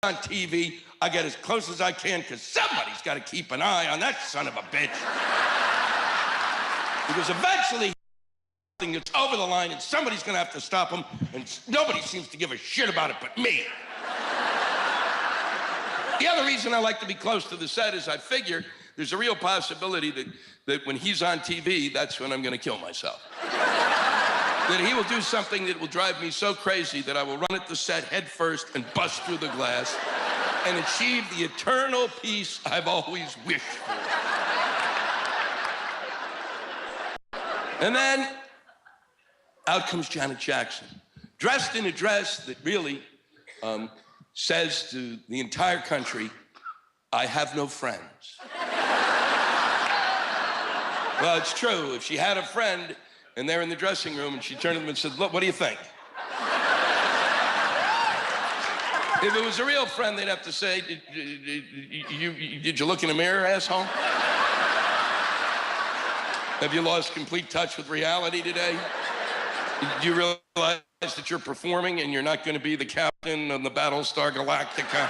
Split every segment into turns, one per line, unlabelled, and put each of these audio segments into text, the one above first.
on TV, I get as close as I can because somebody's got to keep an eye on that son of a bitch. Because eventually, it's over the line and somebody's going to have to stop him, and nobody seems to give a shit about it but me. The other reason I like to be close to the set is I figure there's a real possibility that when he's on TV, that's when I'm going to kill myself. That he will do something that will drive me so crazy that I will run at the set head first and bust through the glass and achieve the eternal peace I've always wished for. And then out comes Janet Jackson, dressed in a dress that really says to the entire country, I have no friends. Well, it's true. If she had a friend and they're in the dressing room and she turned to them and said, look, what do you think? If it was a real friend, they'd have to say, did you look in the mirror, asshole? Have you lost complete touch with reality today? Do you realize that you're performing and you're not going to be the captain of the Battlestar Galactica?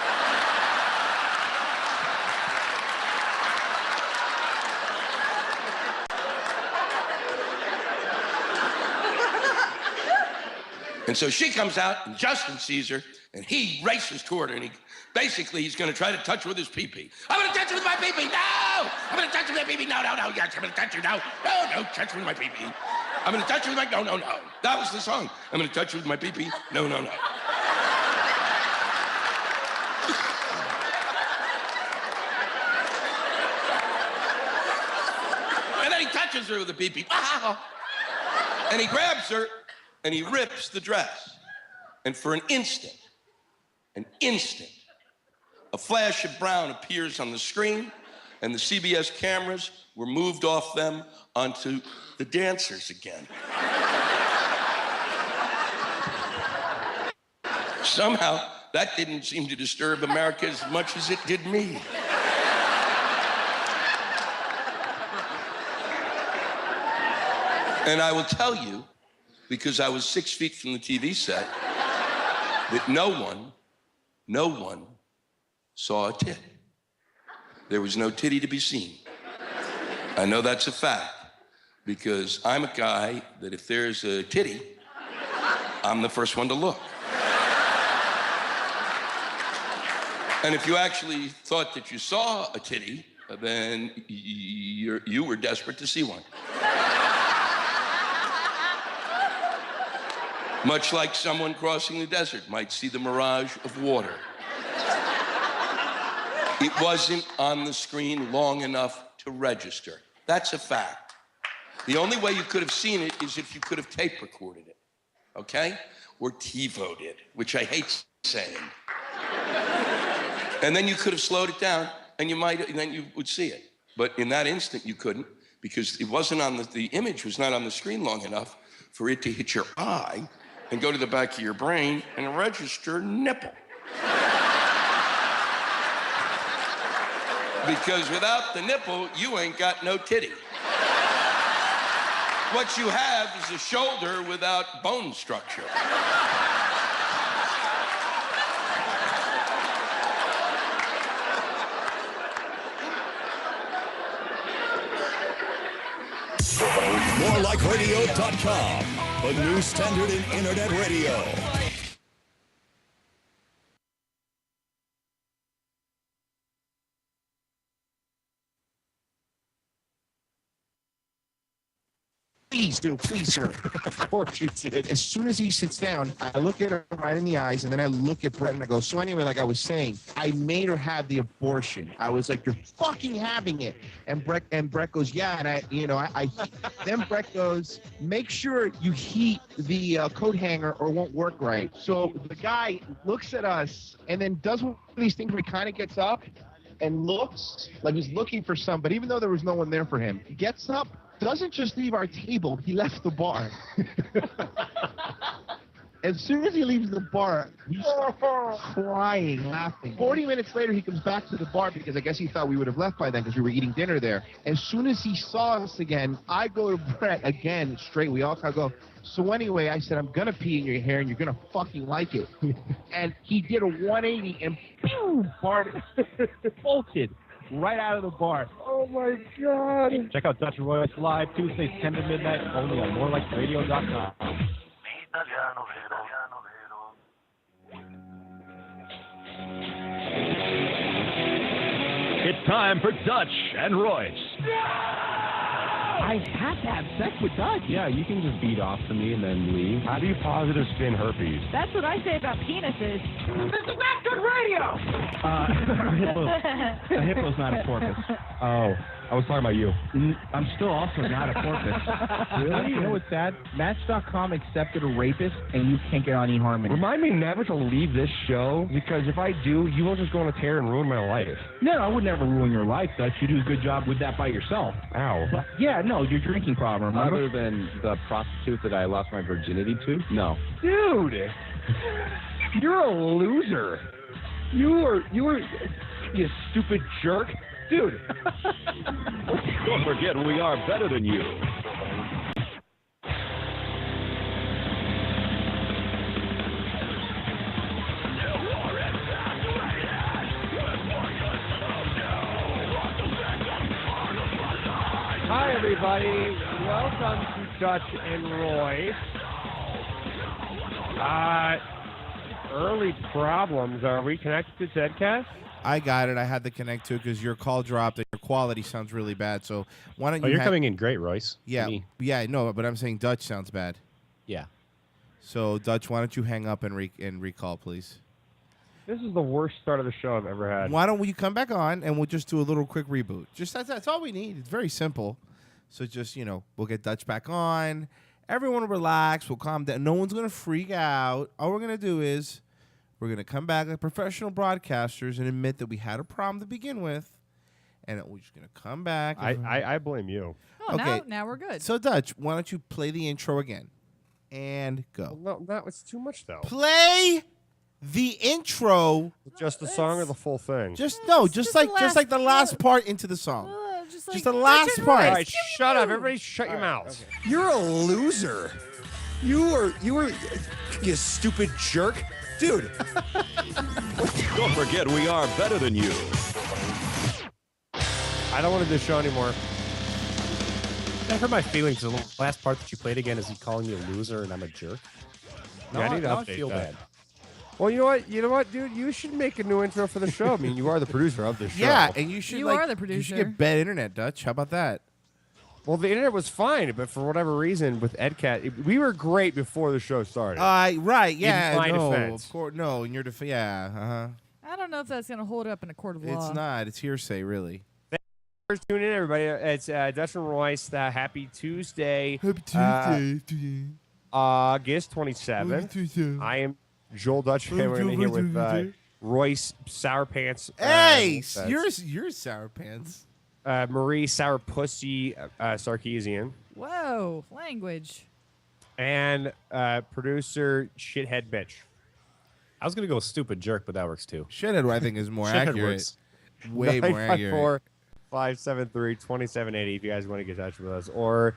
And so she comes out, and Justin sees her, and he races toward her, and he's going to try to touch her with his pee-pee. I'm going to touch her with my pee-pee, no! I'm going to touch her with my pee-pee, no, yes, I'm going to touch her, no, touch her with my pee-pee. I'm going to touch her with my, no. That was the song. I'm going to touch her with my pee-pee, no. And then he touches her with the pee-pee, and he grabs her, and he rips the dress. And for an instant, a flash of brown appears on the screen, and the CBS cameras were moved off them onto the dancers again. Somehow, that didn't seem to disturb America as much as it did me. And I will tell you, because I was 6 feet from the TV set, that no one saw a tit. There was no titty to be seen. I know that's a fact, because I'm a guy that if there's a titty, I'm the first one to look. And if you actually thought that you saw a titty, then you were desperate to see one. Much like someone crossing the desert might see the mirage of water. It wasn't on the screen long enough to register. That's a fact. The only way you could have seen it is if you could have tape recorded it, okay? Or TiVo'd it, which I hate saying. And then you could have slowed it down, and then you would see it. But in that instant, you couldn't, because it wasn't on the image was not on the screen long enough for it to hit your eye and go to the back of your brain and register nipple. Because without the nipple, you ain't got no titty. What you have is a shoulder without bone structure.
MoreLikeRadio.com, the new standard in internet radio.
Please do, please, sir. Of course you did. As soon as he sits down, I look at her right in the eyes, and then I look at Brett, and I go, so anyway, like I was saying, I made her have the abortion. I was like, you're fucking having it. And Brett goes, yeah, and then Brett goes, make sure you heat the coat hanger or it won't work right. So the guy looks at us and then does one of these things where he kind of gets up and looks like he's looking for somebody, even though there was no one there for him. He gets up, doesn't just leave our table, he left the bar. As soon as he leaves the bar, he's crying, laughing. 40 minutes later, he comes back to the bar because I guess he thought we would have left by then because we were eating dinner there. As soon as he saw us again, I go to Brett again, straight. We all kind of go, so anyway, I said, I'm going to pee in your hair and you're going to fucking like it. And he did a 180 and boom, bolted right out of the bar. Oh, my God.
Check out Dutch and Royce live Tuesdays 10 to midnight only on morelikeradio.com.
It's time for Dutch and Royce.
I have to have sex with Dutch.
Yeah, you can just beat off to me and then leave. How do you positive spin herpes?
That's what I say about penises.
This is not good radio!
A hippo's not a porpoise. Oh, I was talking about you.
I'm still also not a porpoise.
Really?
You know what's sad? Match.com accepted a rapist, and you can't get on eHarmony.
Remind me never to leave this show, because if I do, you will just go on a tear and ruin my life.
No, I would never ruin your life, Dutch. You do a good job with that by yourself.
Ow.
But, yeah, no, your drinking problem.
Other than the prostitute that I lost my virginity to? No.
Dude, you're a loser. You stupid jerk. Dude.
Don't forget, we are better than you.
Hi, everybody. Welcome to Dutch and Royce. Early problems. Are we connected to Zedcast?
I got it. I had to connect to it because your call dropped and your quality sounds really bad. So why don't you?
You're coming in great, Royce.
Yeah, yeah, no, but I'm saying Dutch sounds bad.
Yeah.
So Dutch, why don't you hang up and recall, please?
This is the worst start of the show I've ever had.
Why don't you come back on and we'll just do a little quick reboot? Just that's all we need. It's very simple. So just we'll get Dutch back on. Everyone will relax. We'll calm down. No one's gonna freak out. All we're gonna do is we're going to come back like professional broadcasters and admit that we had a problem to begin with, and we're just going to come back.
I blame you.
Oh,
okay.
now we're good.
So, Dutch, why don't you play the intro again? And go.
Well, no, that was too much, though.
Play the intro.
Just the song or the full thing?
Just like the last part into the song. Just the last part.
All right, shut up. Everybody shut your mouths.
Okay. You're a loser. You are, you stupid jerk. Dude. Don't forget, we are better than you.
I don't want to do this show anymore.
I hurt my feelings. The last part that you played again is he calling me a loser and I'm a jerk.
Yeah, I need to
now I
update
feel
that.
bad.
Well, you know what, dude? You should make a new intro for the show. I mean, you are the producer of this show.
Yeah, and you should
are the
You should
producer.
get bad internet, Dutch. How about that?
Well, the internet was fine, but for whatever reason, with EdCat, we were great before the show started.
Right, yeah.
In my
no,
defense.
of course. No, in your defense. Yeah, uh-huh.
I don't know if that's going to hold up in a court of law.
It's not. It's hearsay, really.
Thanks for tuning in, everybody. It's Dutch and Royce. Happy Tuesday.
Happy Tuesday.
August 27th. I am Joel Dutch. And we're in here with Royce Sour Pants.
Hey, you're Sour Pants.
Marie Sour Pussy Sarkeesian.
Whoa, language.
And producer Shithead Bitch.
I was going to go with stupid jerk, but that works too.
Shithead, I think, is more
Shithead
accurate.
works.
Way more accurate.
954-573-2780 if you guys want to get in touch with us. Or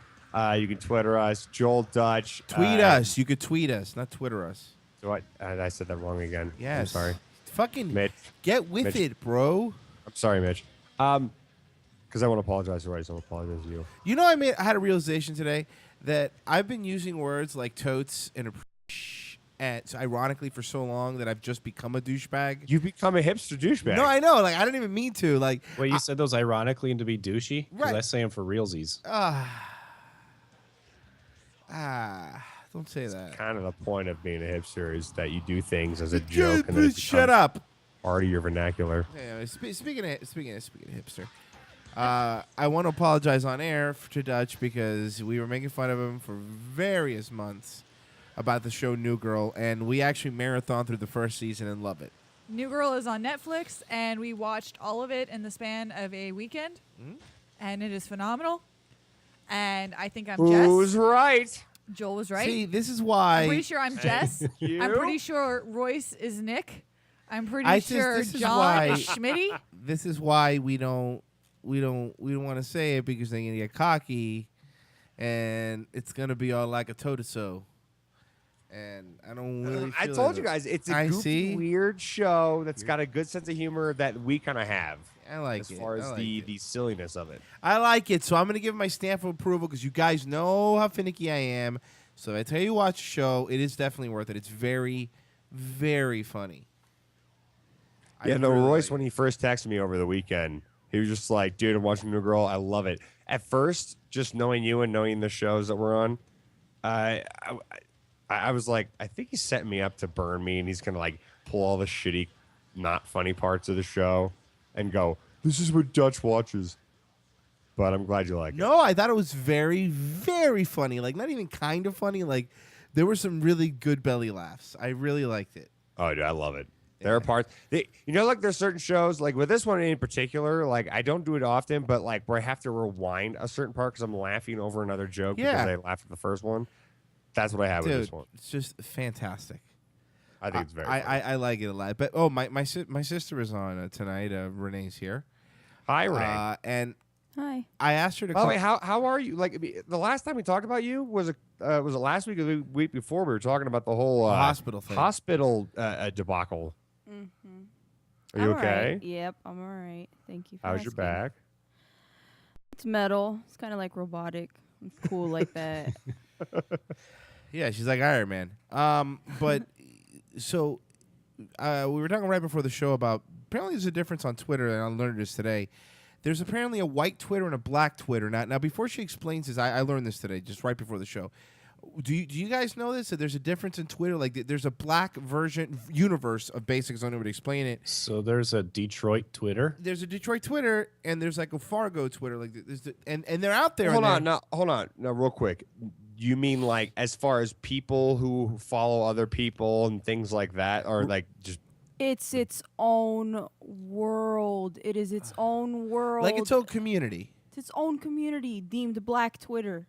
you can Twitter us, Joel Dutch.
Tweet us. You could tweet us, not Twitter us.
So I said that wrong again.
Yes.
I'm sorry.
Fucking
Mitch.
get with
Mitch.
it, bro.
I'm sorry, Mitch. Because I want to apologize to Royce. I want to apologize to you.
You know, I had a realization today that I've been using words like totes and ironically for so long that I've just become a douchebag.
You've become a hipster douchebag.
No, I know. Like I didn't even mean to. Like
Wait, you said those ironically and to be douchey? Because
Right.
I say them for realsies.
Don't say that.
Kind of the point of being a hipster is that you do things as a joke and then it
Shut
becomes
up.
part of your vernacular.
Yeah, speaking of hipster, I want to apologize on air to Dutch because we were making fun of him for various months about the show New Girl, and we actually marathoned through the first season and love it.
New Girl is on Netflix, and we watched all of it in the span of a weekend, and it is phenomenal. And I think I'm
Who's
Jess.
right?
Joel was right.
See, this is why.
I'm pretty sure I'm Jess.
You?
I'm pretty sure Royce is Nick. I'm pretty sure
this is
John
why-
is Schmitty.
This is why we don't want to say it because they're gonna get cocky, and it's gonna be all like a toe-to-toe. And I don't really.
I
feel
told
it.
you guys, it's a
I
goofy,
see.
weird show that's got a good sense of humor that we kind of have.
I like
as
it.
far
I
as
like
the
it.
silliness of it.
I like it, so I'm gonna give my stamp of approval because you guys know how finicky I am. So I tell you, watch the show. It is definitely worth it. It's very, very funny.
Yeah,
I
no,
really
Royce,
like
when he first texted me over the weekend, he was just like, dude, I'm watching New Girl. I love it. At first, just knowing you and knowing the shows that we're on, I was like, I think he's setting me up to burn me, and he's going to like pull all the shitty, not funny parts of the show and go, this is what Dutch watches. But I'm glad you like it.
No, I thought it was very, very funny. Like, not even kind of funny. Like, there were some really good belly laughs. I really liked it.
Oh, dude, I love it. There are parts, like there's certain shows, like with this one in particular, like I don't do it often, but like where I have to rewind a certain part because I'm laughing over another joke because I laughed at the first one. That's what I have with this one.
It's just fantastic.
I think it's very funny.
I like it a lot. But, my sister is on tonight. Renee's here.
Hi, Renee.
And
hi.
I asked her to
By the
call.
way, how are you? Like the last time we talked about you was it last week or the week before? We were talking about the whole
hospital thing.
Hospital debacle.
Mm-hmm.
Are you
I'm
okay?
All right. Yep, I'm all right. Thank you for
How's your
asking.
back?
It's metal. It's kind of like robotic. It's cool like that.
Yeah, she's like Iron Man. But so we were talking right before the show about apparently there's a difference on Twitter, and I learned this today. There's apparently a white Twitter and a black Twitter. Now before she explains this, I learned this today, just right before the show. Do you guys know this? That there's a difference in Twitter? Like there's a black version universe of Basics. I don't know how to explain it.
So there's a Detroit Twitter.
There's a Detroit Twitter, and there's like a Fargo Twitter. Like and they're out there.
Hold on, real quick. You mean like as far as people who follow other people and things like that, or like just?
It's its own world. It is its own world.
Like its own community.
It's its own community deemed Black Twitter.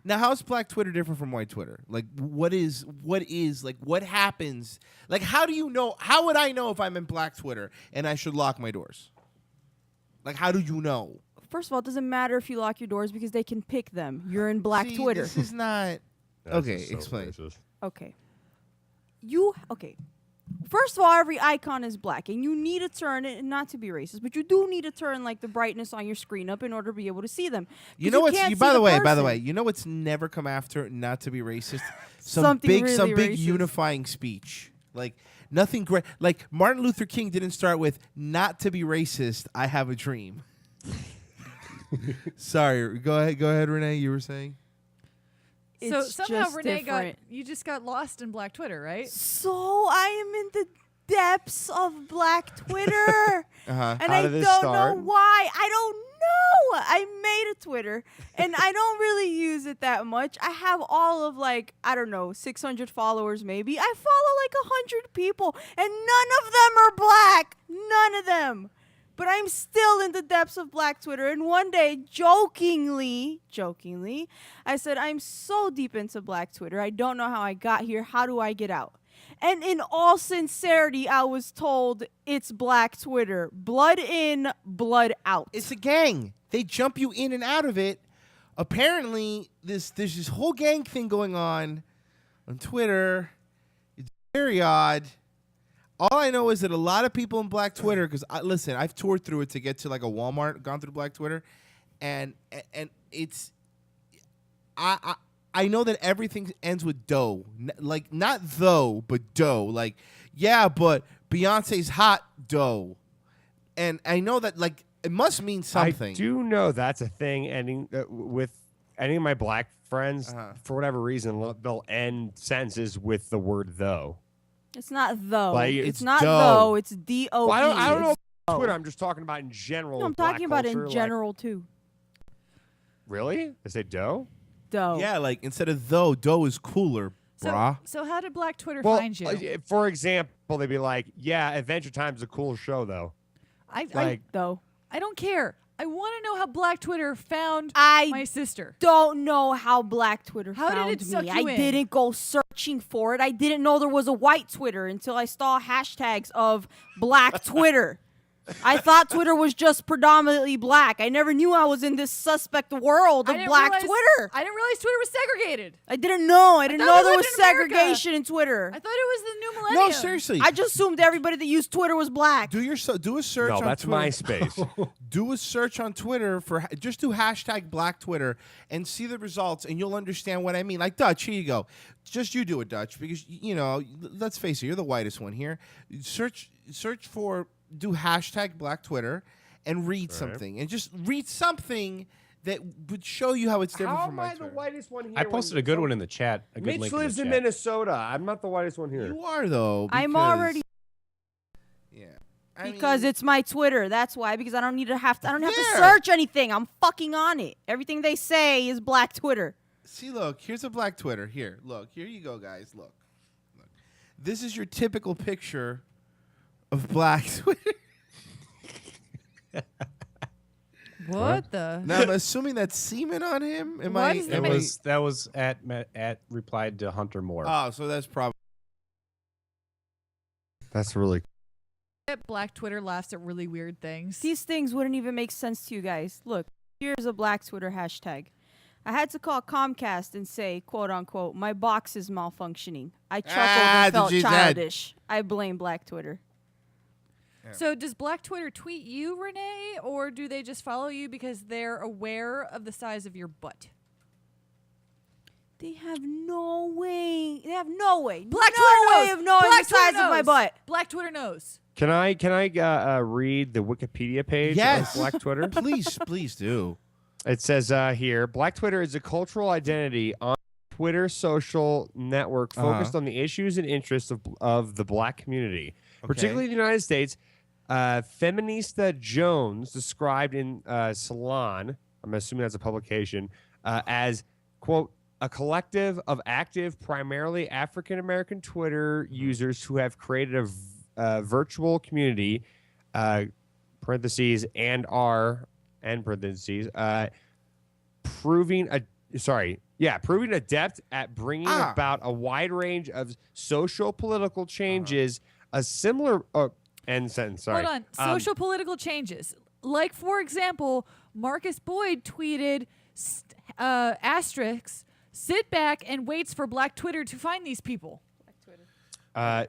Now, how's Black Twitter different from white Twitter? Like, what happens? Like, how do you know? How would I know if I'm in Black Twitter and I should lock my doors? Like, how do you know?
First of all, it doesn't matter if you lock your doors because they can pick them. You're in Black
See,
Twitter.
This is not. Okay, explain.
Okay. Okay. First of all, every icon is black, and you need to turn it, not to be racist, but you do need to turn like the brightness on your screen up in order to be able to see them.
You know what's? By the
person.
way, you know what's never come after not to be racist? Some
Something
big
racist.
unifying speech. Like nothing great. Like Martin Luther King didn't start with "Not to be racist, I have a dream." Sorry, go ahead, Renee. You were saying.
So
It's
somehow
just
Renee
different.
you just got lost in Black Twitter, right?
So I am in the depths of Black Twitter,
Uh-huh.
and
How
I
did
don't
this
know
start?
why. I don't know. I made a Twitter, and I don't really use it that much. I have all of 600 followers maybe. I follow like 100 people, and none of them are black. None of them. But I'm still in the depths of Black Twitter. And one day, jokingly, I said, I'm so deep into Black Twitter. I don't know how I got here. How do I get out? And in all sincerity, I was told it's Black Twitter. Blood in, blood out.
It's a gang. They jump you in and out of it. Apparently, there's this whole gang thing going on Twitter. It's very odd. All I know is that a lot of people in Black Twitter, because listen, I've toured through it to get to like a Walmart, gone through Black Twitter, and it's I know that everything ends with dough, like not though, but dough. Like yeah, but Beyonce's hot dough, and I know that like it must mean something.
I do know that's a thing ending with any of my black friends. For whatever reason, they'll end sentences with the word though.
It's not though.
Like,
it's
it's
not
dough.
though. It's D-O-E.
Well, I don't know
It's
about
dough.
Twitter. I'm just talking about in general.
No, I'm
black
talking about
culture,
in general too.
Really? They say dough?
Dough.
Yeah, like instead of though, dough is cooler, brah.
So how did Black Twitter
Well,
find you?
for example, they'd be like, "Yeah, Adventure Time's a cool show, though."
I
like
though.
I don't care. I want to know how Black Twitter found
I
my sister.
Don't know how Black Twitter
How did
found
it suck
me.
you
I
in?
didn't go searching for it. I didn't know there was a white Twitter until I saw hashtags of Black Twitter. I thought Twitter was just predominantly black. I never knew I was in this suspect world of Black Twitter.
I didn't realize Twitter was segregated.
I didn't know. I didn't
thought
know
we
there
lived
was
in America.
segregation in Twitter.
I thought it was the new millennium.
No, seriously.
I just assumed everybody that used Twitter was black.
Do a search
No,
on
that's
Twitter.
MySpace.
Do a search on Twitter just do hashtag Black Twitter and see the results, and you'll understand what I mean. Like Dutch, here you go. Just you do it, Dutch, because let's face it, you're the whitest one here. Search for do hashtag Black Twitter and read something, and just read something that would show you how it's different
How
from
am
my
I the
Twitter.
whitest one here?
I posted a good one in the chat. A good
Mitch
link
lives
in
in
the chat.
Minnesota. I'm not the whitest one here.
You are though.
I'm
because-
already
Yeah.
because it's my Twitter. That's why. Because I don't need to I don't have to
There.
search anything. I'm fucking on it. Everything they say is Black Twitter.
See, look, here's a Black Twitter. Here, look, here you go, guys. Look. This is your typical picture of Black Twitter.
What the?
Now I'm assuming that's semen on him. Am
What
I?
is
am
That was at replied to Hunter Moore.
Oh, so that's probably.
That's really.
Black Twitter laughs at really weird things.
These things wouldn't even make sense to you guys. Look, here's a Black Twitter hashtag. I had to call Comcast and say, quote unquote, my box is malfunctioning. I chuckled and felt
she's dead.
childish. I blame Black Twitter.
So does Black Twitter tweet you, Renee, or do they just follow you because they're aware of the size of your butt?
They have no way. They have no way.
Black
no
Twitter
way
knows.
of knowing
Black
the size
Twitter
of my
knows.
butt.
Black Twitter knows.
Can I read the Wikipedia page
Yes.
of Black Twitter?
Please do.
It says here, Black Twitter is a cultural identity on Twitter social network focused on the issues and interests of the black community, particularly the United States. Feminista Jones described in Salon, I'm assuming that's a publication, as, quote, a collective of active, primarily African-American Twitter users who have created a virtual community, parentheses, and are, end parentheses, proving adept at bringing about a wide range of social political changes, a similar end sentence. Sorry.
Hold on. Social political changes. Like, for example, Marcus Boyd tweeted asterisk, sit back and waits for Black Twitter to find these people.
To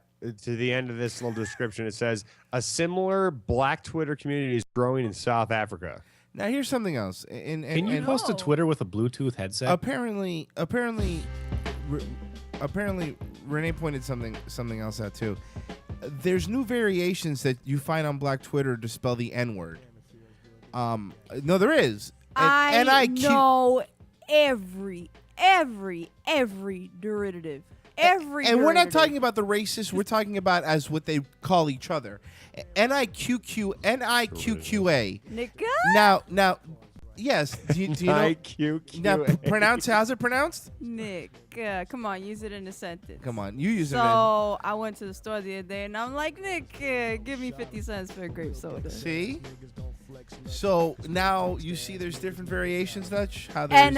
the end of this little description, it says a similar Black Twitter community is growing in South Africa.
Now here's something else.
Can you post a Twitter with a Bluetooth headset?
Apparently, Renee pointed something else out too. There's new variations that you find on Black Twitter to spell the N-word. No, there is.
I know every derivative.
And we're not talking about the racist. We're talking about as what they call each other. N-I-Q-Q-A.
Nigga?
Now, yes. Do you know?
N-I-Q-Q-A.
Now, pronounce. How's it pronounced?
Nick, come on, use it in a sentence.
Come on, you use it.
So I went to the store the other day and I'm like, Nick, give me 50 cents for a grape soda.
See? So now you see there's different variations, Dutch? How there's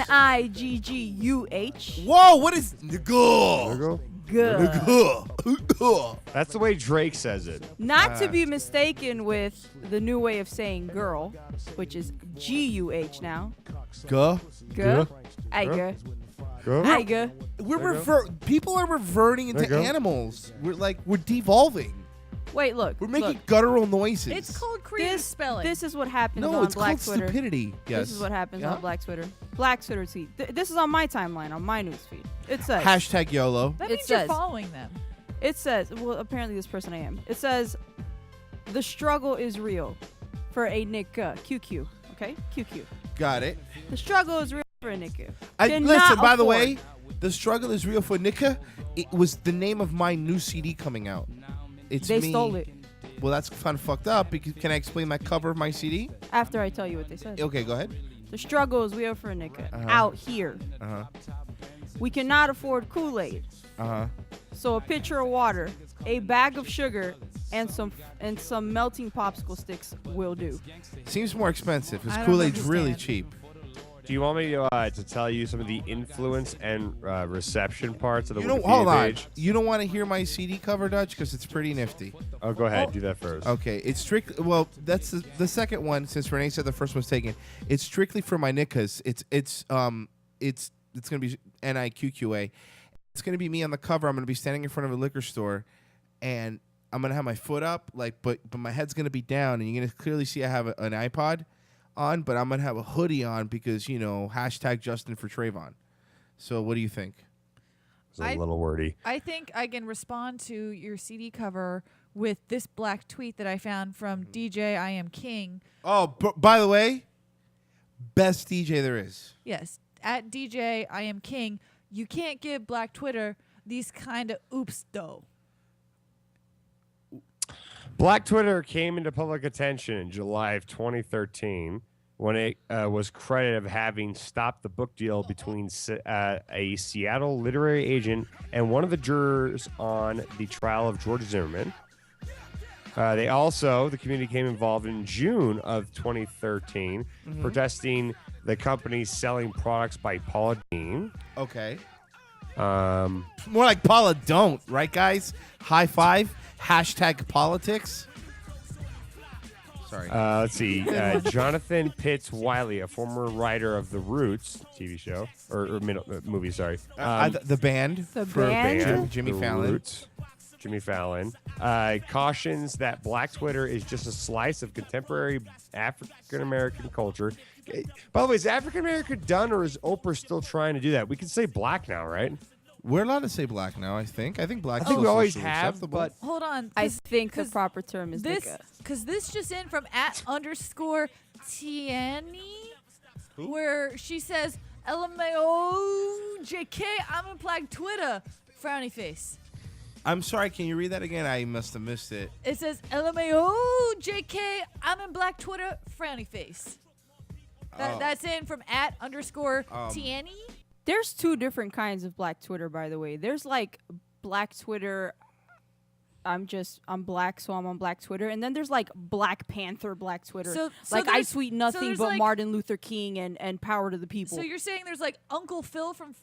N-I-G-G-U-H.
Whoa, what is nigga?
Nigga.
That's the way Drake says it.
Not to be mistaken with the new way of saying girl, which is G-U-H now.
Guh.
Guh. Aiga. Aiga.
People are reverting into animals. We're devolving.
Wait, look.
We're making
look.
guttural noises.
It's called creative spelling.
This is what happens
No,
on
it's
Black
called
Twitter.
stupidity. Yes.
This is what happens
Yeah.
on Black Twitter. Black Twitter tweet. This is on my timeline, on my newsfeed. It says.
Hashtag YOLO.
That
it
means you're
says-
following them.
It says, well, apparently this person I am. It says, the struggle is real for a nigga. QQ. Okay? QQ.
Got it.
The struggle is real for a nigga.
Listen, by the way, the struggle is real for Nika. It was the name of my new CD coming out. It's
They
me.
stole it.
Well, that's kind of fucked up. Because can I explain my cover of my CD?
After I tell you what they said.
Okay, go ahead.
The struggle is real for a nigga. Out here.
Uh-huh.
We cannot afford Kool-Aid.
Uh-huh.
So a pitcher of water, a bag of sugar, and some melting popsicle sticks will do.
Seems more expensive
I
because
don't
Kool-Aid's really
understand.
cheap.
Do you want me to tell you some of the influence and reception parts of the
You know,
Wikipedia
hold on.
page?
You don't want to hear my CD cover, Dutch, because it's pretty nifty.
Oh, go ahead. Do that first.
Okay, it's strict. Well, that's the second one. Since Renee said the first one's taken, it's strictly for my nickas. It's gonna be NIQQA. It's gonna be me on the cover. I'm gonna be standing in front of a liquor store, and I'm gonna have my foot up, but my head's gonna be down, and you're gonna clearly see I have an iPod on, but I'm gonna have a hoodie on because hashtag Justin for Trayvon. So what do you think?
It's a little wordy.
I think I can respond to your CD cover with this black tweet that I found from DJ I Am King.
Oh, by the way, best DJ there is.
Yes, at DJ I Am King. You can't give Black Twitter these kind of oops though.
Black Twitter came into public attention in July of 2013 when it was credited of having stopped the book deal between a Seattle literary agent and one of the jurors on the trial of George Zimmerman. The community became involved in June of 2013, protesting the company selling products by Paula Deen.
Okay.
Um,
More like Paula don't, right, guys? High five. Hashtag politics. Sorry.
let's see. Jonathan Pitts Wiley, a former writer of The Roots TV show or movie, sorry.
The band.
The
for
band?
Jimmy
The
Fallon.
Roots, Jimmy Fallon cautions that Black Twitter is just a slice of contemporary African American culture. By the way, is African American done, or is Oprah still trying to do that? We can say Black now, right?
We're allowed to say black now, I think. I think black is
we
still
always
socially
have,
acceptable.
but
Hold on.
I think the
'cause
proper term is
this
nigga.
because this just in from @_Tiani, where she says LMAO JK. I'm in Black Twitter. Frowny face.
I'm sorry, can you read that again? I must have missed it.
It says LMAO JK. I'm in Black Twitter. Frowny face. That's in from @_Tiani.
There's two different kinds of Black Twitter, by the way. There's like Black Twitter. I'm black, so I'm on Black Twitter, and then there's like Black Panther Black Twitter.
So
like I
there's-
tweet
so
nothing
there's
but
like-
Martin Luther King and power to the people.
So you're saying there's like Uncle Phil from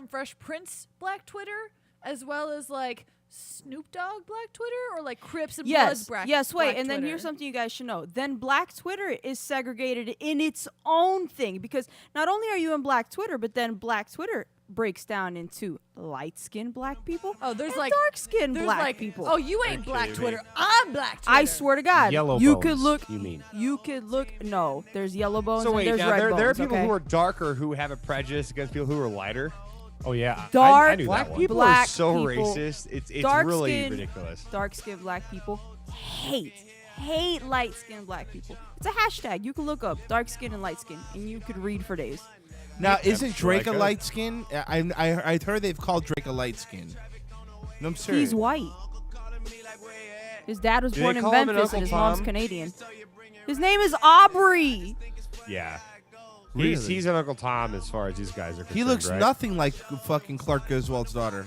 Fresh Prince Black Twitter, as well as like Snoop Dogg Black Twitter, or like Crips and Bloods Black
Yes, wait,
Black
and then
Twitter?
here's something you guys should know. Then Black Twitter is segregated in its own thing, because not only are you in Black Twitter, but then Black Twitter breaks down into light-skinned black people.
Oh, there's
and
like
dark-skinned
there's
black
like,
people.
Oh, you ain't Black Twitter. I'm Black Twitter.
I swear to God,
Yellow
you
bones,
could look.
you mean?
You could look. No, there's yellow bones
So
and
wait,
there's
now
red
there
bones.
are people
okay?
who are darker who have a prejudice against people who are lighter.
Oh yeah,
Dark
I knew
Black
that one.
people
Black
are so
people,
racist. It's
dark
really
skin,
ridiculous.
Dark-skinned black people hate light-skinned black people. It's a hashtag. You can look up dark-skinned and light-skinned, and you could read for days.
Now, isn't
sure I
Drake a
could.
light skin? I heard they've called Drake a light skin. No, I'm serious.
He's white. His dad was
Do
born
they
in
call him an
Memphis,
Uncle
and his mom's
Tom?
Canadian. His name is Aubrey.
Yeah.
Really?
He's an Uncle Tom as far as these guys are concerned.
He looks
right?
nothing like fucking Clark Griswold's daughter.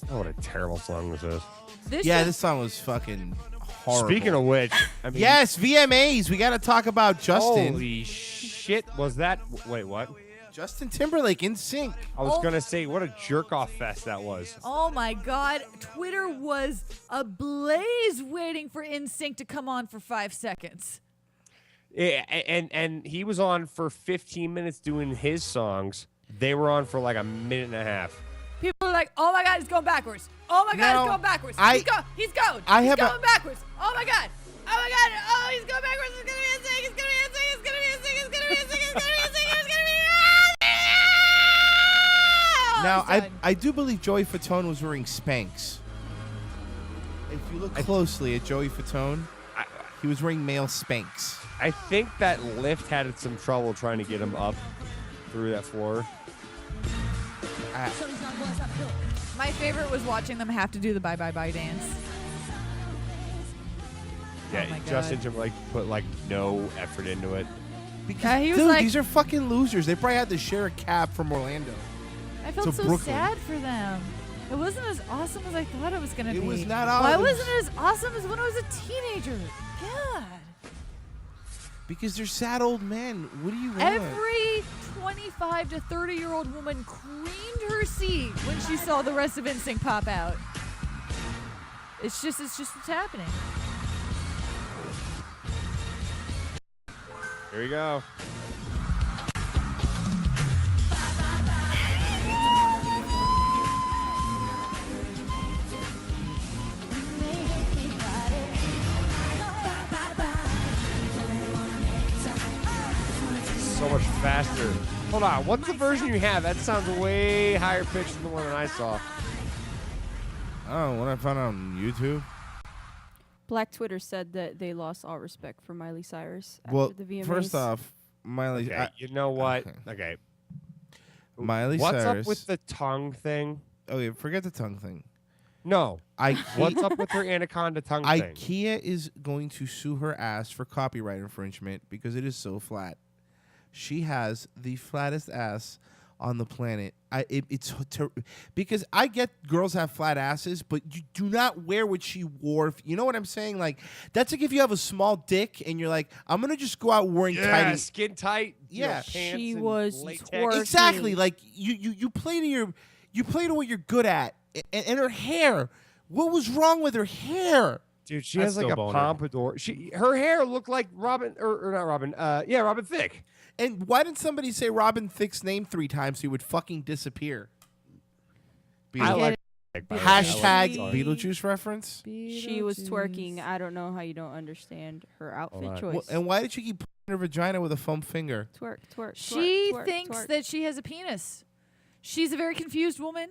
Oh, what a terrible song this is.
This song was fucking horrible.
Speaking of which, I mean,
yes, VMAs. We got to talk about Justin.
Holy shit! Was that? Wait, what?
Justin Timberlake in sync.
I was gonna say, what a jerk off fest that was.
Oh my God, Twitter was ablaze waiting for NSYNC to come on for 5 seconds.
Yeah, and he was on for 15 minutes doing his songs. They were on for like a minute and a half.
People are like, "Oh my God, he's going backwards! Oh my God,
No,
he's going backwards!
I-
He's going! He's going
a-
backwards! Oh my God! Oh my God! Oh, he's going backwards! It's gonna be NSYNC! It's gonna be NSYNC! It's gonna be NSYNC! It's gonna be NSYNC! It's gonna be NSYNC! It's gonna be
Now,
He's done.
I do believe Joey Fatone was wearing Spanx. If you look closely at Joey Fatone, he was wearing male Spanx.
I think that lift had some trouble trying to get him up through that floor.
My favorite was watching them have to do the bye bye bye dance.
Yeah,
Oh my God.
Justin Timberlake put like no effort into it.
Because,
he was
dude,
like-
these are fucking losers. They probably had to share a cab from Orlando.
I felt
To
so
Brooklyn.
sad for them. It wasn't as awesome as I thought it was going to be.
It was not
Why
awesome.
wasn't it as awesome as when I was a teenager? God.
Because they're sad old men. What do you want?
Every 25 to 30-year-old woman creamed her seat when she saw the rest of NSYNC pop out. It's just what's happening.
Here we go. So much faster. Hold on. What's the version you have? That sounds way higher pitched than the one that I saw.
Oh, what I found on YouTube.
Black Twitter said that they lost all respect for Miley Cyrus after
Well,
the VMAs.
first off, Miley.
Okay, you know what? Okay.
Miley
What's
Cyrus.
up with the tongue thing?
Okay, forget the tongue thing.
No. What's up with her anaconda tongue thing?
IKEA is going to sue her ass for copyright infringement because it is so flat. She has the flattest ass on the planet. Because I get girls have flat asses, but you do not wear what she wore. You know what I'm saying? Like, that's like if you have a small dick and you're like, I'm gonna just go out wearing tighty,
skin tight.
Yeah,
pants
she
and
was
latex.
twerking.
exactly. Like you play to what you're good at, and her hair. What was wrong with her hair?
Dude, she
That's
has like
still
a
boner.
pompadour. Her hair looked like Robin, or not Robin. Yeah, Robin Thicke.
And why didn't somebody say Robin Thicke's name 3 times so he would fucking disappear?
I like
Hashtag
Beetlejuice.
Beetlejuice reference.
She was twerking. I don't know how you don't understand her outfit
on.
choice.
Well, and why did she keep putting her vagina with a foam finger?
Twerk, twerk,
She
twerk,
thinks
twerk.
that she has a penis. She's a very confused woman,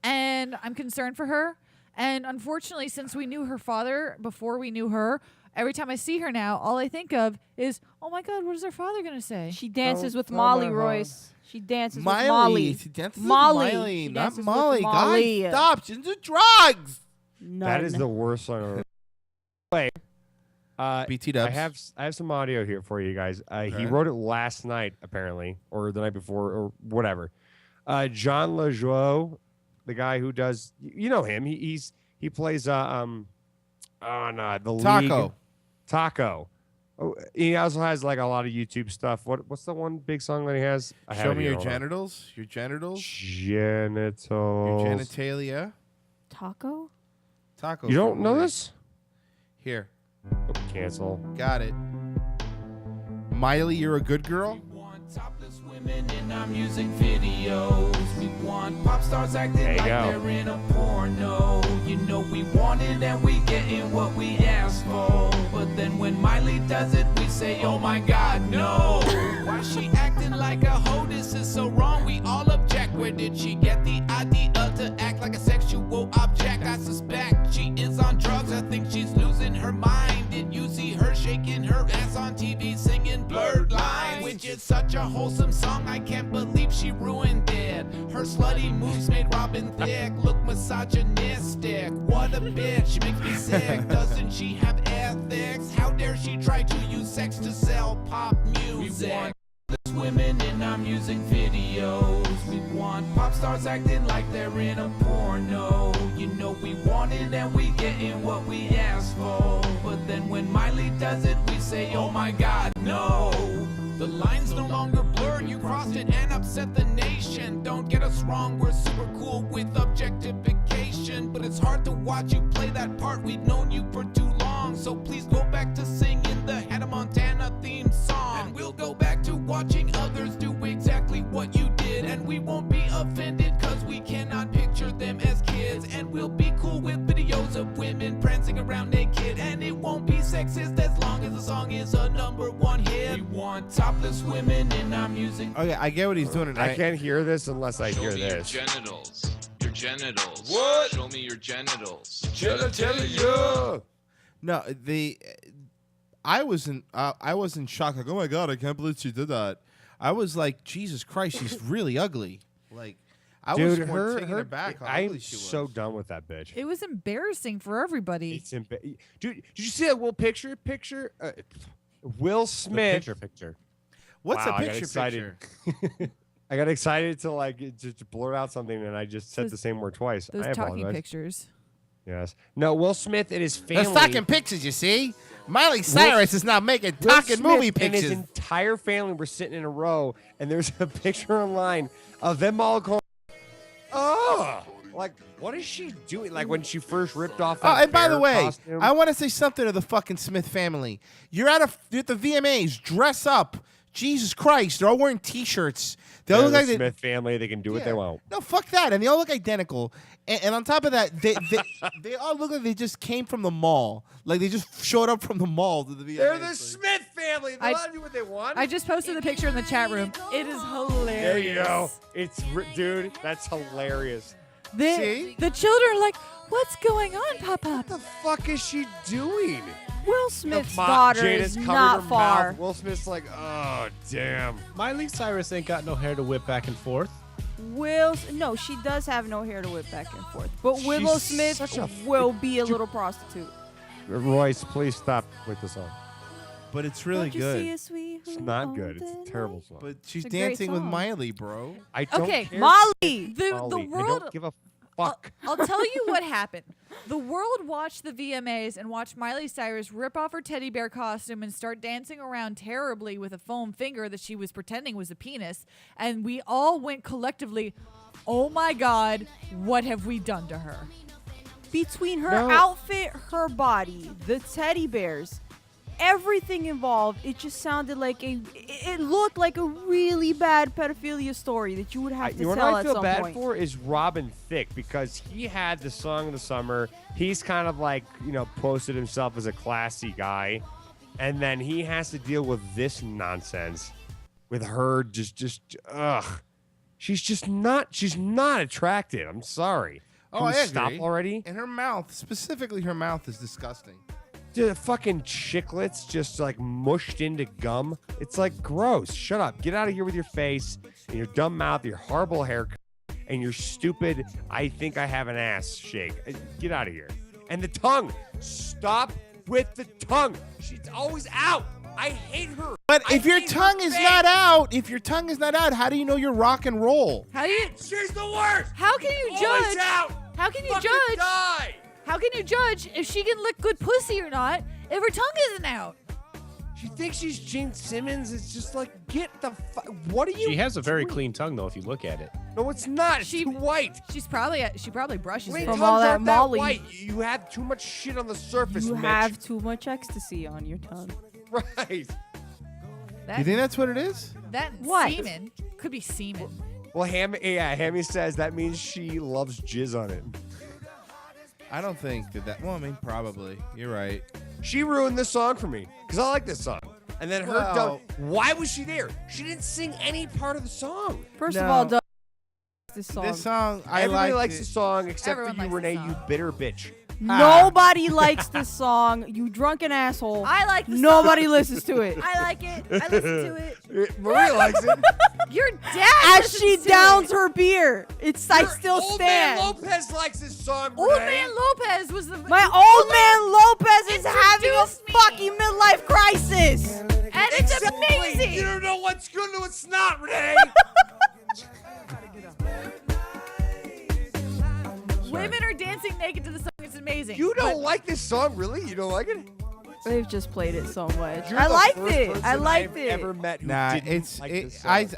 and I'm concerned for her. And unfortunately, since we knew her father before we knew her, every time I see her now, all I think of is, oh my God, what is her father going to say?
She dances
Don't
with
tell
Molly,
my
Royce. She dances
Miley.
with Molly.
She dances
Molly.
with Miley,
She
not
dances with
Molly.
Molly.
Guys, stop. She's into drugs.
None.
That is the worst song ever. Wait.
BT dubs.
I have some audio here for you guys. He
Okay.
wrote it last night, apparently, or the night before, or whatever. John LaJoie, the guy who does, you know him. He plays the
Taco.
League. Taco. Oh, he also has like a lot of YouTube stuff. What's the one big song that he has? I have
Show
it
me
here,
your
hold on.
genitals. Your genitals.
Genitals.
Your genitalia.
Taco?
Taco.
You don't
from
know
Molly.
this?
Here.
Oh, cancel.
Got it. Miley, you're a good girl.
Topless women in our music videos. We want pop stars acting
There you
like
go.
they're in a porno. You know we want it and we getting what we asked for. But then when Miley does it, we say, oh my God, no. Why she acting like a hoe? This is so wrong. We all object. Where did she get the idea to act like a sexual object? I suspect she is on drugs. I think she's losing her mind. Did you see her shaking her ass on TV singing Blurred Lines? Which is such a wholesome song. I can't believe she ruined it. Her slutty moves made Robin Thicke look misogynistic. What a bitch, she makes me sick. Doesn't she have ethics? How dare she try to use sex to sell pop music? We want women in our music videos. We want pop stars acting like they're in a porno. You know we want it and we getting what we asked for. But then when Miley does it, we say, oh my God, no. The line's no longer blurred, you crossed it and upset the nation. Don't get us wrong, we're super cool with objectification. But it's hard to watch you play that part, we've known you for too long. So please go back to singing the Hannah Montana theme song. And we'll go back to watching others do exactly what you did. And we won't be offended cause we cannot picture them as kids. And we'll be cool with videos of women prancing around naked. And it won't be sexist as long as the song is a #1 hit. We want topless women in our music.
Okay, I get what he's doing. And
I can't hear this unless I hear
me
this.
Your genitals. Your genitals.
What?
Show me your genitals.
Genitalia.
No, I was in shock. Like, oh my God, I can't believe she did that. I was like, Jesus Christ, she's really ugly. Like, I was
Dude,
more taken aback how
I'm
ugly she was.
so done with that bitch.
It was embarrassing for everybody.
It's dude, did you see that Will picture? Will Smith.
Picture.
What's
Wow,
a
I got
picture?
excited. I got excited to like to blurt out something, and I just said
Those-
the same word twice.
Those
I
talking
apologize.
pictures.
Yes. No, Will Smith and his family.
Those talking pictures, you see. Miley Cyrus is now making
Will
talking
Smith
movie
and
pictures.
his entire family were sitting in a row, and there's a picture online of them all going, "Oh, like what is she doing?" Like when she first ripped off.
Oh,
That
and by the
bear
way,
costume.
I want to say something to the fucking Smith family. You're at the VMAs. Dress up. Jesus Christ, they're all wearing T-shirts. They all
They're
look
the
like
Smith family. They can do what they want.
No, fuck that. And they all look identical. And on top of that, they all look like they just came from the mall. Like they just showed up from the mall to the VMAs.
They're the Smith family. They all do what they want.
I just posted the picture in the chat room. It is hilarious.
There you go. Dude, that's hilarious.
The children are like, "What's going on, Papa?"
What the fuck is she doing?
Will Smith's
The
daughter
Jada's
is
covered
not
her
far.
mouth. Will Smith's like, oh damn.
Miley Cyrus ain't got no hair to whip back and forth.
No, she does have no hair to whip back and forth. But Willow
She's
Smith
such a
will be a little prostitute.
Royce, please stop with the song.
But it's really
Don't you
good.
see a sweetheart
It's not good. It's
on
a terrible song.
But she's
It's a great
dancing with
song.
Miley, bro.
I don't
Okay,
care.
Molly!
The
Molly, I
world.
don't give a fuck.
I'll tell you what happened. The world watched the VMAs and watched Miley Cyrus rip off her teddy bear costume and start dancing around terribly with a foam finger that she was pretending was a penis. And we all went collectively, "Oh my God, what have we done to her?"
Between her
No.
outfit, her body, the teddy bears, everything involved, it just sounded like it looked like a really bad pedophilia story that you would have to
You know what
tell
I
at
feel
some
bad
point.
for is Robin Thicke, because he had the song of the summer. He's kind of like, posted himself as a classy guy. And then he has to deal with this nonsense with her ugh. She's not attractive. I'm sorry.
Oh,
Can we
I
stop
agree.
already?
And her mouth, specifically her mouth, is disgusting.
The fucking chiclets just like mushed into gum. It's like gross. Shut up. Get out of here with your face and your dumb mouth, your horrible haircut, and your stupid "I think I have an ass" shake. Get out of here. And the tongue. Stop with the tongue. She's always out. I hate her.
But
I
if your
hate her
tongue is
face.
not out, how do you know you're rock and roll?
How do you?
She's the worst.
How can you
Always
judge?
out.
How can you
Fucking
judge?
die.
How can you judge if she can lick good pussy or not if her tongue isn't out?
She thinks she's Gene Simmons. It's just like, get the fuck. What are you?
She has a very
doing?
clean tongue, though, if you look at it.
No, it's not. It's too white.
She probably brushes
Wait,
it.
From
tongues
all that
aren't
Molly.
white. You have too much shit on the surface,
You
Mitch.
have too much ecstasy on your tongue.
Right.
That,
You think that's what it is?
that
What?
semen could be semen.
Well, Hammy says that means she loves jizz on it.
I don't think that. Well, I mean, probably. You're right.
She ruined this song for me because I like this song. And then her
Well-
why was she there? She didn't sing any part of the song.
First of
No.
all, Doug, this song.
This song, I
Everybody
like.
likes the song except
Everyone
for you,
likes the
Renee, you
song.
bitter bitch.
Nobody likes this song. You drunken asshole.
I like the
Nobody
song.
listens to it.
I like it. I listen to it.
Maria likes it.
Your dad
As she
listens to
downs
it.
her beer, I still
Old Man
stand.
Lopez likes this song,
Old
Renee.
Man Lopez was the
My old man Lopez is having a
Introduce me.
fucking midlife crisis.
and it's
Exactly.
amazing.
You don't know what's good and what's not, Renee.
Women are dancing naked to the song. It's amazing.
You don't like this song, really? You don't like it?
They've just played it so much.
You're
I
the
liked
first
it.
person
I liked
I've
it.
ever met who
Nah,
didn't
it's
like this song.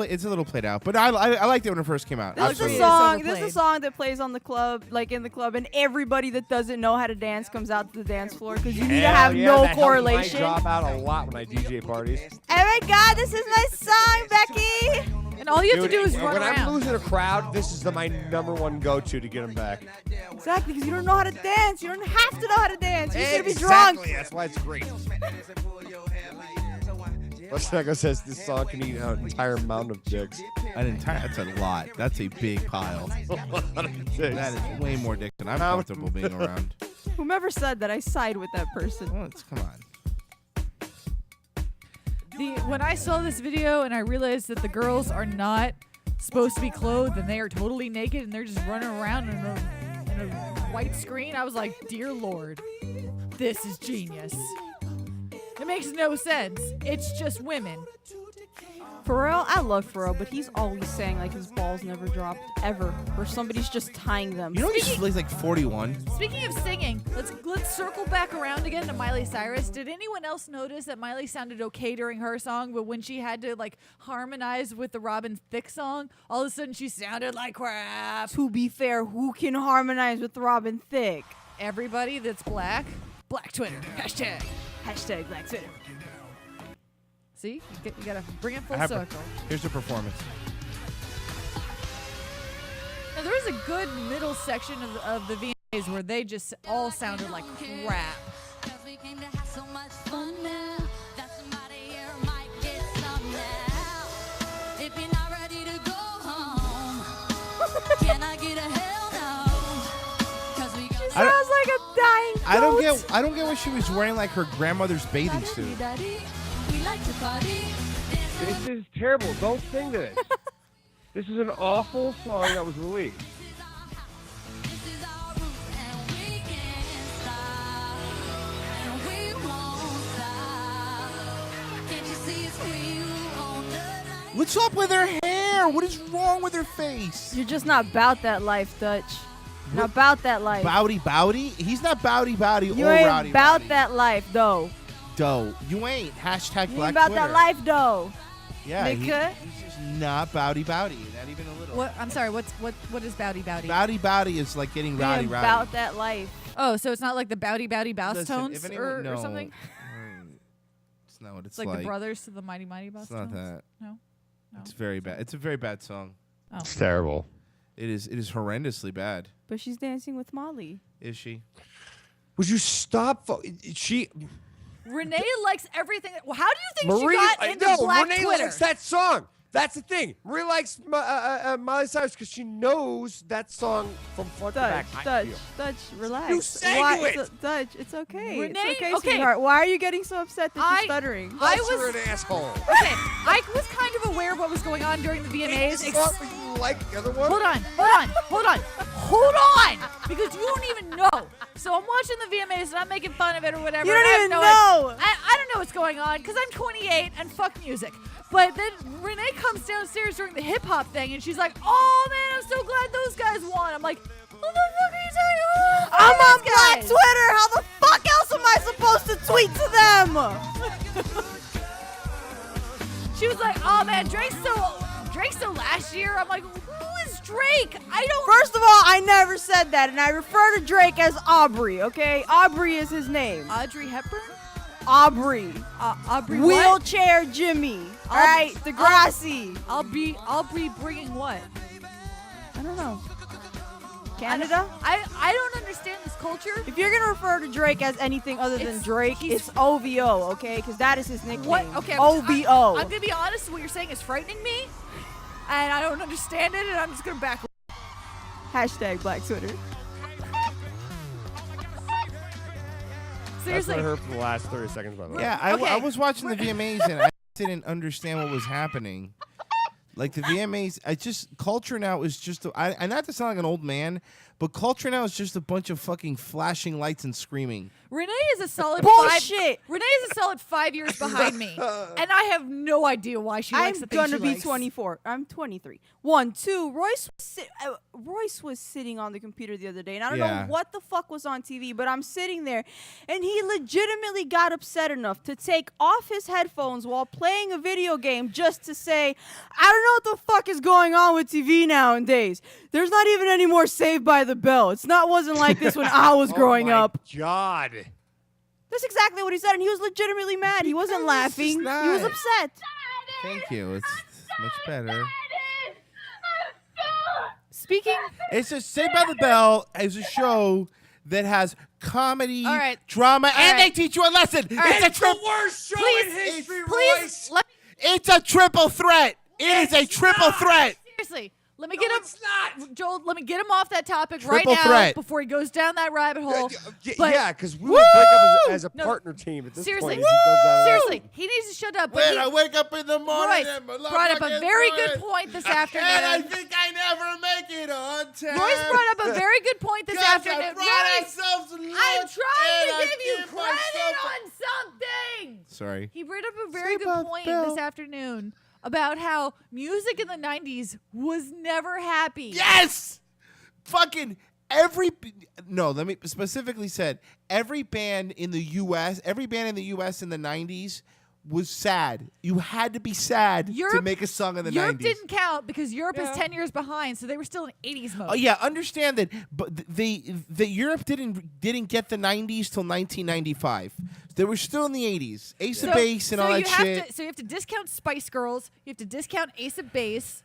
it's a little played out, but I liked it when it first came out.
This is the
Absolutely.
song.
It's
This is the
overplayed.
song that plays on the club, like in the club, and everybody that doesn't know how to dance comes out to the dance floor because you need to
Hell
have
yeah,
no
that helped
correlation.
my job out a lot when I DJ parties.
Oh my God, this is my song, Becky.
And all you have
Dude,
to do is run
when I'm
around.
losing a crowd, this is my number one go-to to get them back.
Exactly, because you don't know how to dance. You don't have to know how to dance. You should be
Exactly,
drunk.
that's why it's great. Losego says this song can eat an entire mound of dicks.
That's a lot. That's a big pile. That is way more dick than I'm comfortable being around.
Whomever said that, I side with that person.
Well, come on.
When I saw this video and I realized that the girls are not supposed to be clothed and they are totally naked and they're just running around in a white screen, I was like, dear Lord, this is genius. It makes no sense. It's just women.
Pharrell, I love Pharrell, but he's always saying like his balls never dropped ever, or somebody's just tying them.
You know he's like 41.
Speaking of singing, let's circle back around again to Miley Cyrus. Did anyone else notice that Miley sounded okay during her song, but when she had to like harmonize with the Robin Thicke song, all of a sudden she sounded like crap.
To be fair, who can harmonize with Robin Thicke?
Everybody that's black. Black Twitter. Hashtag
Black Twitter.
See? You gotta bring it full circle.
Here's the performance.
Now, there was a good middle section of the VMAs where they just all sounded like crap.
Sounds like a dying goat.
I don't get what she was wearing like her grandmother's bathing suit.
This is terrible. Don't sing this. This is an awful song that was released.
What's up with her hair? What is wrong with her face?
You're just not about that life, Dutch. Not about that life.
Bowdy? He's not bowdy
You
or
ain't
rowdy
about
rowdy.
that life, though.
Doe. You ain't. Hashtag
You
Black
ain't about
Twitter.
that life, though.
Yeah,
Nigga.
he's just not bowdy. Not even a little.
What? I'm sorry. What is bowdy?
Bowdy is like getting rowdy.
About that life.
Oh, so it's not like the bowdy bounce
Listen,
tones
if anyone-
or
no.
something?
It's not what it's
It's like the brothers to the mighty bounce
It's not
tones?
that.
No.
It's very bad. It's a very bad song.
Oh.
It's terrible.
It is horrendously bad.
But she's dancing with Molly.
Is she?
Would you stop?
Renee likes everything. Well, how do you think
Marie,
she got into Black
Renee
Twitter?
likes that song. That's the thing. Marie likes Miley Cyrus because she knows that song from front to back.
Dutch, relax.
You sang it.
Dutch, it's okay.
Renee,
it's okay,
okay.
sweetheart. Why are you getting so upset that you're stuttering?
You're an asshole.
Okay, I was kind of aware of what was going on during the VMAs.
You like the other one?
Hold on, because you don't even know. So I'm watching the VMAs and I'm making fun of it or whatever.
You don't
and I have
even
no
know.
I don't know what's going on because I'm 28 and fuck music. But then Renee comes downstairs during the hip hop thing and she's like, "Oh man, I'm so glad those guys won." I'm like, "What the fuck are you saying?
I'm on Black Twitter. How the fuck else am I supposed to tweet to them?"
She was like, "Oh man, Drake's so last year." I'm like, "Who is Drake? I don't."
First of all, I never said that, and I refer to Drake as Aubrey. Okay, Aubrey is his name.
Audrey Hepburn.
Aubrey.
Aubrey.
Wheelchair Jimmy. All right, Degrassi.
I'll be bringing what?
I don't know. Canada?
I don't understand this culture.
If you're gonna refer to Drake as anything other than Drake, it's OVO, okay? Because that is his nickname.
What? Okay.
OVO.
I'm gonna be honest. What you're saying is frightening me, and I don't understand it, and I'm just gonna back.
Hashtag Black Twitter.
Seriously.
That's what I heard for the last 30 seconds, by the way.
Yeah, I was watching the VMAs and I didn't understand what was happening. Like the VMAs, culture now is just, I not to sound like an old man, but culture now is just a bunch of fucking flashing lights and screaming.
Renee is a solid
Bullshit.
Renee is a solid 5 years behind me, and I have no idea why she likes the things
I'm
she
gonna be
likes.
24. I'm 23. 1, 2. Royce was sitting on the computer the other day, and I don't know what the fuck was on TV, but I'm sitting there, and he legitimately got upset enough to take off his headphones while playing a video game just to say, "I don't know what the fuck is going on with TV nowadays. There's not even any more Saved by the Bell. Wasn't like this when I was growing up."
God.
That's exactly what he said, and he was legitimately mad. He wasn't laughing. He was upset.
Thank you. It's much better.
Speaking.
It's just Saved by the Bell is a show that has comedy, drama, and they teach you a lesson. It's
the worst show in history, Royce.
It's a triple threat. It is a triple threat.
Seriously. Let me get him. It's not. Joel, let me get him off that topic
Triple
right now
threat.
before he goes down that rabbit hole.
Yeah, because we would break up as a partner team at this
seriously,
point. As he goes down
seriously, he needs to shut up.
When I wake up in the morning,
Royce
and my love
brought up a
gets
very
running,
good point this afternoon.
and I think I never make it on time.
Royce brought up a very good point this
'Cause
afternoon.
I brought
Royce,
ourselves lunch,
I'm trying
and
to
I
give you
give
credit
myself
on something.
Sorry.
He brought up a very
Saved by
good
the
point
Bell.
this afternoon about how music in the 90s was never happy.
Yes! Fucking let me specifically said every band in the U.S. in the 90s was sad. You had to be sad to make a song in the 90s.
Europe didn't count because Europe is 10 years behind, so they were still in 80s mode.
Oh yeah, understand that, but the Europe didn't get the 90s till 1995. They were still in the 80s. Ace of Base and all that shit.
So you have to discount Spice Girls. You have to discount Ace of Base.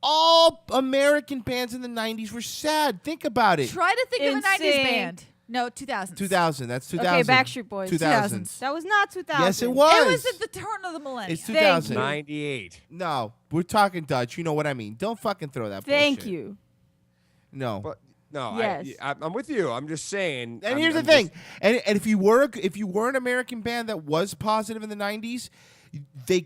All American bands in the 90s were sad. Think about it.
Try to think of a 90s band. No, 2000s.
2000. That's 2000.
Okay, Backstreet Boys.
2000s.
That was not 2000.
Yes, it was.
It was at the turn of the millennium.
It's 2000.
98.
No, we're talking Dutch. You know what I mean. Don't fucking throw that
Thank
bullshit.
you.
No.
But no,
Yes.
I'm with you. I'm just saying.
And here's the thing. And if you were an American band that was positive in the 90s, the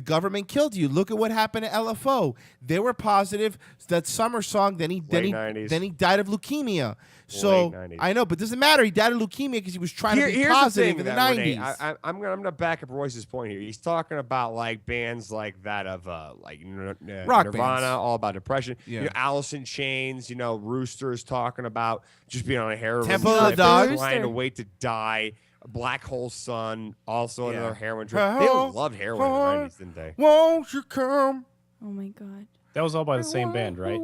government killed you. Look at what happened to LFO. They were positive. That summer song. Then he died of leukemia. So I know, but it doesn't matter. He died of leukemia because he was trying to be positive in the 90s.
I'm gonna back up Royce's point here. He's talking about like bands like that of
Rock
Nirvana,
bands.
all about depression.
Yeah.
You know, Alice in Chains. You know, Rooster's talking about just being on a heroin.
Temple of the Dog.
trying to wait to die. Black Hole Sun, also another heroin drug.
Well,
They all loved heroin in the 90s, didn't they?
Won't you come?
Oh my god.
That was all by the same band, right?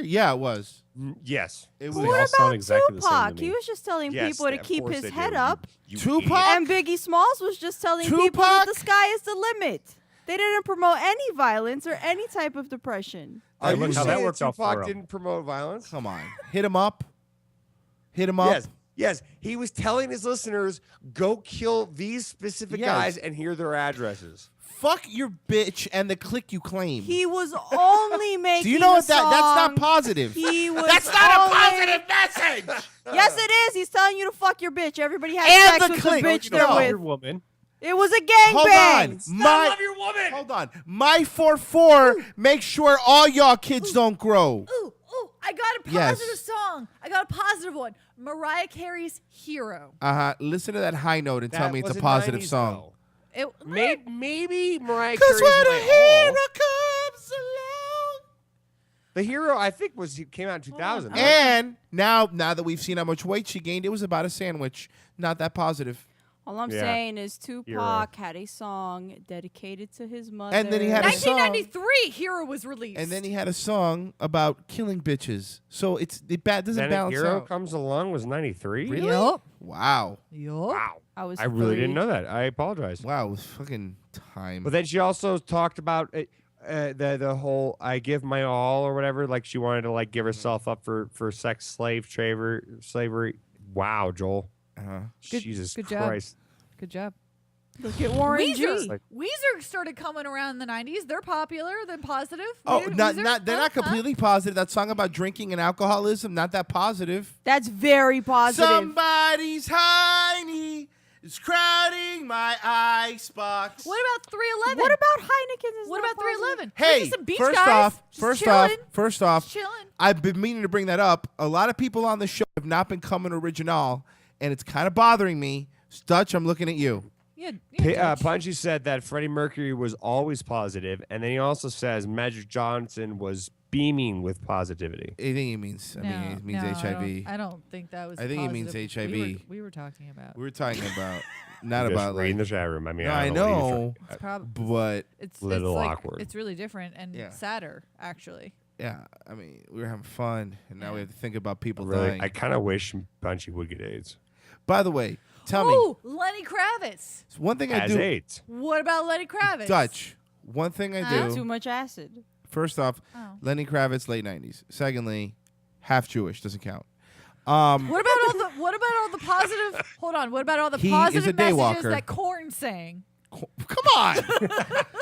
Yeah, it was.
Yes.
It was.
What
all
about
sound exactly the same
Tupac?
to me.
He was just telling
Yes,
people to
of
keep
course
his
they
head
do.
up.
You
Tupac?
idiot.
And Biggie Smalls was just telling people that the sky is the limit. They didn't promote any violence or any type of depression.
Are
look
you
how that
saying
worked out for
Tupac
him.
didn't promote violence?
Come on. Hit him up. Hit him up.
Yes, he was telling his listeners, go kill these specific guys and hear their addresses.
Fuck your bitch and the clique you claim.
He was only making.
Do you know what
that's
not positive.
He was
That's not a
only-
positive message.
Yes, it is. He's telling you to fuck your bitch. Everybody has
And
sex
the
with
clique.
the bitch
No.
they're
Love
with.
your woman.
It was a
Hold
gangbang.
on.
Love your woman.
Hold on. My 4-4 make sure all y'all kids don't grow.
Ooh, I got a
Yes.
positive song. I got a positive one. Mariah Carey's Hero.
Listen to that high note and tell
That
me it's
was
a
in
positive
90s,
song.
though. Maybe Mariah
Cause
Carey's
when a
My
hero
All.
comes along.
The Hero, I think, came out in 2000.
And now that we've seen how much weight she gained, it was about a sandwich. Not that positive.
All I'm
Yeah.
saying is Tupac had a song dedicated to his mother.
And then he had a song.
1993, Hero was released.
And then he had a song about killing bitches. So it doesn't
Then
balance
Hero
out.
Comes Along was 93?
Really?
Yup.
Wow.
Wow.
I
really didn't know that. I apologize.
Wow, it was fucking time.
But then she also talked about the whole I give my all or whatever. Like she wanted to like give herself up for sex slavery. Wow, Joel. Jesus
good job.
Christ.
Good job.
Look at Warren
Weezer.
G.
Weezer started coming around in the 90s. They're popular. They're positive.
Oh,
Weezer?
they're not completely positive. That song about drinking and alcoholism, not that positive.
That's very positive.
Somebody's hiney is crowding my icebox.
What about 311?
What about Heineken?
What about 311?
Hey,
Maybe some beach
first
guys.
first off,
chilling.
I've been meaning to bring that up. A lot of people on the show have not been coming original, and it's kind of bothering me. Dutch, I'm looking at you.
Punchy said that Freddie Mercury was always positive, and then he also says Magic Johnson was beaming with positivity.
I think he means. It means HIV.
I don't think that was.
I think he means
positive.
HIV.
We were talking about.
We were talking about not
Just
about
reading
like.
the chat room. I mean,
No,
I
I
don't what you're
know,
trying-
but
It's
little
like,
awkward.
It's really different and sadder, actually.
yeah, I mean, we were having fun, and now we have to think about people
Really,
dying.
I kind of wish Punchy would get AIDS.
By the way, tell me
Ooh, Lenny Kravitz.
one thing I
Has
do.
AIDS.
What about Lenny Kravitz?
Dutch. One thing I do.
Too much acid.
First off,
Oh.
Lenny Kravitz, late '90s. Secondly, half Jewish, doesn't count.
What about all the positive? Hold on. What about all the
He is
positive
a day
messages
walker.
that Korn sang?
Come on.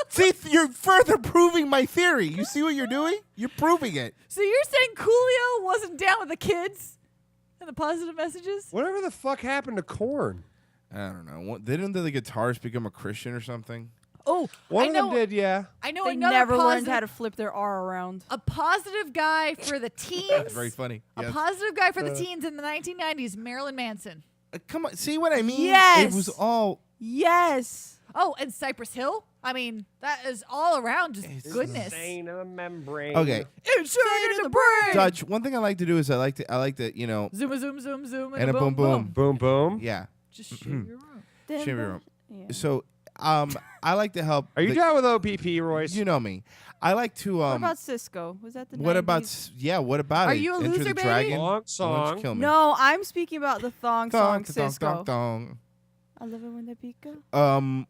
See, you're further proving my theory. You see what you're doing? You're proving it.
So you're saying Coolio wasn't down with the kids and the positive messages?
Whatever the fuck happened to Korn?
I don't know. Didn't the guitarist become a Christian or something?
Oh,
One
I
of
know,
them did, yeah.
I know
They
another
never learned
positive,
how to flip their R around.
a positive guy for the teens.
That's very funny.
A
Yes.
positive guy for the teens in the 1990s, Marilyn Manson.
Come on. See what I mean?
Yes.
It was all.
Yes.
Oh, and Cypress Hill. I mean, that is all around just goodness.
Insane in the membrane.
Okay.
Insane in the brain.
Dutch, one thing I like to do is I like to
Zoom, zoom,
and a boom boom.
Boom boom.
Yeah.
Just shake your room.
Shave your room. So I like to help.
Are you down with OPP, Royce?
You know me. I like to.
What about Cisco? Was that the?
What
90s?
about? Yeah. What about
Are
it?
you a
Enter
loser,
the
baby?
Dragon.
Long song.
Kill me.
No, I'm speaking about the thong song,
Dong,
Cisco.
dong, dong,
I love it when they pick up.
dong.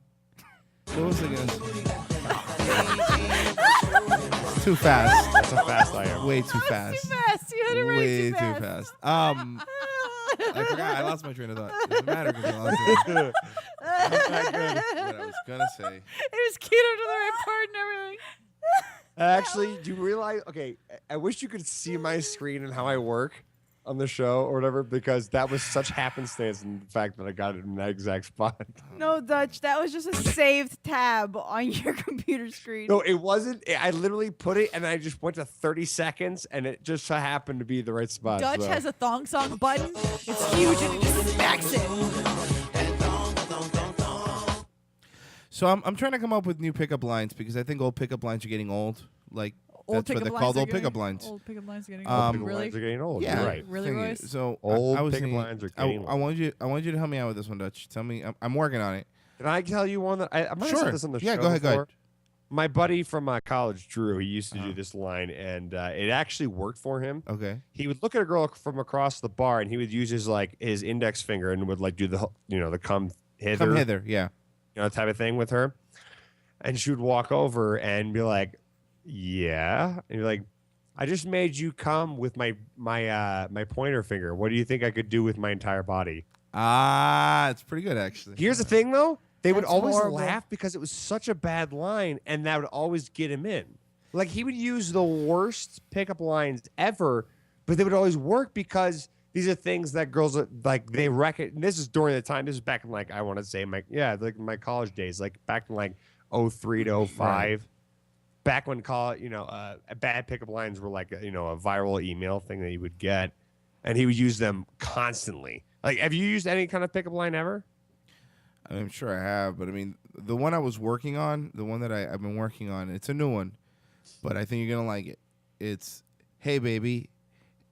What was I gonna say? Too fast.
That's how fast I am.
Way too fast.
Too fast. You had it
Way
too fast.
too fast. I forgot. I lost my train of thought. It doesn't matter because I lost it. What I was gonna say.
It was cute up to the right part and everything.
Actually, do you realize? Okay, I wish you could see my screen and how I work on the show or whatever, because that was such happenstance in the fact that I got it in that exact spot.
No, Dutch. That was just a saved tab on your computer screen.
No, it wasn't. I literally put it and I just went to 30 seconds and it just so happened to be the right spot.
Dutch
so.
has a thong song button. It's huge and he just smacks it.
So I'm trying to come up with new pickup lines because I think old pickup lines are getting old. Like
Old
that's what
pickup
they're called,
lines are
old
getting-
pickup lines.
Old pickup lines are getting
Old
old.
pickup
Really?
lines are getting old.
Yeah,
You're right.
Really,
thing
Royce?
is- So
Old
I was
pickup
thinking,
lines are
I
getting
want you to help me out with this one, Dutch. Tell me, I'm working on it.
Can I tell you one that I might have
Sure.
said this on the
Yeah,
show
go ahead, go
before?
ahead.
My buddy from college, Drew, he used to do this line, and it actually worked for him.
Okay.
He would look at a girl from across the bar, and he would use his index finger and would do the come hither,
Come hither, yeah.
type of thing with her, and she would walk over and be like, "Yeah," and be like, "I just made you come with my pointer finger. What do you think I could do with my entire body?"
It's pretty good actually.
Here's the thing, though. They would
That's
always
horrible.
laugh because it was such a bad line, and that would always get him in. Like, he would use the worst pickup lines ever, but they would always work because these are things that girls are, they reckon. This is during the time. This is back in I want to say my college days, back in 03 to 05. Right. Back when bad pickup lines were a viral email thing that you would get, and he would use them constantly. Have you used any kind of pickup line ever?
I'm sure I have, but I mean, the one I was working on, the one that I've been working on, it's a new one, but I think you're gonna like it. It's, "Hey baby,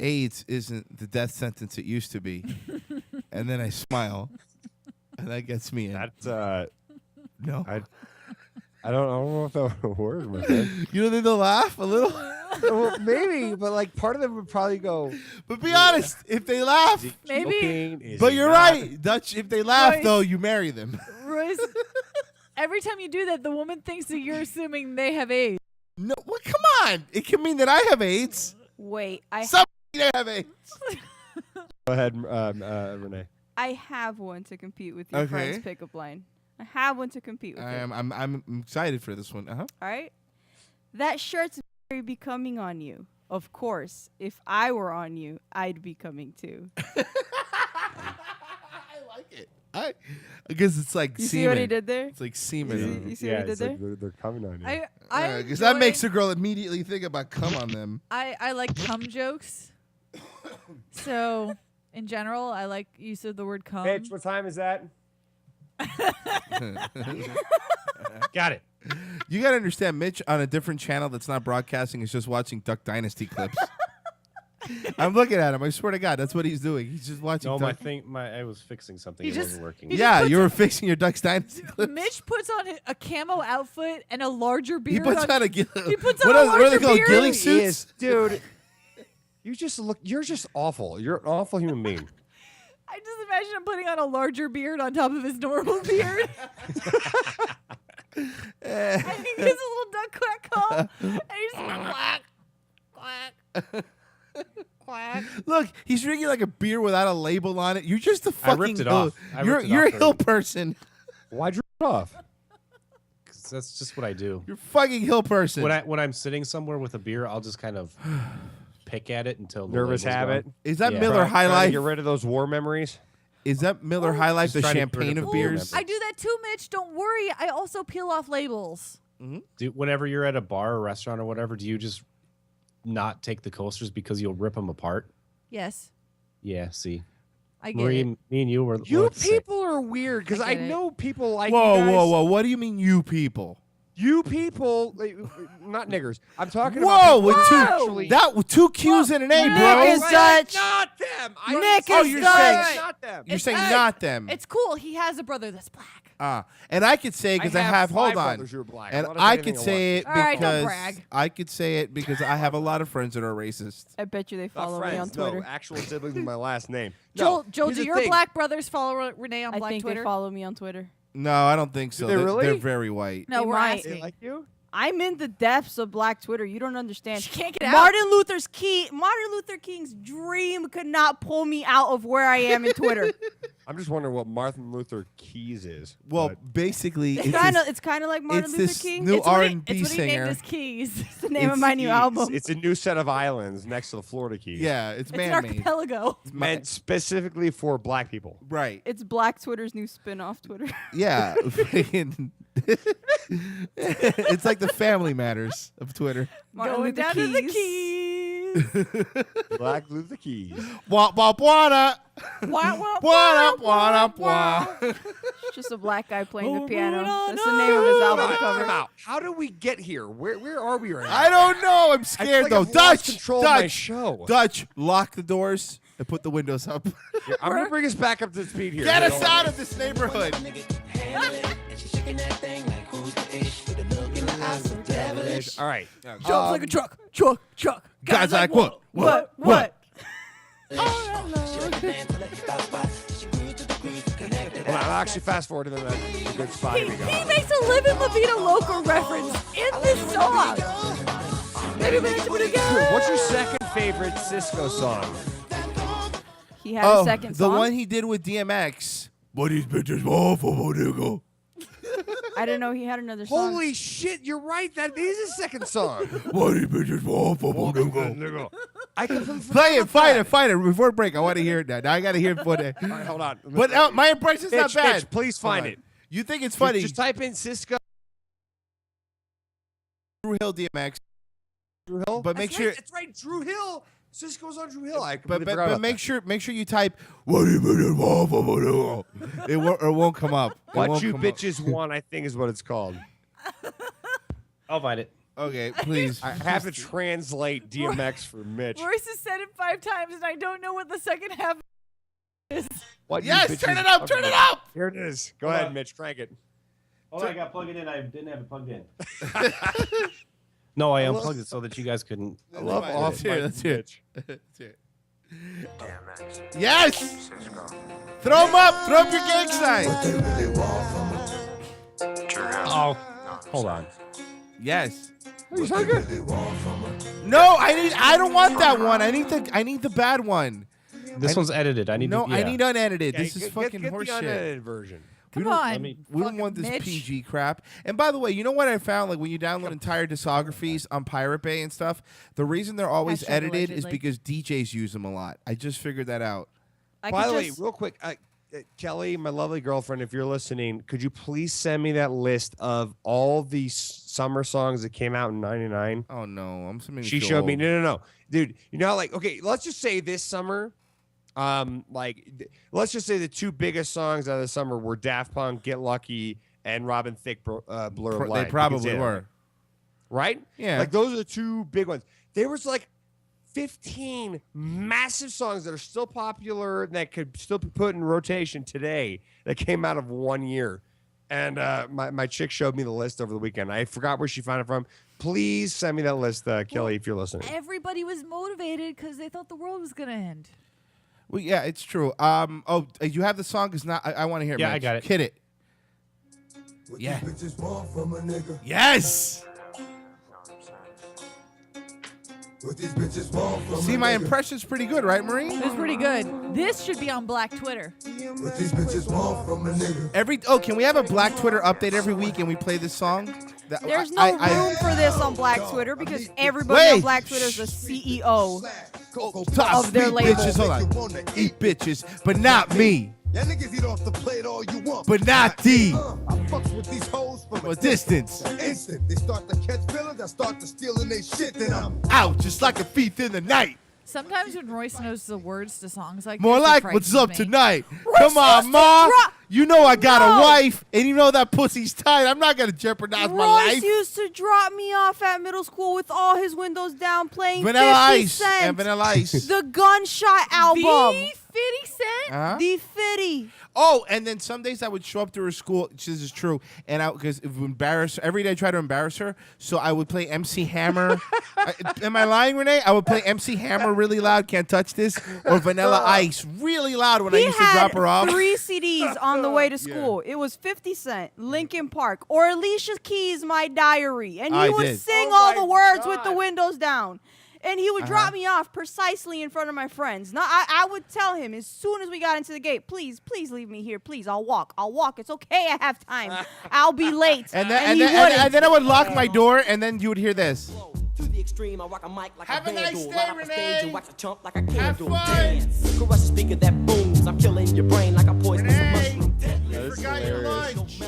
AIDS isn't the death sentence it used to be," and then I smile, and that gets me in.
That's
no.
I don't know if that would work. My friend.
You don't think they'll laugh a little?
Well, maybe, but part of them would probably go.
But be honest, if they laugh,
Maybe.
But you're right, Dutch. If they laugh,
Royce.
though, you marry them.
Royce, every time you do that, the woman thinks that you're assuming they have AIDS.
No, well, come on. It can mean that I have AIDS.
Wait,
Somebody have AIDS.
Go ahead, Renee.
I have one to compete with your
Okay.
friend's pickup line. I have one to compete with.
I'm excited for this one.
All right. That shirt's very becoming on you. Of course, if I were on you, I'd be coming too.
I like it. I guess it's like
You
semen.
see what he did there?
It's like semen.
You see what he did there?
They're coming on you.
Because that makes a girl immediately think about cum on them.
I like cum jokes. So, in general, I like use of the word cum.
Bitch, what time is that? Got it.
You got to understand, Mitch, on a different channel that's not broadcasting, is just watching Duck Dynasty clips. I'm looking at him. I swear to God, that's what he's doing. He's just watching.
No,
Duck.
I was fixing something.
He
It
just-
wasn't working.
he
Yeah, you were fixing your Duck Dynasty clips.
Mitch puts on a camo outfit and a larger beard.
He puts on a
He puts
what
on a
are they
larger
called?
beard.
Ghillie
He
suits?
is, dude. You're just awful. You're an awful human being.
I just imagine him putting on a larger beard on top of his normal beard. And he gives a little duck quack call. And he's quack, quack, quack.
Look, he's drinking like a beer without a label on it. You're just a
I
fucking
ripped it
hill.
off. I ripped it
You're
off
a hill
very-
person.
Why'd you rip it off?
'Cause that's just what I do.
You're a fucking hill person.
When I'm sitting somewhere with a beer, I'll just kind of pick at it until the
Nervous
label's
habit.
gone.
Is that
Yeah.
Miller High
Trying to
Life?
get rid of those war memories.
Is that Miller High Life
Just
the
trying to get rid
champagne
of
of
the
beers?
I do that too, Mitch. Don't worry. I also peel off labels.
Whenever you're at a bar or restaurant or whatever, do you just not take the coasters because you'll rip them apart?
Yes,
Yeah, see.
I get
Marie,
it.
me and you were
You
the same.
people are weird because I
get it.
know people like
Whoa,
you guys.
whoa, whoa! What do you mean, you people?
You people, not niggers. I'm talking
Whoa,
about
with two Q's and an A, bro.
Nick is Dutch.
Not them.
Nick
Oh,
is
you're
Dutch.
saying
not them.
You're saying not them.
It's cool. He has a brother that's black.
And I could say because I have hold on,
brothers who are black.
and
I'm not
I
saying
could
anything
say it
All right, don't
because
brag.
I could say it because I have a lot of friends that are racist.
I bet you they
Not
follow me on
friends,
Twitter.
no, actual siblings with my last name.
Joel,
No,
Joel,
here's
do
the
your
thing.
black brothers follow Renee on
I
black
think
Twitter?
they follow me on Twitter.
No, I don't think so.
they
They're
really?
very white.
No,
They
we're
might.
asking.
They like you?
I'm in the depths of Black Twitter. You don't understand.
She can't get out.
Martin Luther King's dream could not pull me out of where I am in Twitter.
I'm just wondering what Martin Luther Keys is.
Well,
but-
basically,
It's kind of like Martin
it's
Luther
this
King.
new
It's what he-
R&B
It's what he named
singer.
his keys.
It's the name of my new
Keys.
album.
It's a new set of islands next to the Florida Keys.
Yeah, it's
It's an
man-made.
archipelago.
Meant specifically for black people.
Right.
It's Black Twitter's new spin-off Twitter.
Yeah. It's like the Family Matters of Twitter.
Martin
Going
Luther
down to the keys.
Black Luther Keys.
Wah wah wah
Wah, wah,
wah wah wah.
It's just a black guy playing the
Oh,
piano.
no,
That's the name of his album
Time
cover.
out. How did we get here? Where are we right now?
I don't know. I'm
I feel
scared
like
though.
I've lost
Dutch,
control of my
Dutch,
show.
Dutch. Lock the doors and put the windows up.
Yeah, I'm gonna bring us back up to speed here.
Get us
Hold on.
out of this neighborhood.
All right.
Jumps like a truck.
Guys like what?
What?
Well, I'll actually fast forward to the good spot. Here we go.
He makes a Living La Vida Loca reference in this song. Maybe we should again.
What's your second favorite Cisco song?
He had a second
the
song.
one he did with DMX. But these bitches awful, nigga.
I didn't know he had another song.
Holy shit, you're right. That is a second song.
What these bitches awful, nigga.
I completely
Play it,
forgot about
fight it. Before break, I want to hear it now. Now I got to hear it for that.
All right, hold on.
But my impression's not
Mitch,
bad.
Mitch, please find
Hold
it.
on. You think it's funny?
Just type in Cisco.
Drew Hill DMX.
Drew Hill?
But make
That's
sure.
right, that's right. Drew Hill. Cisco's on Drew Hill. I
But
completely forgot about
make
that.
sure you type what these bitches awful, nigga. It won't come up. It
What
won't
you
come up.
bitches want, I think, is what it's called.
I'll find it.
Okay, please.
I have to translate DMX for Mitch.
Royce has said it 5 times, and I don't know what the second half is.
What you
Yes,
bitches
turn it up,
want.
turn it up.
Here it is. Go
Hold
ahead,
on.
Mitch. Crank it.
Oh, I got to plug it in. I didn't have it plugged in. No, I unplugged it so that you guys couldn't.
I love
fine.
off mic
Let's hear it.
Mitch.
Let's hear it. Yes. Throw them up. Throw up your gang sign.
Oh, hold on.
Yes.
You sound good.
No, I don't want that one. I need the bad one.
This one's edited. I need
No,
to,
I need unedited.
Yeah,
This is
get
fucking
the
horseshit.
unedited version.
Come
don't-
on.
We don't
fucking
want this
Mitch.
PG crap. And by the way, you know what I found? Like when you download entire discographies on Pirate Bay and stuff, the reason they're always
Hashtag
edited is
allegedly.
because DJs use them a lot. I just figured that out.
I
By
could
the way,
just-
real quick, Kelly, my lovely girlfriend, if you're listening, could you please send me that list of all the summer songs that came out in '99?
Oh no, I'm something.
She showed me. No, dude. You know, like, okay, let's just say this summer, let's just say the two biggest songs out of the summer were Daft Punk, "Get Lucky," and Robin Thicke, "Blur of Light."
They probably
You can say that,
were.
right?
Yeah.
Like those are the two big ones. There was like 15 massive songs that are still popular that could still be put in rotation today that came out of 1 year. And my chick showed me the list over the weekend. I forgot where she found it from. Please send me that list, Kelly, if you're listening.
Everybody was motivated because they thought the world was going to end.
Well, yeah, it's true. You have the song? Cause not. I want to hear it.
Yeah,
Mitch.
I got it.
Hit it. Yeah. Yes. See, my impression's pretty good, right, Marie?
It was pretty good. This should be on Black Twitter.
Can we have a Black Twitter update every week and we play this song?
There's no room for this on Black Twitter because everybody on Black Twitter is the CEO of their label.
Bitches, hold on. Eat bitches, but not me.
Y'all niggas eat off the plate all you want.
But not D.
I fucks with these hoes from
A distance.
instant. They start to catch feelings, I start to stealing they shit, then I'm
Out just like a thief in the night.
Sometimes when Royce knows the words to songs like
More
this, it
like
frightens
what's up
me.
tonight.
Royce
Come
knows
on, Ma. You know I got
No.
a wife, and you know that pussy's tight. I'm not gonna jeopardize my
Royce
life.
used to drop me off at middle school with all his windows down playing
Vanilla
50
Ice
Cent.
and Vanilla Ice.
The Gunshot album.
The 50 Cent?
Uh-huh.
The 50.
Oh, and then some days I would show up to her school. This is true, and because every day I try to embarrass her, so I would play MC Hammer. Am I lying, Renee? I would play MC Hammer really loud, Can't Touch This, or Vanilla Ice really loud when I used to drop her off.
3 CDs on the way to school. It was 50 Cent, Linkin Park, or Alicia Keys' My Diary, and he
I
would
did.
sing
Oh
all
my
the words
God.
with the windows down. And he would drop me off precisely in front of my friends. Now, I would tell him as soon as we got into the gate, please leave me here. Please, I'll walk. It's okay. I have time. I'll be late.
And
he
then
wouldn't.
I would lock my door, and then you would hear this.
To the extreme, I rock a mic like
Have
a
a nice
vandal.
day,
Light up a
Renee.
stage and wax a chump like a
Have
candle.
fun.
Dance. Crush a speaker that booms. I'm killing your brain like a poisonous mushroom.
You forgot your lunch.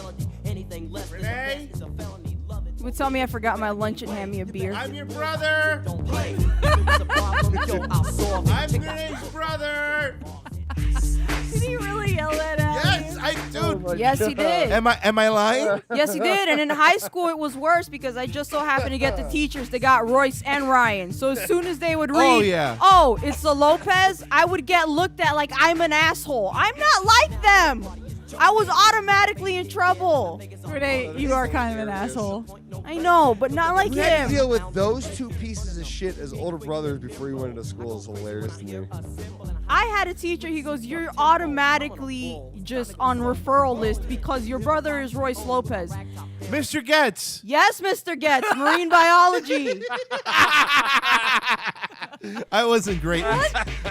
Anything less than
Renee?
is a felony. Love it.
He would tell me I forgot my lunch and hand me a beer.
I'm your brother.
Don't play. If it's a problem, yo, I'll solve it.
I'm
Check out
Renee's brother.
Did he really yell that at
Yes,
me?
I do.
Yes, he did.
Am I lying?
Yes, he did. And in high school, it was worse because I just so happened to get the teachers that got Royce and Ryan. So as soon as they would read,
Oh, yeah.
oh, it's a Lopez, I would get looked at like I'm an asshole. I'm not like them. I was automatically in trouble.
Renee, you are kind of an asshole.
I know, but not like
You had to
him.
deal with those two pieces of shit as older brothers before you went into school is hilarious to me.
I had a teacher, he goes, you're automatically just on referral list because your brother is Royce Lopez.
Mr. Getz.
Yes, Mr. Getz, marine biology.
I wasn't great.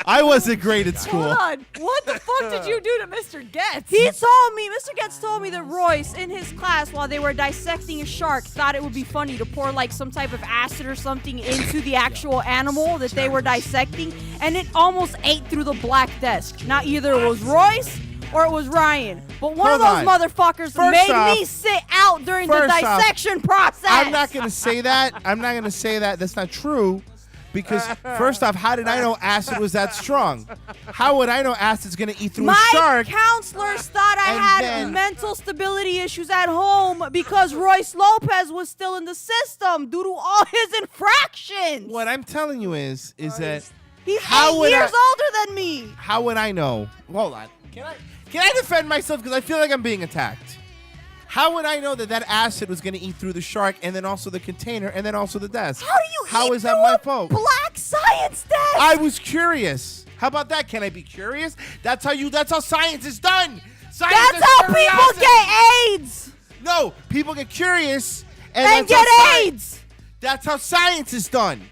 I wasn't great at school.
Hold on. What the fuck did you do to Mr. Getz?
Mr. Getz told me that Royce, in his class, while they were dissecting a shark, thought it would be funny to pour like some type of acid or something into the actual animal that they were dissecting, and it almost ate through the black desk. Now, either it was Royce or it was Ryan, but one
Hold
of those
on.
motherfuckers
First
made
off-
me sit out during the
first off,
dissection process.
I'm not gonna say that. That's not true. Because first off, how did I know acid was that strong? How would I know acid's gonna eat through a
My
shark?
counselors thought I
And
had
then-
mental stability issues at home because Royce Lopez was still in the system due to all his infractions.
What I'm telling you is that
He's
how
8
would
years
I-
older than me.
how would I know? Hold on. Can I defend myself because I feel like I'm being attacked? How would I know that acid was going to eat through the shark and then also the container and then also the desk?
How
is that my fault?
Black science desk.
I was curious. How about that? Can I be curious? That's how science is done. Science
That's
is
how people
curiosity.
get AIDS
No, people get curious
and
that's
get
how sci-
AIDS.
That's how science is done.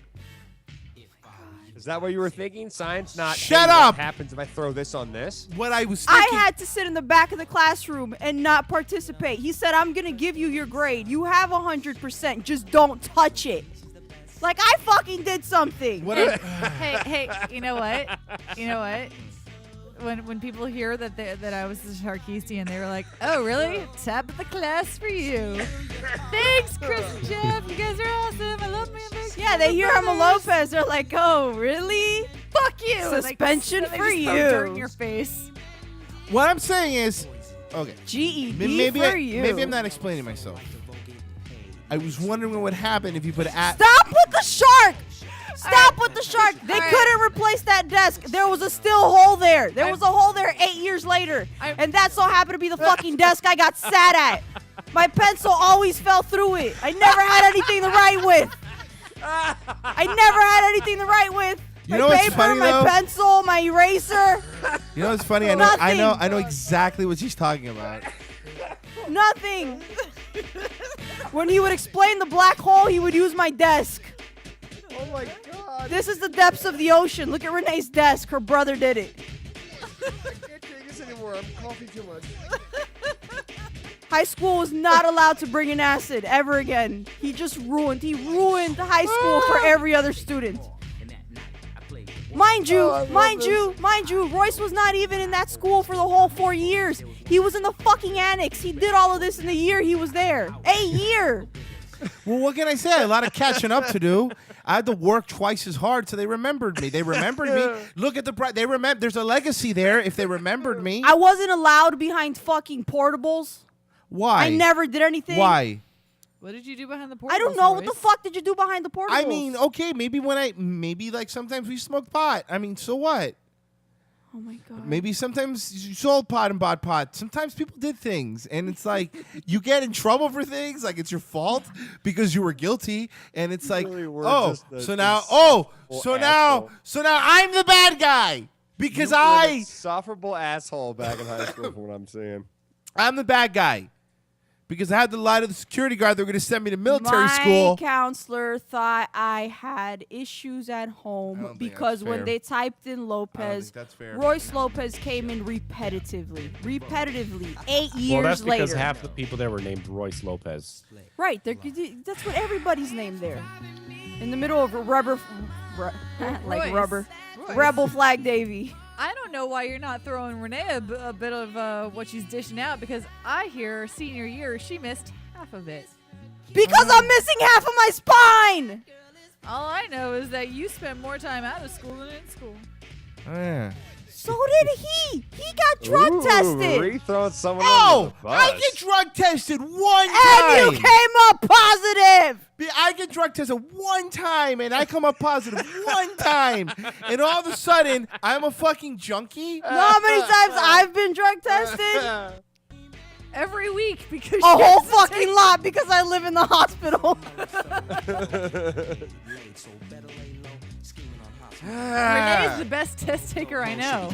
Is that what you were thinking? Science not.
Shut
hey,
up.
What happens if I throw this on this?
What I was
I
thinking.
had to sit in the back of the classroom and not participate. He said, I'm going to give you your grade. You have 100%. Just don't touch it. Like, I fucking did something.
Hey, you know what? You know what? When people hear that I was the Sharkeisty and they were like, oh, really? Top of the class for you. Thanks, Chris and Jeff. You guys are awesome. I love me.
Yeah, they hear I'm a Lopez. They're like, oh, really?
Fuck you. And, like,
Suspension
they
for
just throw dirt in
you.
your face.
What I'm saying is, okay.
GED
maybe
for you.
Maybe I'm not explaining myself. I was wondering what would happen if you put
Stop with the shark! Stop with the shark! They couldn't replace that desk. There was a still hole there. There was a hole there 8 years later. And that so happened to be the fucking desk I got sat at. My pencil always fell through it. I never had anything to write with. I never had anything to write with.
You
My
know what's
paper,
funny,
my
though?
pencil, my eraser.
You know what's funny?
Nothing.
I know exactly what she's talking about.
Nothing. When he would explain the black hole, he would use my desk.
Oh my god.
This is the depths of the ocean. Look at Renee's desk. Her brother did it.
I can't take this anymore. I'm coughing too much.
High school was not allowed to bring in acid ever again. He ruined high school for every other student. Mind you, Royce was not even in that school for the whole 4 years. He was in the fucking annex. He did all of this in the year he was there. A year.
Well, what can I say? A lot of catching up to do. I had to work twice as hard, so they remembered me. They remembered me. Look at they remember. There's a legacy there. If they remembered me,
I wasn't allowed behind fucking portables.
Why?
I never did anything.
Why?
What did you do behind the portables?
I don't know.
Royce?
What the fuck did you do behind the portables?
I mean, okay, maybe like sometimes we smoked pot. I mean, so what?
Oh my god.
Maybe sometimes you sold pot and bought pot. Sometimes people did things, and it's like you get in trouble for things, like it's your fault because you were guilty, and it's like, so now I'm the bad guy because
a insufferable asshole back in high school, from what I'm saying.
I'm the bad guy. Because I had to lie to the security guard. They were going to send me to military school.
My counselor thought I had issues at home because when they typed in Lopez, Royce Lopez came in repetitively. 8 years
well, that's because
later.
half the people there were named Royce Lopez.
Right. That's what everybody's named there. In the middle of rubber, like rubber.
Royce.
Rebel Flag Davy.
I don't know why you're not throwing Renee a bit of what she's dishing out, because I hear senior year she missed half of it.
Because I'm missing half of my spine!
All I know is that you spent more time out of school than in school.
Oh, yeah.
So did he. He got drug tested.
Throwing someone under the bus.
I get drug tested one time.
And you came up positive.
I get drug tested one time, and I come up positive one time. And all of a sudden, I'm a fucking junkie.
Know how many times I've been drug tested?
Every week, because
a whole fucking lot, because I live in the hospital.
Renee's the best test taker I know.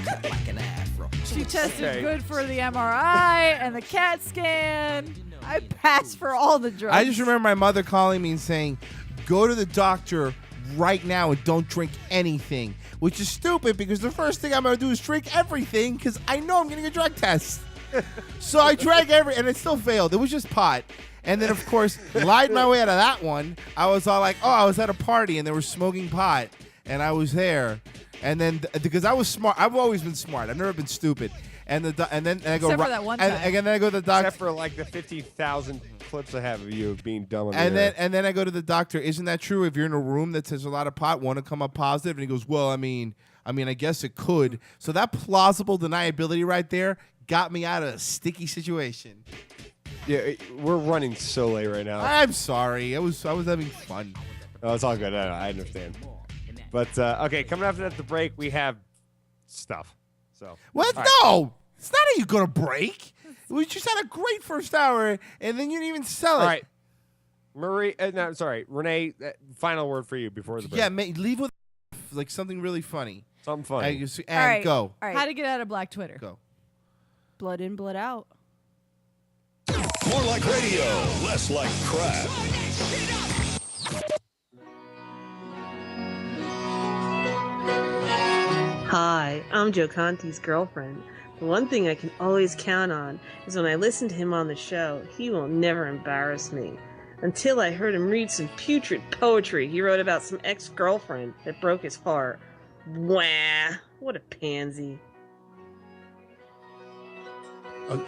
She tested good for the MRI and the CAT scan.
I passed for all the drugs.
I just remember my mother calling me and saying, go to the doctor right now and don't drink anything, which is stupid because the first thing I'm going to do is drink everything because I know I'm getting a drug test. So I drank and it still failed. It was just pot. And then, of course, lied my way out of that one. I was all like, I was at a party and they were smoking pot. And I was there, and then because I was smart, I've always been smart. I've never been stupid. And then I go
except for that one time.
And then I go to the doctor.
Except for like the 50,000 clips I have of you being dumb.
And then I go to the doctor. Isn't that true? If you're in a room that says a lot of pot, want to come up positive? And he goes, well, I mean, I guess it could. So that plausible deniability right there got me out of a sticky situation.
Yeah, we're running so late right now.
I'm sorry. I was having fun.
Oh, it's all good. I understand. But, okay, coming after the break, we have stuff. So
what?
Right.
No, it's not how you're going to break. We just had a great first hour, and then you didn't even sell it.
All right. Renee, final word for you before the break.
Yeah, leave with like something really funny.
Something funny.
And
All right.
go.
All right.
How to get out of Black Twitter.
Go.
Blood in, blood out.
More like radio, less like crap.
Hi, I'm Joe Conti's girlfriend. The one thing I can always count on is when I listen to him on the show, he will never embarrass me. Until I heard him read some putrid poetry he wrote about some ex-girlfriend that broke his heart. Wah, what a pansy.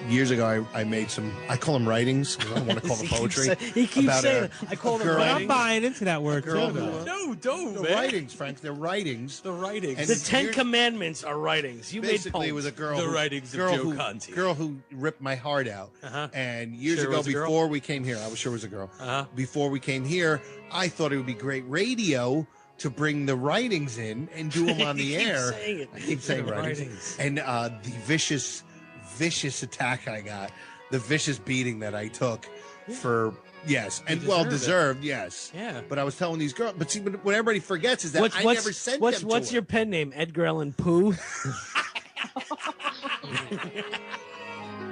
Years ago, I made some, I call them writings, because I don't want to call them poetry.
He keeps
about
saying, I call them writings. I'm buying into that word, too.
No, don't, man. Writings, Frank. They're writings.
The writings.
And
The Ten Commandments are writings. You made
basically,
poems.
it was a girl.
The writings of Joe Conti.
Girl who ripped my heart out. And years ago, before we came here, I was sure it was a girl. Before we came here, I thought it would be great radio to bring the writings in and do them on the air. I keep saying writings. And the vicious attack I got, the vicious beating that I took for, yes, and well deserved, yes.
Yeah.
But I was telling these girls, but see, what everybody forgets is that I never sent them to
What's your pen name? Edgar Allan Poe?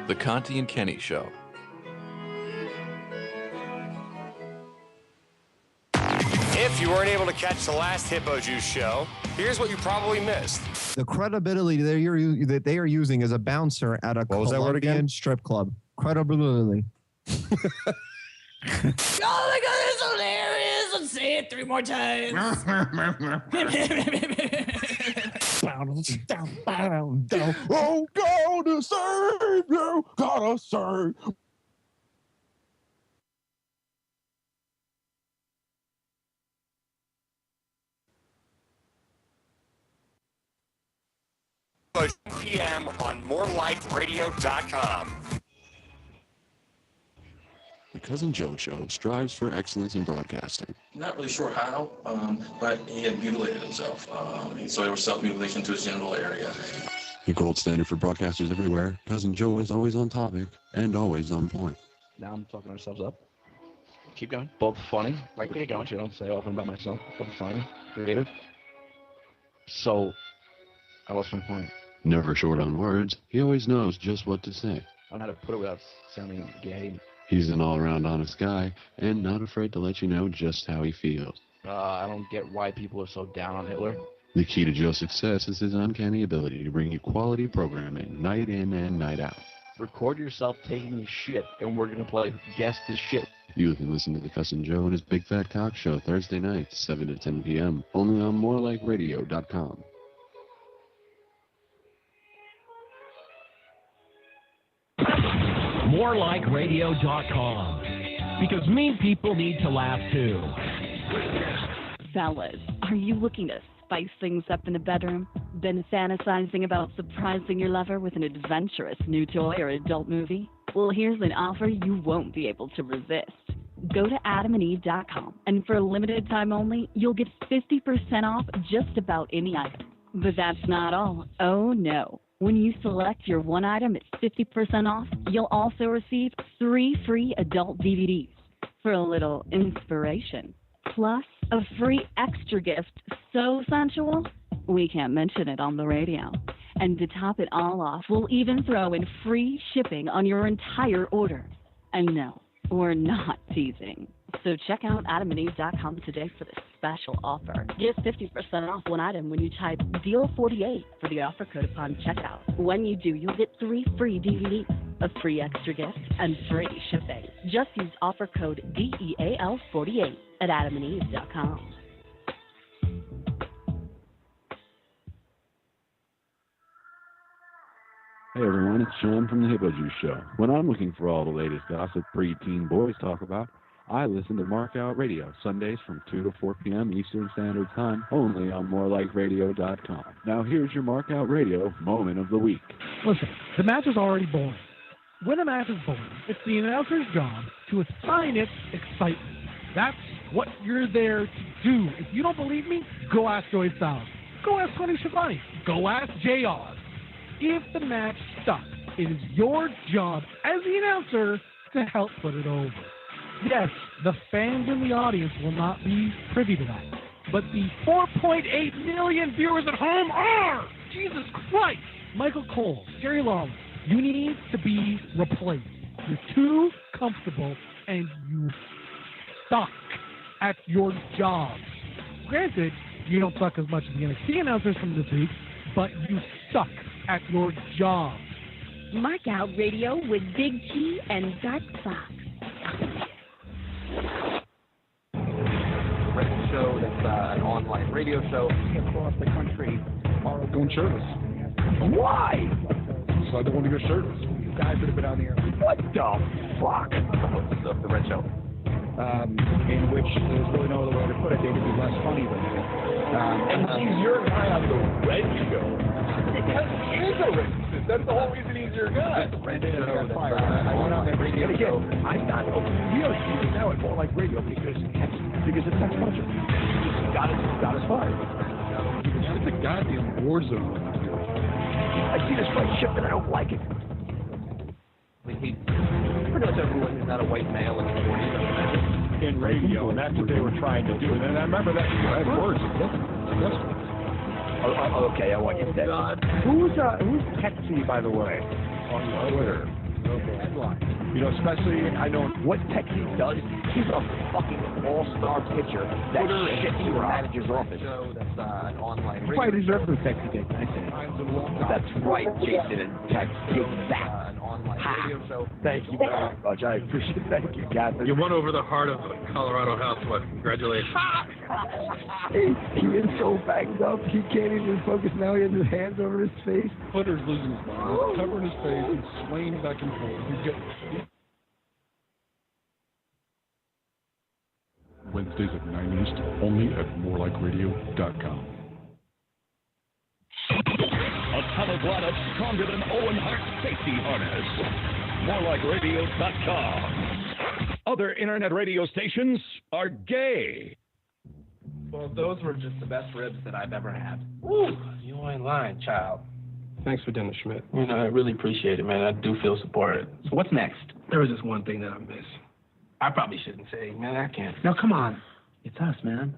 The Conti and Kenny Show.
If you weren't able to catch the last Hippo Juice show, here's what you probably missed.
The credibility that they are using as a bouncer at a Colombian strip club. Credibility.
Oh my god, it's hilarious! Let's say it 3 more times.
Oh, God to save you, gotta save. p.m. on morelikeradio.com.
The Cousin Joe Show strives for excellence in broadcasting.
Not really sure how, but he had mutilated himself. So there was self-mutilation to his genital area.
The gold standard for broadcasters everywhere, Cousin Joe is always on topic and always on point.
Now I'm talking ourselves up. Keep going. Both funny. Like, keep going. You don't say often about myself. Both funny. Creative. So, I lost my point.
Never short on words, he always knows just what to say.
I don't know how to put it without sounding gay.
He's an all-around honest guy and not afraid to let you know just how he feels.
I don't get why people are so down on Hitler.
The key to Joe's success is his uncanny ability to bring you quality programming night in and night out.
Record yourself taking a shit, and we're going to play Guess the Shit.
You can listen to the Cousin Joe and his Big Fat Cock Show Thursday nights, 7 to 10 p.m., only on morelikeradio.com.
morelikeradio.com, because mean people need to laugh too.
Fellas, are you looking to spice things up in the bedroom? Been fantasizing about surprising your lover with an adventurous new toy or adult movie? Well, here's an offer you won't be able to resist. Go to adamandeve.com, and for a limited time only, you'll get 50% off just about any item. But that's not all. Oh no. When you select your one item at 50% off, you'll also receive 3 free adult DVDs for a little inspiration. Plus, a free extra gift so sensual, we can't mention it on the radio. And to top it all off, we'll even throw in free shipping on your entire order. And no, we're not teasing. So check out adamandeve.com today for this special offer. Get 50% off one item when you type DEAL48 for the offer code upon checkout. When you do, you'll get 3 free DVDs, a free extra gift, and free shipping. Just use offer code DEAL48 at adamandeve.com.
Hey everyone, it's Sean from the Hippo Juice Show. When I'm looking for all the latest gossip preteen boys talk about, I listen to Mark Out Radio, Sundays from 2 to 4 p.m. Eastern Standard Time, only on morelikeradio.com. Now here's your Mark Out Radio moment of the week.
Listen, the match is already boring. When a match is boring, it's the announcer's job to assign it excitement. That's what you're there to do. If you don't believe me, go ask Joey Styles. Go ask Tony Schiavone. Go ask JR. If the match sucks, it is your job as the announcer to help put it over. Yes, the fans in the audience will not be privy to that, but the 4.8 million viewers at home are! Jesus Christ! Michael Cole, Jerry Lawler, you need to be replaced. You're too comfortable and you suck at your job. Granted, you don't suck as much as the NXT announcers from this week, but you suck at your job.
Mark Out Radio with Big T and Dark Fox.
Radio show that's an online radio show across the country. Tomorrow going shirtless. Why? So I don't want to go shirtless. You guys that have been on the air. What the fuck? What's the Red Show? In which there's really no other way to put it. They would be less funny than me. And he's your guy on the Red Show. Because he is a racist. That's the whole reason he's your guy. Red Show. I went on that radio show. I'm not really using now at more like radio because it's sex culture. Got us fired. It's a goddamn war zone. I see this white ship and I don't like it. I mean, he pretty much everyone who's not a white male in the 40s in radio, and that's what they were trying to do. And I remember that words. Okay, I want you dead. Who's Texie, by the way, on Twitter? You know, especially, I know what Texie does. He's a fucking all-star pitcher that shits in the manager's office. That's an online radio. Probably deserves the Texie thing. That's right, Jason and Tex. Take that. Radio show. Thank you very much. I appreciate it. Thank you, Captain.
You won over the heart of a Colorado housewife. Congratulations.
He is so banged up, he can't even focus now. He has his hands over his face.
Twitter's losing his mind. He's covering his face and swaying back and forth.
Wednesdays at 9 East, only at morelikeradio.com.
A
How about a stronger than Owen Hart safety harness? More like radio.com. Other internet radio stations are gay.
Well, those were just the best ribs that I've ever had. Ooh, you ain't lying, child. Thanks for dinner, Schmidt. You know, I really appreciate it, man. I do feel supported. So what's next? There was just one thing that I miss. I probably shouldn't say, man. I can't. No, come on. It's us, man.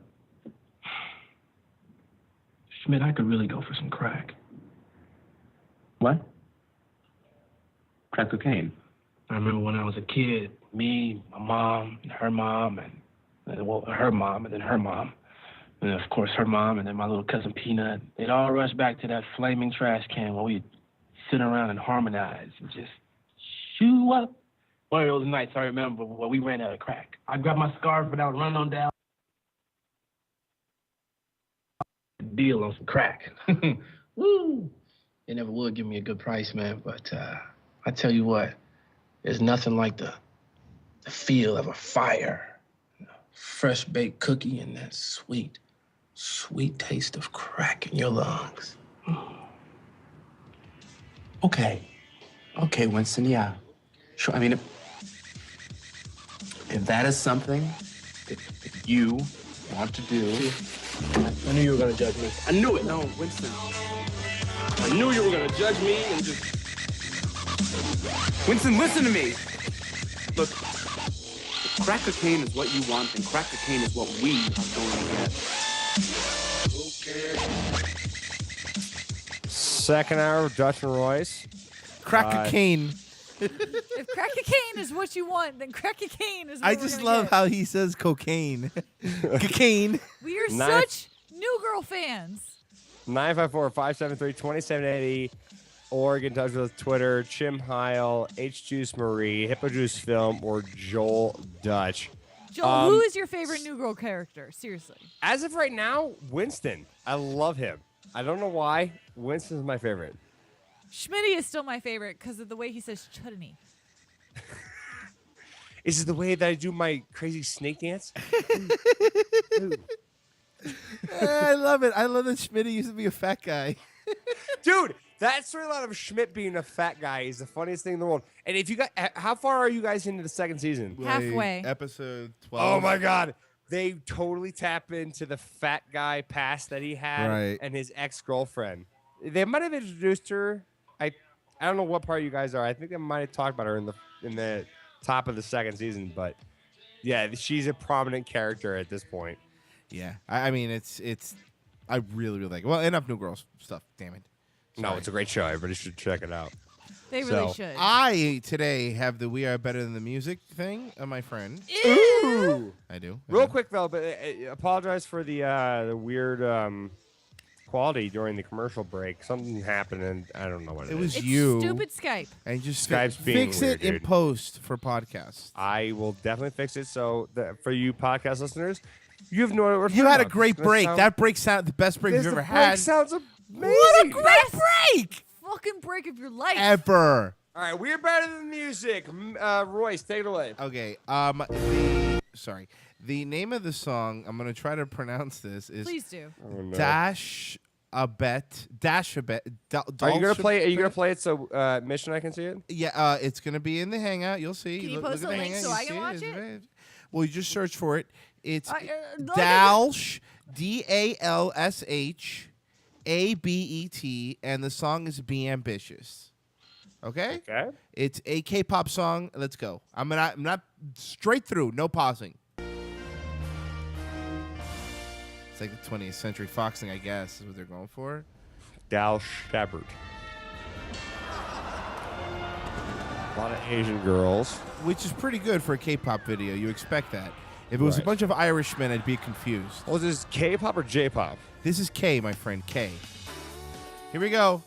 Schmidt, I could really go for some crack. What? Crack cocaine. I remember when I was a kid, me, my mom, and her mom, and well, her mom, and then her mom. And of course, her mom, and then my little cousin Peanut. They'd all rush back to that flaming trash can where we'd sit around and harmonize and just shoo up. One of those nights I remember where we ran out of crack. I'd grab my scarf and I would run on down. Deal on some crack. Woo! They never would give me a good price, man, but I tell you what, there's nothing like the feel of a fire, fresh baked cookie, and that sweet, sweet taste of crack in your lungs. Okay, Winston, yeah. Sure, I mean, if that is something that you want to do, I knew you were gonna judge me. I knew it. No, Winston. I knew you were gonna judge me and just...
Winston, listen to me. Look, if crack cocaine is what you want, then crack cocaine is what we are going to get.
Second hour of Dutch and Royce.
Crack cocaine.
If crack cocaine is what you want, then crack cocaine is what
I
we're
just
gonna
love
get.
how he says cocaine. Cocaine.
We are
Nice.
such New Girl fans.
954-573-2780. Or get in touch with us Twitter, Chim Heil, H Juice Marie, Hippo Juice Film, or Joel Dutch.
Joel, who is your favorite New Girl character? Seriously.
As of right now, Winston. I love him. I don't know why. Winston's my favorite.
Schmitty is still my favorite because of the way he says chutney.
Is it the way that I do my crazy snake dance?
I love it. I love that Schmidt used to be a fat guy.
Dude, that storyline of Schmidt being a fat guy is the funniest thing in the world. And if you got, how far are you guys into the second season?
Halfway.
Episode 12.
Oh my God. They totally tap into the fat guy past that he had and his ex-girlfriend. They might have introduced her. I don't know what part you guys are. I think they might have talked about her in the top of the second season, but yeah, she's a prominent character at this point.
Yeah, I mean it's I really like it. Well, enough New Girls stuff. Damn it.
No, it's a great show. Everybody should check it out.
They really should.
I today have the "We Are Better Than the Music" thing of my friend.
Ooh.
I do.
Real quick though, but apologize for the weird quality during the commercial break. Something happened, and I don't know what it is.
It was
It's
you.
stupid Skype.
And just
Skype's being
fix
weird,
it in
dude.
post for podcasts.
I will definitely fix it. So for you podcast listeners, you have no idea what we're
You
talking
had a
about.
great
It's gonna
break.
sound-
That break sounded the best break you've
the
ever
break
had.
sounds amazing.
What a great break!
Fucking break of your life.
Ever.
All right, we're better than music. Royce, take it away.
Okay. The name of the song, I'm gonna try to pronounce this, is
Please do.
Oh, no.
Dash a Bet.
Are you gonna play? Are you gonna play it so Mission I can see it?
Yeah, it's gonna be in the Hangout. You'll see.
Can you
Look
post
at
a
the
link
Hangout,
so
you
I can
see
watch
It's
it?
very- Well, you just search for it. It's
look at
Dalsh, DALSH, ABET, and the song is "Be Ambitious." Okay.
Okay.
It's a K-pop song. Let's go. I'm not straight through. No pausing. It's like the 20th Century Fox thing, I guess, is what they're going for.
Dal Shepard. A lot of Asian girls.
Which is pretty good for a K-pop video. You expect that. If it was a
Right.
bunch of Irishmen, I'd be confused.
Was this K-pop or J-pop?
This is K, my friend, K. Here we go.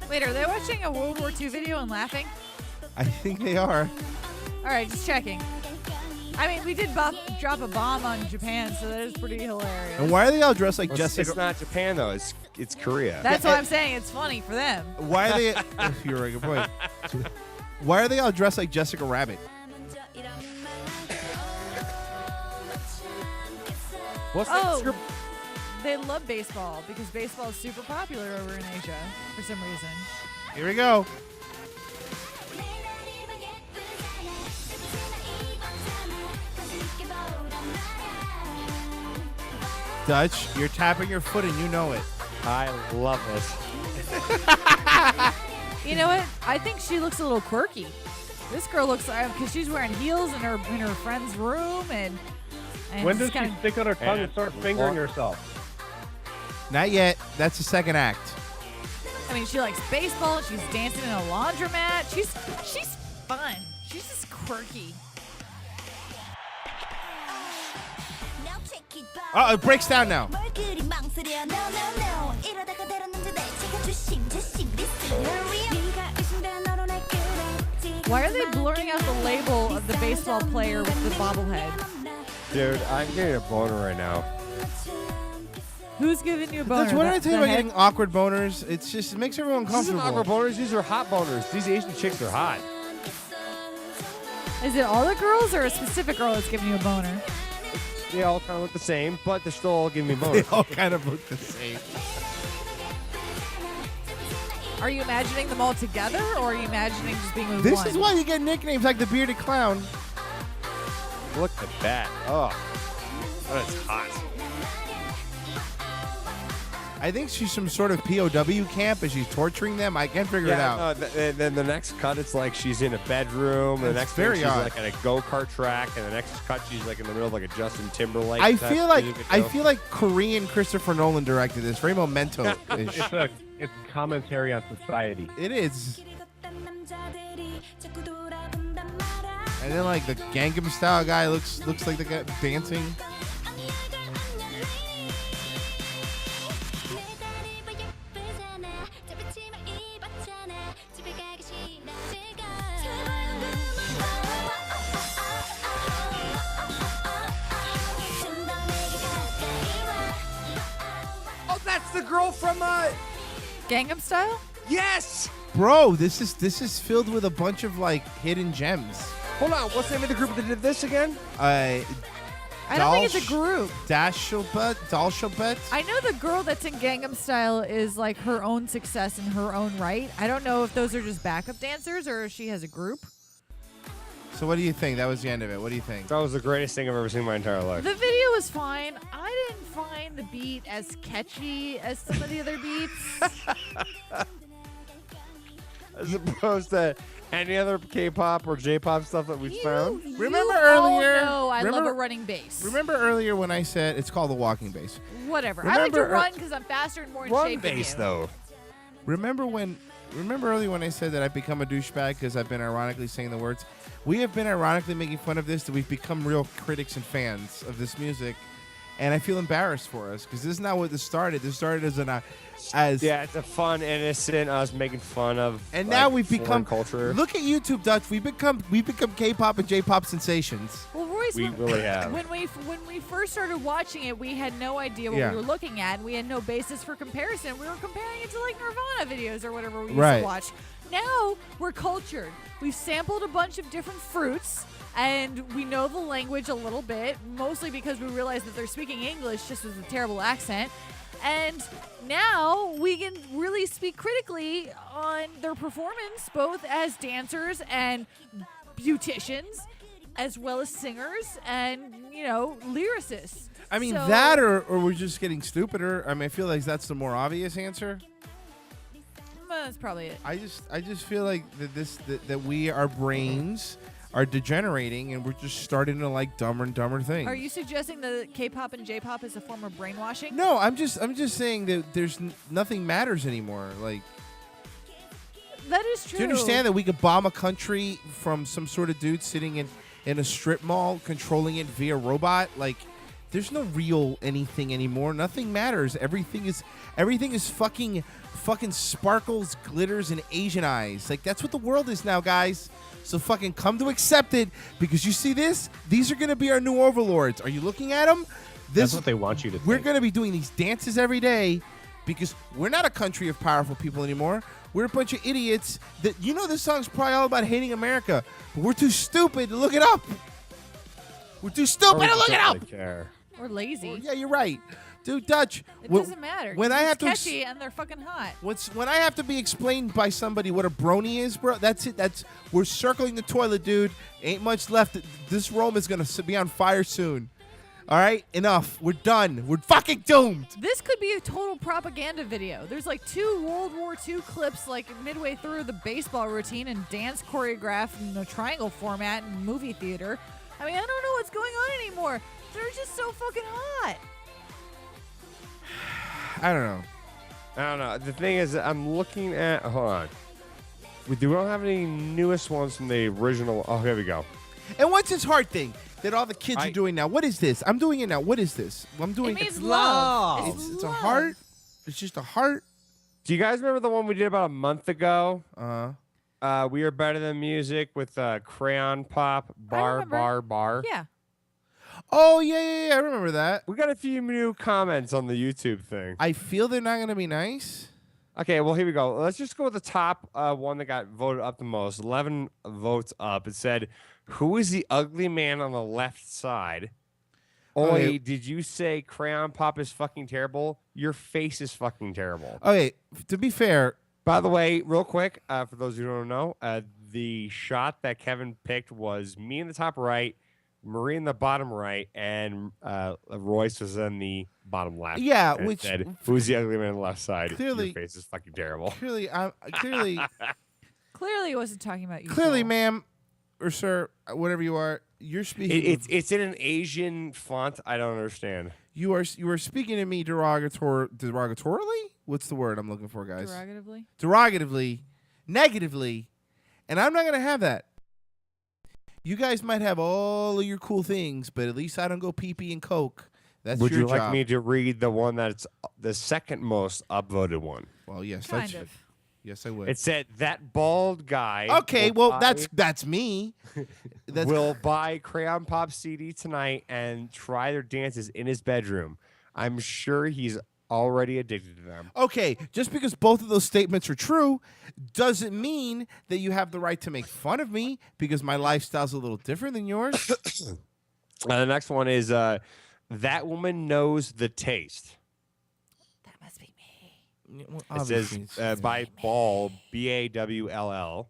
Wait, are they watching a World War II video and laughing?
I think they are.
All right, just checking. I mean, we did drop a bomb on Japan, so that is pretty hilarious.
And why are they all dressed like
Well,
Jessica?
It's not Japan though. It's it's Korea.
That's what I'm saying. It's funny for them.
Why are they? You're right. Good point. Why are they all dressed like Jessica Rabbit?
What's
Oh, they love baseball because baseball is super popular over in Asia for some reason.
Here we go. Dutch, you're tapping your foot and you know it.
I love this.
You know what? I think she looks a little quirky. This girl looks because she's wearing heels in her friend's room and
when does
it's
she
kinda-
stick out her tongue and start fingering herself?
Not yet. That's the second act.
I mean, she likes baseball. She's dancing in a laundromat. She's fun. She's just quirky.
Oh, it breaks down now.
Why are they blurring out the label of the baseball player with the bobblehead?
Dude, I'm getting a boner right now.
Who's giving you a boner?
That's what I tell you
The
about
head?
getting awkward boners. It's just, it makes everyone
These are
comfortable.
awkward boners. These are hot boners. These Asian chicks are hot.
Is it all the girls or a specific girl that's giving you a boner?
They all kind of look the same, but they're still all giving me boners.
They all kind of look the same.
Are you imagining them all together, or are you imagining just being with
This
one?
is why you get nicknames like the Bearded Clown.
Look at that. Oh, that is hot.
I think she's some sort of POW camp and she's torturing them. I can't figure it out.
Then the next cut, it's like she's in a bedroom. The
That's
next
very
thing, she's
odd.
like at a go-kart track. And the next cut, she's like in the middle of like a Justin Timberlake.
I
type
feel like
music
I
video.
feel like Korean Christopher Nolan directed this. Very memento.
It's commentary on society.
It is. And then like the Gangnam Style guy looks like the guy dancing.
Oh, that's the girl from
Gangnam Style?
Yes.
Bro, this is filled with a bunch of like hidden gems.
Hold on, what's the name of the group that did this again?
I don't think it's a group.
Dalshabet.
I know the girl that's in Gangnam Style is like her own success in her own right. I don't know if those are just backup dancers or if she has a group.
So what do you think? That was the end of it. What do you think?
That was the greatest thing I've ever seen in my entire life.
The video was fine. I didn't find the beat as catchy as some of the other beats.
As opposed to any other K-pop or J-pop stuff that we've found.
Remember
You
earlier?
all know I love
remember-
a running bass.
Remember earlier when I said it's called the walking bass?
Whatever. I like to
Remember-
run because I'm faster and more in shape than you.
though.
Remember earlier when I said that I've become a douchebag because I've been ironically saying the words? We have been ironically making fun of this, that we've become real critics and fans of this music. And I feel embarrassed for us because this is not what this started. This started as
Yeah, it's a fun, innocent us making fun of.
and
like,
now we've
foreign
become
culture.
Look at YouTube, Dutch. We've become K-pop and J-pop sensations.
Well, Royce,
We really have.
When we first started watching it, we had no idea what
Yeah.
we were looking at. And we had no basis for comparison. We were comparing it to like Nirvana videos or whatever we used
Right.
to watch. Now we're cultured. We've sampled a bunch of different fruits. And we know the language a little bit, mostly because we realize that they're speaking English just with a terrible accent. And now we can really speak critically on their performance, both as dancers and beauticians, as well as singers and, lyricists.
I mean,
So-
that or we're just getting stupider. I mean, I feel like that's the more obvious answer.
That's probably it.
I just feel like that we, our brains are degenerating and we're just starting to like dumber and dumber things.
Are you suggesting that K-pop and J-pop is a form of brainwashing?
No, I'm just saying that there's nothing matters anymore. Like,
That is true.
do you understand that we could bomb a country from some sort of dude sitting in a strip mall controlling it via robot? Like, there's no real anything anymore. Nothing matters. Everything is fucking sparkles, glitters, and Asian eyes. Like, that's what the world is now, guys. So fucking come to accept it, because you see this? These are going to be our new overlords. Are you looking at them?
That's what they want you to
We're
think.
going to be doing these dances every day, because we're not a country of powerful people anymore. We're a bunch of idiots that, this song's probably all about hating America, but we're too stupid to look it up. We're too stupid to look it up.
Care.
Or lazy.
Yeah, you're right. Dude, Dutch.
It doesn't matter.
When I have to
catchy and they're fucking hot.
When I have to be explained by somebody what a brony is, bro, that's it. We're circling the toilet, dude. Ain't much left. This Rome is going to be on fire soon. All right? Enough. We're done. We're fucking doomed.
This could be a total propaganda video. There's like 2 World War II clips like midway through the baseball routine and dance choreographed in a triangle format in movie theater. I mean, I don't know what's going on anymore. They're just so fucking hot.
I don't
know. The thing is, I'm looking at. Hold on. We don't have any newest ones from the original. Oh, here we go.
And what's this heart thing that all the kids are doing now? What is this? I'm doing it now. What is this? I'm doing.
It means love.
It's a heart. It's just a heart.
Do you guys remember the one we did about a month ago? We Are Better Than Music with Crayon Pop, Bar.
Yeah.
Oh, yeah. I remember that.
We got a few new comments on the YouTube thing.
I feel they're not going to be nice.
Okay, well, here we go. Let's just go with the top one that got voted up the most. 11 votes up. It said, who is the ugly man on the left side? Oi, did you say Crayon Pop is fucking terrible? Your face is fucking terrible.
Okay, to be fair.
By the way, real quick, for those who don't know, the shot that Kevin picked was me in the top right, Marie in the bottom right, and Royce was in the bottom left.
Yeah,
and
which
said, who's the ugly man on the left side?
Clearly,
your face is fucking terrible.
Clearly,
Clearly, he wasn't talking about you.
Clearly, ma'am, or sir, whatever you are, you're speaking.
It's in an Asian font. I don't understand.
You are speaking to me derogatorily. What's the word I'm looking for, guys? Derogatively, negatively, and I'm not gonna have that. You guys might have all of your cool things, but at least I don't go pee-pee and coke. That's
Would
your
you like
job.
me to read the one that's the second most upvoted one?
Well, yes,
kind of.
Yes, I would.
It said that bald guy.
Okay, well, that's me.
Will buy Crayon Pop CD tonight and try their dances in his bedroom. I'm sure he's already addicted to them.
Okay, just because both of those statements are true doesn't mean that you have the right to make fun of me because my lifestyle's a little different than yours.
The next one is that woman knows the taste.
That must be me.
Well,
it says by Ball, Bawll.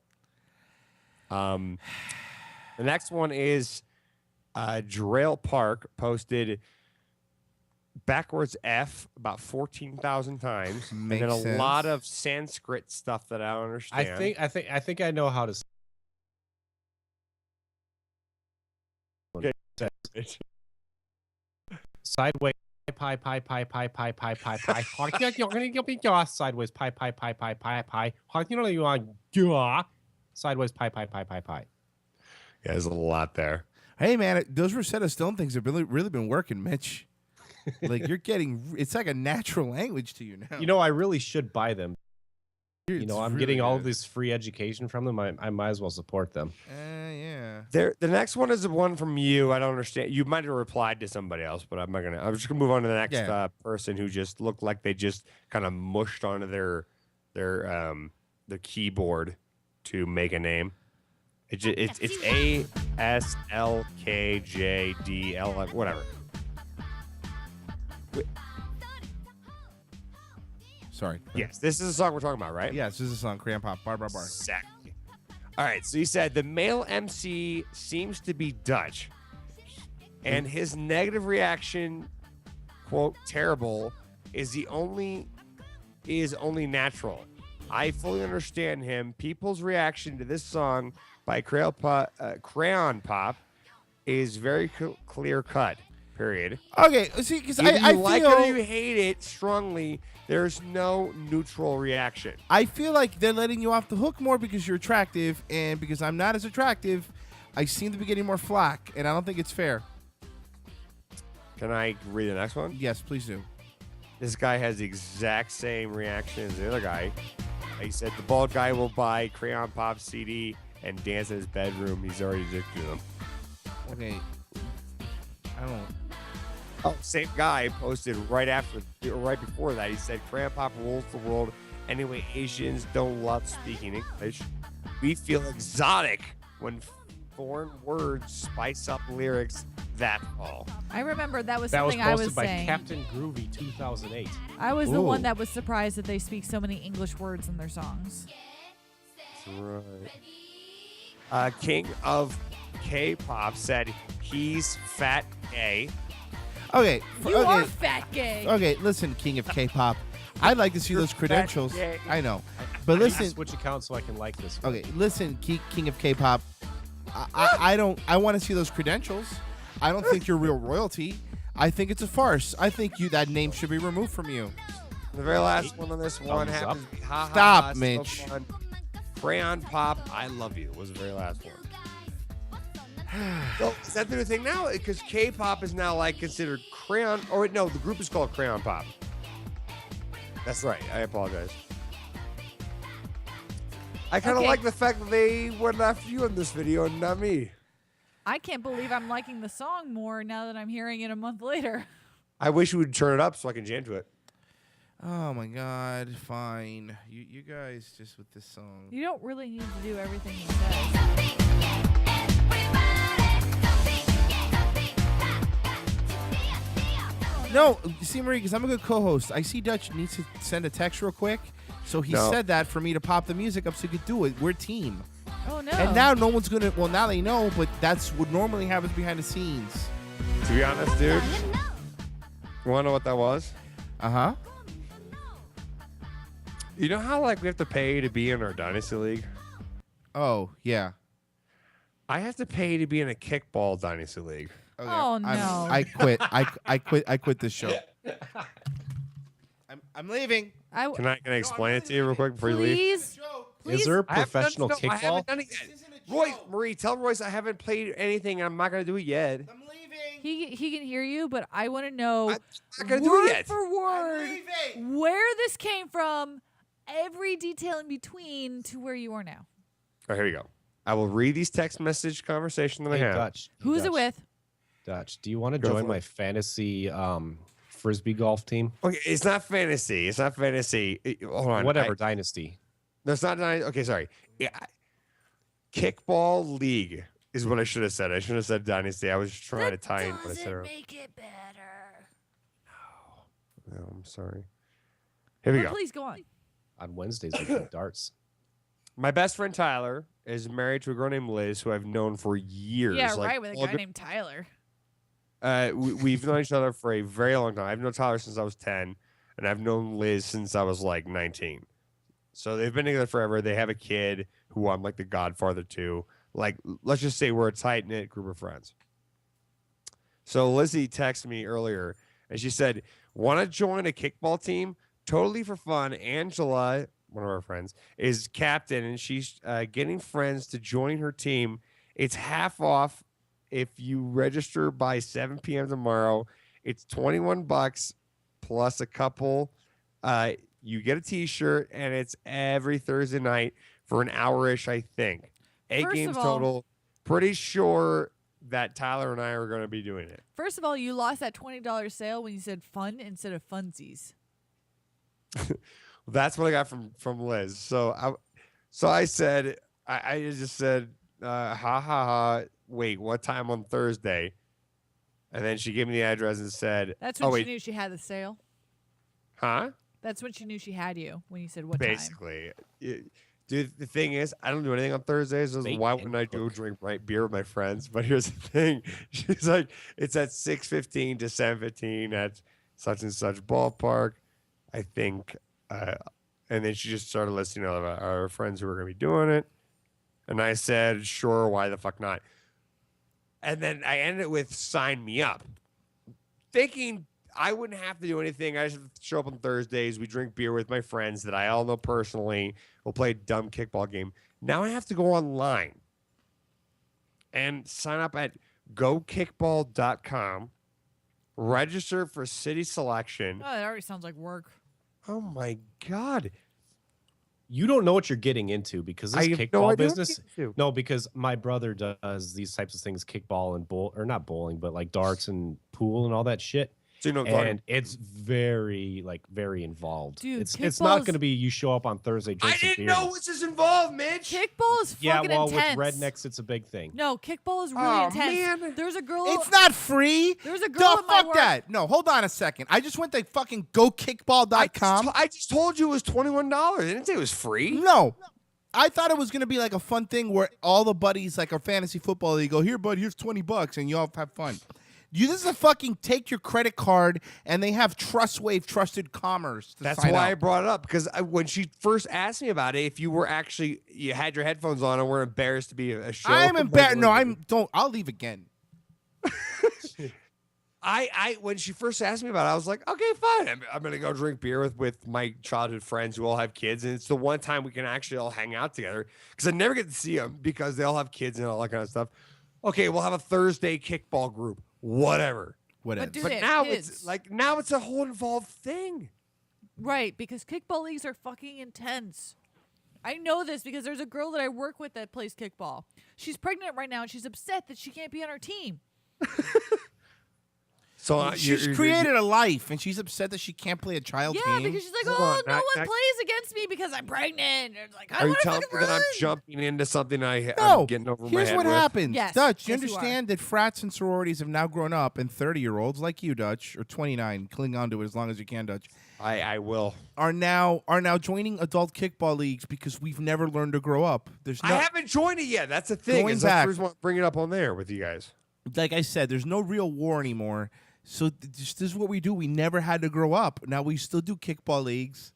The next one is Drail Park posted backwards F about 14,000 times, and then a lot of Sanskrit stuff that I don't understand.
I think I know how to.
Okay.
Sideways pie. Sideways pie. Sideways pie.
Yeah, there's a lot there.
Hey man, those Rosetta Stone things have really been working, Mitch. Like you're getting, it's like a natural language to you now.
You know, I really should buy them. I'm getting all
good.
this free education from them. I might as well support them.
Yeah.
The next one is the one from you. I don't understand. You might have replied to somebody else, but I'm just gonna move on to the next person who just looked like they just kind of mushed onto their keyboard to make a name. It's ASLKJDL, whatever.
Sorry.
Yes, this is the song we're talking about, right?
Yes, this is a song, Crayon Pop, Bar.
Exactly. All right, so he said the male MC seems to be Dutch, and his negative reaction, quote, terrible, is only natural. I fully understand him. People's reaction to this song by Crayon Pop is very clear cut. Period.
Okay, see, because I
like
feel
it or you hate it strongly. There's no neutral reaction.
I feel like they're letting you off the hook more because you're attractive, and because I'm not as attractive, I seem to be getting more flack, and I don't think it's fair.
Can I read the next one?
Yes, please do.
This guy has the exact same reaction as the other guy. He said the bald guy will buy Crayon Pop CD and dance in his bedroom. He's already addicted to them.
Okay. I don't.
Oh, same guy posted right before that. He said, Crayon Pop rules the world. Anyway, Asians don't love speaking English. We feel exotic when foreign words spice up lyrics. That's all.
I remember that was something I was
posted by
saying.
Captain Groovy 2008.
I was the one that was surprised that they speak so many English words in their songs.
That's right. King of K-pop said he's fat gay.
Okay.
You are fat gay.
Okay, listen, King of K-pop. I'd like to see those credentials. I know. But listen.
Switch accounts so I can like this.
Okay, listen, King of K-pop. I want to see those credentials. I don't think you're real royalty. I think it's a farce. I think that name should be removed from you.
The very last one on this one happens to be
Stop, Mitch.
So Crayon Pop, I Love You was the very last one. So is that the new thing now? Because K-pop is now like considered crayon. Or no, the group is called Crayon Pop. That's right. I apologize. I kind of like the fact that they went after you in this video and not me.
I can't believe I'm liking the song more now that I'm hearing it a month later.
I wish you would turn it up so I can jam to it.
Oh my God! Fine, you guys just with this song.
You don't really need to do everything he says.
No, you see, Marie, because I'm a good co-host. I see Dutch needs to send a text real quick, so he said that for me to pop the music up so he could do it. We're a team.
Oh no!
And now no one's gonna. Well, now they know, but that's what normally happens behind the scenes.
To be honest, dude, you want to know what that was?
Uh-huh.
You know how like we have to pay to be in our Dynasty League?
Oh, yeah.
I have to pay to be in a Kickball Dynasty League.
Okay. Oh no!
I quit. I quit this show. I'm leaving.
Can I explain it to you real quick before you leave?
Please.
Is there a professional
I
kickball?
haven't done it yet. Royce, Marie, tell Royce I haven't played anything and I'm not gonna do it yet.
I'm leaving.
He can hear you, but I want to know
I'm not gonna do it yet.
for word where this came from, every detail in between to where you are now.
All right, here we go. I will read these text message conversations that I have.
Dutch.
Who's it with?
Dutch, do you want to
Go
join
for
my
it.
fantasy frisbee golf team?
Okay, it's not fantasy. It's not fantasy. Hold on.
Whatever, dynasty.
No, it's not dynasty. Okay, sorry. Yeah. Kickball League is what I should have said. I should have said dynasty. I was just trying to tie in what I said earlier.
Make it better.
No, I'm sorry. Here we go.
Please go on.
On Wednesdays, we play darts.
My best friend Tyler is married to a girl named Liz, who I've known for years.
Yeah,
like,
right, with a guy named Tyler.
We've known each other for a very long time. I've known Tyler since I was 10, and I've known Liz since I was like 19. So they've been together forever. They have a kid who I'm like the godfather to. Like, let's just say we're a tight-knit group of friends. So Lizzie texted me earlier, and she said, want to join a kickball team? Totally for fun. Angela, one of our friends, is captain, and she's getting friends to join her team. It's half off if you register by 7 p.m. tomorrow. It's $21 plus a couple. You get a T-shirt, and it's every Thursday night for an hour-ish, I think. 8 games total. Pretty sure that Tyler and I are going to be doing it.
First of all, you lost that $20 sale when you said fun instead of funsies.
That's what I got from Liz. So I said, I just said, ha ha ha. Wait, what time on Thursday? And then she gave me the address and said,
That's when she knew she had the sale.
Huh?
That's when she knew she had you, when you said what
Basically. Dude, the thing is, I don't do anything on Thursdays. So why wouldn't I drink beer with my friends? But here's the thing. She's like, it's at 6:15 to 7:15 at such and such ballpark, I think. And then she just started listing all of our friends who were going to be doing it. And I said, sure, why the fuck not? And then I ended it with sign me up. Thinking I wouldn't have to do anything. I just show up on Thursdays. We drink beer with my friends that I all know personally. We'll play a dumb kickball game. Now I have to go online and sign up at gokickball.com. Register for city selection.
Oh, that already sounds like work.
Oh, my God.
You don't know what you're getting into because this kickball business. No, because my brother does these types of things, kickball and not bowling, but like darts and pool and all that shit.
So you know what I'm talking
And it's very involved.
Dude,
it's not
kickball's-
going to be you show up on Thursday. Drink
I
some
didn't
beers.
know what's this involved, Mitch.
Kickball is
Yeah,
fucking
well,
intense.
with rednecks, it's a big thing.
No, kickball is really
Oh,
intense.
man.
There's a girl.
It's not free.
There's a girl
Duh,
at my
fuck
work.
that. No, hold on a second. I just went to fucking gokickball.com.
I just told you it was $21. I didn't say it was free.
No. I thought it was going to be like a fun thing where all the buddies, like our fantasy football, they go, here, bud, here's $20, and you all have fun. This is a fucking take your credit card, and they have TrustWave, Trusted Commerce. To
That's
sign
why I
up.
brought it up, because when she first asked me about it, if you were actually, you had your headphones on and were embarrassed to be a show.
I'm embarrassed. No, I'll leave again.
When she first asked me about it, I was like, okay, fine. I'm gonna go drink beer with my childhood friends who all have kids, and it's the one time we can actually all hang out together because I never get to see them because they all have kids and all that kind of stuff. Okay, we'll have a Thursday kickball group, whatever.
Whatever.
But do
But
they have
now
kids?
it's a whole involved thing.
Right, because kickball leagues are fucking intense. I know this because there's a girl that I work with that plays kickball. She's pregnant right now, and she's upset that she can't be on our team.
So
She's created a life, and she's upset that she can't play a child
Yeah,
game.
because she's like,
Hold
oh,
on,
no
now-
one plays against me because I'm pregnant. And it's like, I
Are you
want to
telling
fucking
me that
run.
I'm jumping into something I'm
No,
getting over my
here's
head
what
with?
happens.
Yes,
Dutch, you
yes, you are.
understand that frats and sororities have now grown up, and 30-year-olds like you, Dutch, or 29, cling on to it as long as you can, Dutch,
I will.
are now joining adult kickball leagues because we've never learned to grow up. There's no,
I haven't joined it yet. That's the thing.
Going
That's the
back.
reason why I'm bringing it up on there with you guys.
like I said, there's no real war anymore. So this is what we do. We never had to grow up. Now we still do kickball leagues.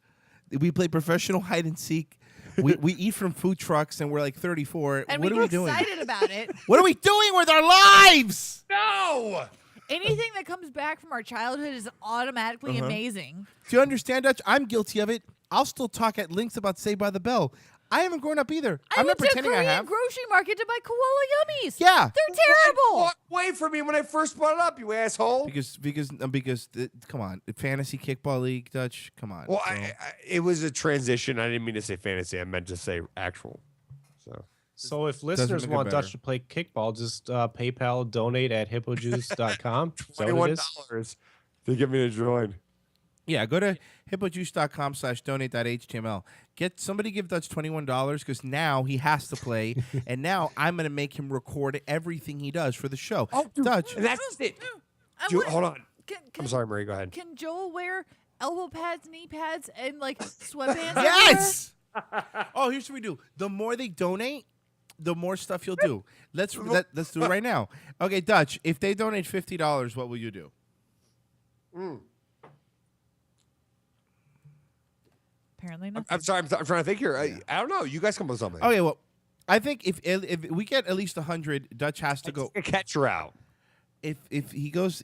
We play professional hide and seek. We eat from food trucks, and we're like 34.
And
What
we
are we
get
doing?
excited about it.
What are we doing with our lives?
No!
Anything that comes back from our childhood is automatically
Uh-huh.
amazing.
Do you understand, Dutch? I'm guilty of it. I'll still talk at length about Saved by the Bell. I haven't grown up either.
I
I'm
went
not
to a
pretending I
Korean
have.
grocery market to buy koala yummies.
Yeah.
They're terrible.
Walk away from me when I first brought it up, you asshole.
Because come on, fantasy kickball league, Dutch. Come on.
Well,
bro.
it was a transition. I didn't mean to say fantasy. I meant to say actual.
So if
Doesn't
listeners
make it
want
better.
Dutch to play kickball, just PayPal donate at hippojuice.com. Is that what it is?
$21 to get me to join.
Yeah, go to hippojuice.com/donate.html. Get somebody give Dutch $21 because now he has to play, and now I'm gonna make him record everything he does for the show.
Oh, dude,
Dutch,
and that's it.
I
Joe,
want-
hold on.
Can,
I'm sorry, Marie. Go ahead.
Can Joel wear elbow pads, knee pads, and like sweatbands?
yes. Oh, here's what we do. The more they donate, the more stuff you'll do. Let's do it right now. Okay, Dutch. If they donate $50, what will you do?
Apparently not.
I'm sorry. I'm trying to think here. I don't know. You guys come up with something.
Okay, well, I think if we get at least 100, Dutch has to go.
A catcher out.
If he hits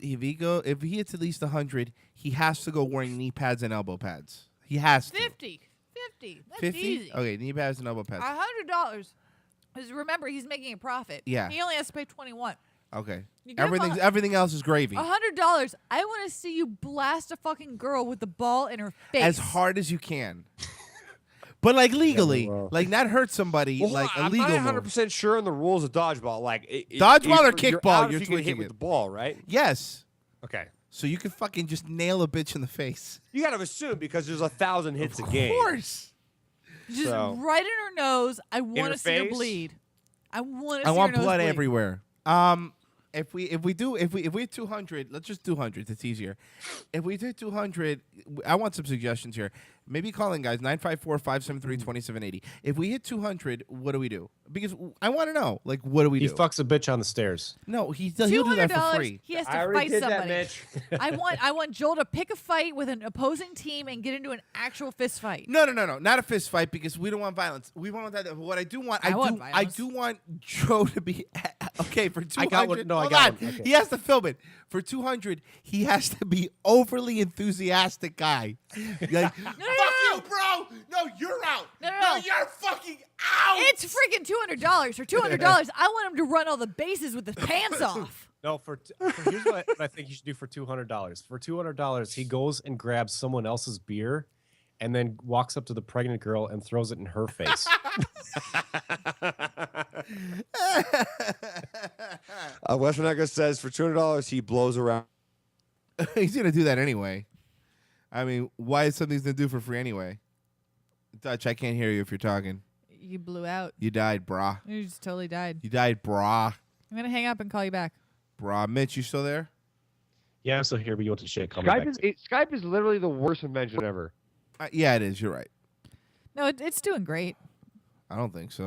at least 100, he has to go wearing knee pads and elbow pads. He has to.
50. That's
50?
easy.
Okay, knee pads and elbow pads.
$100. Because remember, he's making a profit.
Yeah.
He only has to pay 21.
Okay.
You give him
Everything else is gravy.
$100. I want to see you blast a fucking girl with the ball in her face.
As hard as you can. But like legally, like not hurt somebody,
Well,
like
I'm
illegal.
not 100% sure on the rules of dodgeball. Like
Dodgeball or
you're
kickball,
out
you're
if you get hit
tweaking
with
it.
the ball, right?
Yes.
Okay.
So you can fucking just nail a bitch in the face.
You got to assume because there's 1,000 hits a game.
Of course.
Just
So-
right in her nose. I
her
want to see her
face?
bleed. I want to
I
see
want
her nose
blood
bleed.
everywhere. If we hit 200, let's just do 100. It's easier. If we did 200, I want some suggestions here. Maybe call in, guys, 954-573-2780. If we hit 200, what do we do? Because I want to know, like, what do we
He
do?
fucks a bitch on the stairs.
No, he'll do that for
$200.
free.
He has to
I already
fight
did that,
somebody.
Mitch.
I want Joel to pick a fight with an opposing team and get into an actual fist fight.
No, not a fist fight because we don't want violence. We want that. What I do want,
I want
I
violence.
do want Joe to be okay for 200.
I got one. No, I
Hold
got
on.
one. Okay.
He has to film it for 200. He has to be overly enthusiastic guy. Like, fuck you, bro. No, you're out.
No.
You're fucking out.
It's freaking $200. For $200, I want him to run all the bases with his pants off.
No, here's what I think you should do for $200. For $200, he goes and grabs someone else's beer and then walks up to the pregnant girl and throws it in her face.
Western Echo says for $200 he blows around
He's gonna do that anyway. I mean, why is something he's gonna do for free anyway? Dutch, I can't hear you if you're talking.
You blew out.
You died, brah.
You just totally died.
You died, brah.
I'm gonna hang up and call you back.
Brah. Mitch, you still there?
Yeah, I'm still here, but you went to shit.
Skype is literally the worst invention ever.
Yeah, it is. You're right.
No, it's doing great.
I don't think so.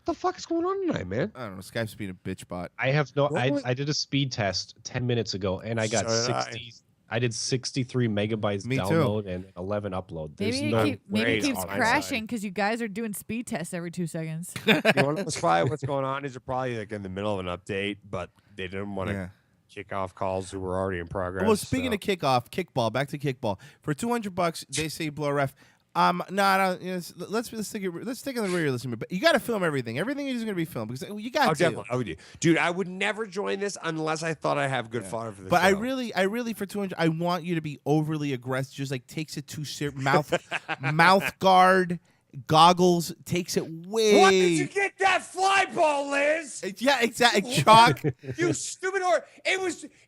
What the fuck is going on tonight, man?
I don't know. Skype's being a bitch bot.
I have no. I did a speed test 10 minutes ago, and I got
So did
60. I did 63 megabytes
Me too.
download and 11 upload. There's no
Maybe it
way
keeps
on my
crashing because you guys are doing speed tests every 2 seconds.
You know what's probably what's going on is they're probably like in the middle of an update, but they didn't want to kick off calls who were already in progress.
Well, speaking of kickball, back to kickball. For $200, they say blow a ref. No, I don't. You know, let's stick in the rear. Listen, but you got to film everything. Everything is going to be filmed because you got to.
Definitely. I would do. Dude, I would never join this unless I thought I have good fodder for this.
But
show.
I really for 200, I want you to be overly aggressive. Just like takes it too serious. Mouth guard, goggles, takes it way.
What did you get that fly ball, Liz?
Yeah, exactly. Chalk.
You stupid whore.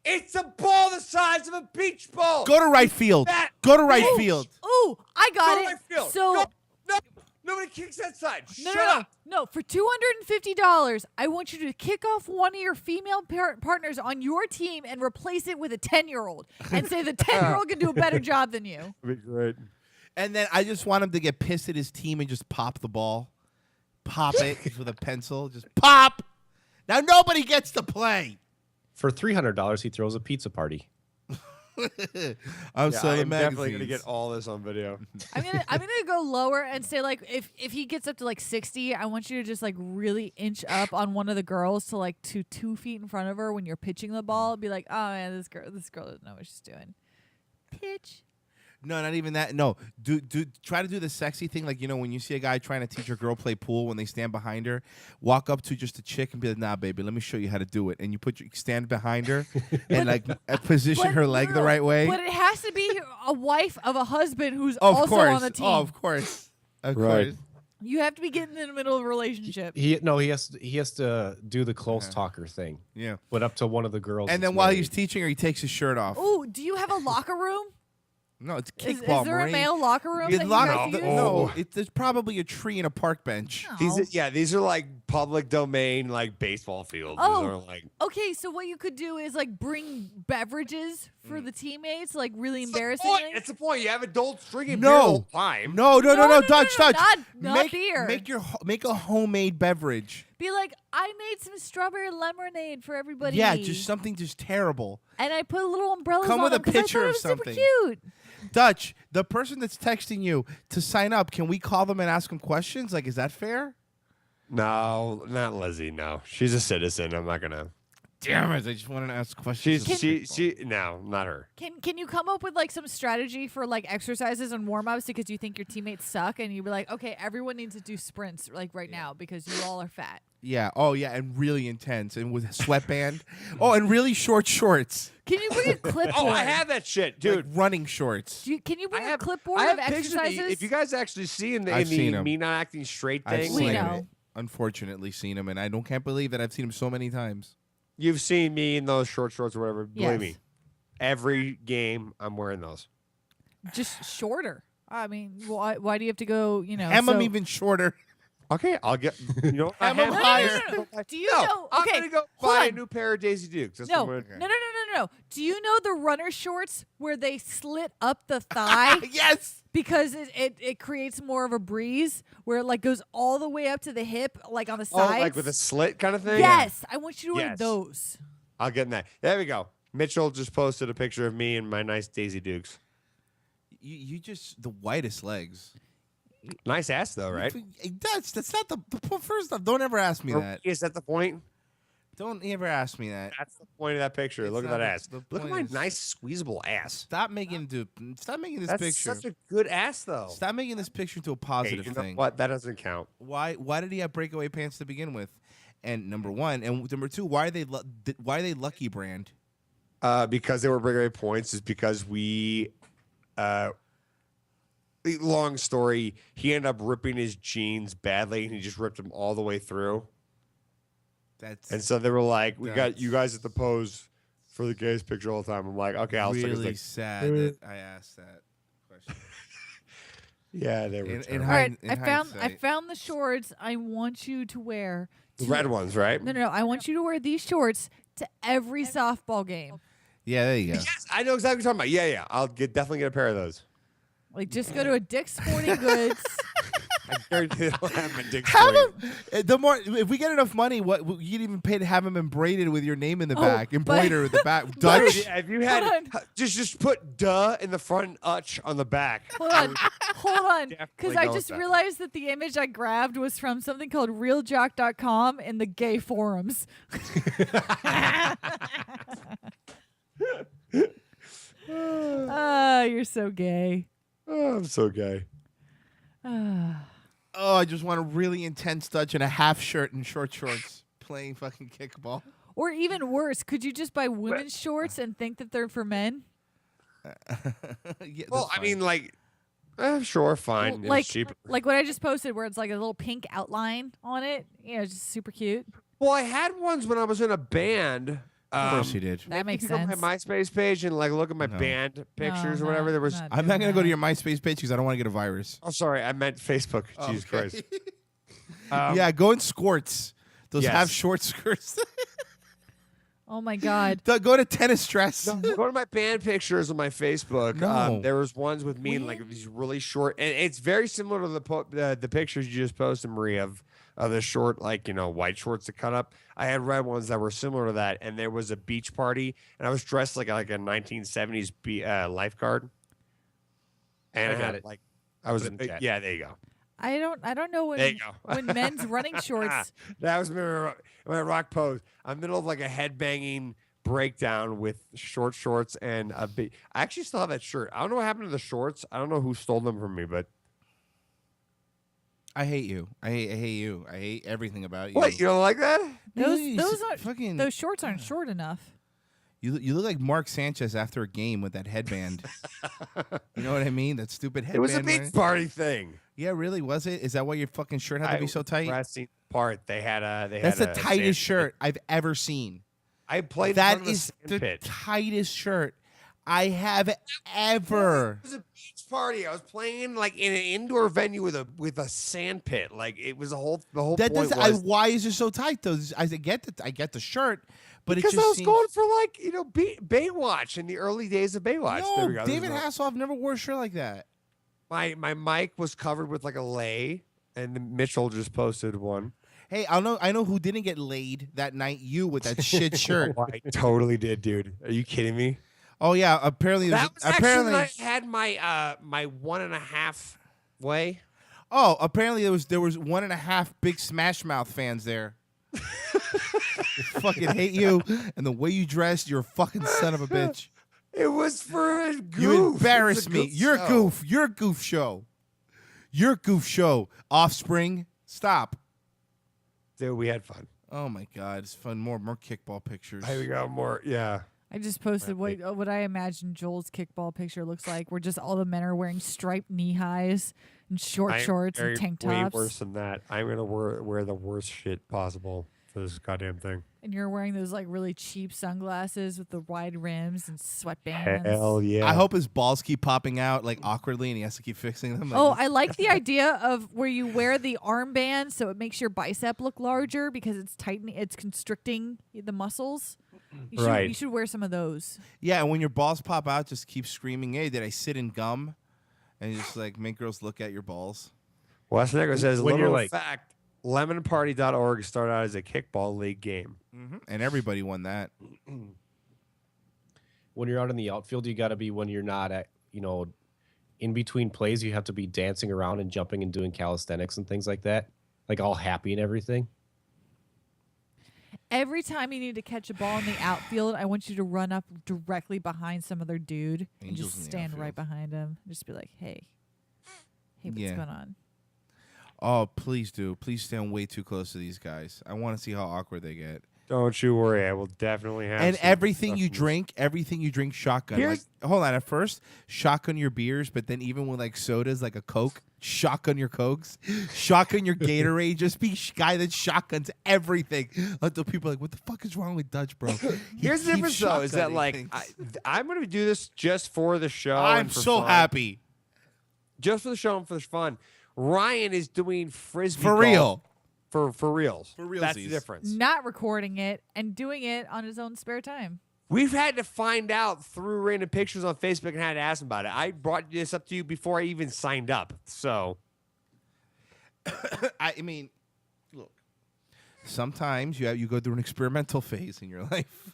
It's a ball the size of a beach ball.
Go to right field. Go to right field.
Ooh, I got
Go
it.
to right field.
So
No, nobody kicks that side.
No,
Shut up.
No, for $250, I want you to kick off one of your female partners on your team and replace it with a 10-year-old and say the 10-year-old can do a better job than you.
That'd be great.
And then I just want him to get pissed at his team and just pop the ball. Pop it with a pencil. Just pop. Now nobody gets to play.
For $300, he throws a pizza party.
I'm selling
definitely gonna
magazines.
get all this on video.
I'm gonna go lower and say like if he gets up to like 60, I want you to just like really inch up on one of the girls to like 2 feet in front of her when you're pitching the ball. Be like, oh man, this girl doesn't know what she's doing. Pitch.
No, not even that. No, try to do the sexy thing. Like, you know, when you see a guy trying to teach a girl play pool, when they stand behind her, walk up to just a chick and be like, nah, baby, let me show you how to do it. And you stand behind her and like position her leg the right way.
But it has to be a wife of a husband who's
Of
also
course.
on the team.
Oh, of course. Of
Right.
course.
You have to be getting in the middle of a relationship.
He has to do the close talker thing.
Yeah.
But up to one of the girls.
And
that's
then while
married.
he's teaching her, he takes his shirt off.
Ooh, do you have a locker room?
No, it's
Is
kickball.
there a
Marine.
male locker room
Yeah,
that you
locker-
guys use?
No, there's probably a tree and a park bench.
These are like public domain, like baseball fields.
Oh,
These are like
okay. So what you could do is like bring beverages for the teammates, like really embarrassing.
It's the point. You have adults drinking beer the whole time.
No, Dutch.
Not beer.
Make a homemade beverage.
Be like, I made some strawberry lemonade for everybody.
Yeah, just something just terrible.
And I put little umbrellas
Come
on
with a
them 'cause I
picture
thought it
of
was
something.
Super cute.
Dutch, the person that's texting you to sign up, can we call them and ask them questions? Like, is that fair?
No, not Lizzie. No, she's a citizen. I'm not gonna.
Damn it! I just wanted to ask questions.
No, not her.
Can you come up with like some strategy for like exercises and warm ups because you think your teammates suck and you be like, okay, everyone needs to do sprints like right now because you all are fat.
Yeah. Oh, yeah, and really intense, and with a sweatband. Oh, and really short shorts.
Can you bring a clipboard?
Oh, I have that shit, dude.
Like running shorts.
Can you bring a clipboard
I have
of
pictures of me.
exercises?
If you guys actually see in
I've seen 'em.
me not acting straight
I've
thing,
seen
like,
him. Unfortunately, seen him, and I can't believe that I've seen him so many times.
you've seen me in those short shorts or whatever. Believe
Yes.
me, every game I'm wearing those.
Just shorter. I mean, why do you have to go? You know,
I'm
so-
even shorter.
Okay, I'll get. You know, I
I'm
have
higher.
Do you know?
I'm
Okay,
gonna go
hold
buy a
on.
new pair of Daisy Dukes. That's
No,
what I'm gonna-
no. Do you know the runner shorts where they slit up the thigh?
Yes.
Because it creates more of a breeze where it like goes all the way up to the hip, like on the
Oh,
sides.
like with a slit kind of thing.
Yes, I want you to wear
Yes.
those.
I'll get in that. There we go. Mitchell just posted a picture of me and my nice Daisy Dukes.
You just the whitest legs.
Nice ass though, right?
Dutch, that's not the first off. Don't ever ask me that.
Is that the point?
Don't ever ask me that.
That's the point of that picture. Look at
not
that
the-
ass.
the
Look at
point
my
is-
nice squeezable ass.
Stop making this
That's
picture.
such a good ass though.
Stop making this picture into a
Hey,
positive
you know
thing.
what? That doesn't count.
Why did he have breakaway pants to begin with? And number one, and number two, why are they Lucky Brand?
Because they were breakaway points is because we long story, he ended up ripping his jeans badly and he just ripped them all the way through.
That's
And so they were like, we got you guys at the pose for the gayest picture all the time. I'm like, okay, I'll
really sad that I asked that question.
Yeah, they were.
All right, I found the shorts I want you to wear.
The red ones, right?
No. I want you to wear these shorts to every softball game.
Yeah, there you go.
Yes, I know exactly what you're talking about. Yeah. I'll definitely get a pair of those.
Like, just go to a Dick's Sporting Goods.
I guarantee they'll have them at Dick's
Have
Sporting.
them. The more, if we get enough money, you'd even pay to have them embroidered with your name in the back, embroidered with the back. Dutch.
Yeah, if you had just put "duh" in the front and "utch" on the back.
Hold on, because I
go with
just
that.
realized that the image I grabbed was from something called RealJock.com in the gay forums. You're so gay.
Oh, I'm so gay.
Oh, I just want a really intense Dutch in a half shirt and short shorts playing fucking kickball.
Or even worse, could you just buy women's shorts and think that they're for men?
Yeah,
Well, I mean, like, sure, fine.
Like,
it's cheaper.
like what I just posted, where it's like a little pink outline on it. Just super cute.
Well, I had ones when I was in a band.
Of course you did.
That makes
you go to
sense.
my MySpace page and like look at my band pictures or whatever. There was.
I'm not gonna go to your MySpace page because I don't want to get a virus.
Oh, sorry, I meant Facebook. Jesus Christ.
Yeah, go in skirts. Those
Yes.
half short skirts.
Oh my God.
Go to tennis dress.
No, go to my band pictures on my Facebook.
No.
There was ones with me in like these really short, and it's very similar to the pictures you just posted, Marie, of the short, like, white shorts that cut up. I had red ones that were similar to that, and there was a beach party, and I was dressed like a 1970s lifeguard. And
I got it.
like, I was,
Put it in the chat.
yeah, there you go.
I don't know
There
when
you go.
when men's running shorts.
That was my rock pose. I'm middle of like a headbanging breakdown with short shorts and a big. I actually still have that shirt. I don't know what happened to the shorts. I don't know who stole them from me, but
I hate you. I hate you. I hate everything about you.
what, you don't like that?
Those aren't
fucking.
those shorts aren't short enough.
You look like Mark Sanchez after a game with that headband. You know what I mean? That stupid headband.
It was a beach
right?
party thing.
Yeah, really? Was it? Is that why your fucking shirt had to be so tight?
Dressing part. They had a.
That's the tightest shirt I've ever seen.
I played.
That
in front of a
is the
sand pit.
tightest shirt I have ever.
It was a beach party. I was playing like in an indoor venue with a sand pit. Like it was the whole
That
point
does.
was
Why is it so tight though? I get the shirt, but
because
it just
I was
seems,
going for like Baywatch in the early days of Baywatch. There we
No,
go.
David
There's
Hasselhoff never wore a shirt like that.
My mic was covered with like a lei, and then Mitchell just posted one.
Hey, I know who didn't get laid that night. You with that shit shirt.
I totally did, dude. Are you kidding me?
Oh yeah, apparently
That was
apparently
actually when I had my 1.5 way.
Oh, apparently there was 1.5 big Smash Mouth fans there. Fucking hate you and the way you dressed. You're a fucking son of a bitch.
It was for a goof.
You embarrass
It was a
me.
goof
You're a
show.
goof. You're a goof show. You're a goof show. Offspring. Stop.
Dude, we had fun.
Oh my God, it's fun. More kickball pictures.
Here we go. More, yeah.
I just posted what I imagine Joel's kickball picture looks like, where just all the men are wearing striped knee highs and short shorts and tank tops.
Way worse than that. I'm gonna wear the worst shit possible for this goddamn thing.
And you're wearing those like really cheap sunglasses with the wide rims and sweatbands.
Hell yeah.
I hope his balls keep popping out like awkwardly and he has to keep fixing them. Like,
Oh, I like the idea of where you wear the armband so it makes your bicep look larger because it's tightening, it's constricting the muscles. You should wear some of those.
yeah, and when your balls pop out, just keep screaming, "Hey, did I sit in gum?" And you just like make girls look at your balls.
Wes Negro says,
When you're
little
like-
fact, lemonparty.org started out as a kickball league game.
And everybody won that.
When you're out in the outfield, you got to be, when you're not at, in between plays, you have to be dancing around and jumping and doing calisthenics and things like that, like all happy and everything.
Every time you need to catch a ball in the outfield, I want you to run up directly behind some other dude and
Angels
just
in the
stand
outfield.
right behind him. Just be like, hey, what's
Yeah.
going on?
Oh, please do. Please stand way too close to these guys. I want to see how awkward they get.
Don't you worry. I will definitely have
And
some
everything you
discussions.
drink shotgun. Like, hold on. At first, shotgun your beers, but then even with like sodas, like a Coke, Shotgun your Cokes, shotgun your Gatorade. Just be guy that shotguns everything. Until people are like, what the fuck is wrong with Dutch, bro?
Here's the difference, though, is that like I'm going to do this just for the show.
I'm so happy.
Just for the show and for the fun. Ryan is doing frisbee
For
golf
real.
For reals.
For realsies.
That's the difference.
Not recording it and doing it on his own spare time.
We've had to find out through random pictures on Facebook and had to ask him about it. I brought this up to you before I even signed up. So,
I mean, look. Sometimes you go through an experimental phase in your life,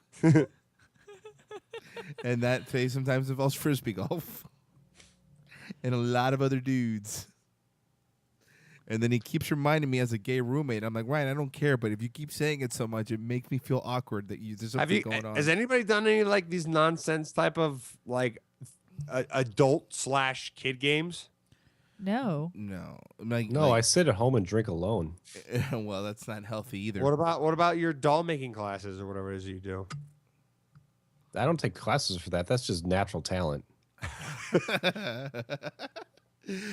and that phase sometimes involves frisbee golf and a lot of other dudes. And then he keeps reminding me as a gay roommate. I'm like, Ryan, I don't care, but if you keep saying it so much, it makes me feel awkward that there's something going on.
Has anybody done any like these nonsense type of like adult/kid games?
No.
No.
I sit at home and drink alone.
Well, that's not healthy either.
What about your doll making classes or whatever it is you do?
I don't take classes for that. That's just natural talent.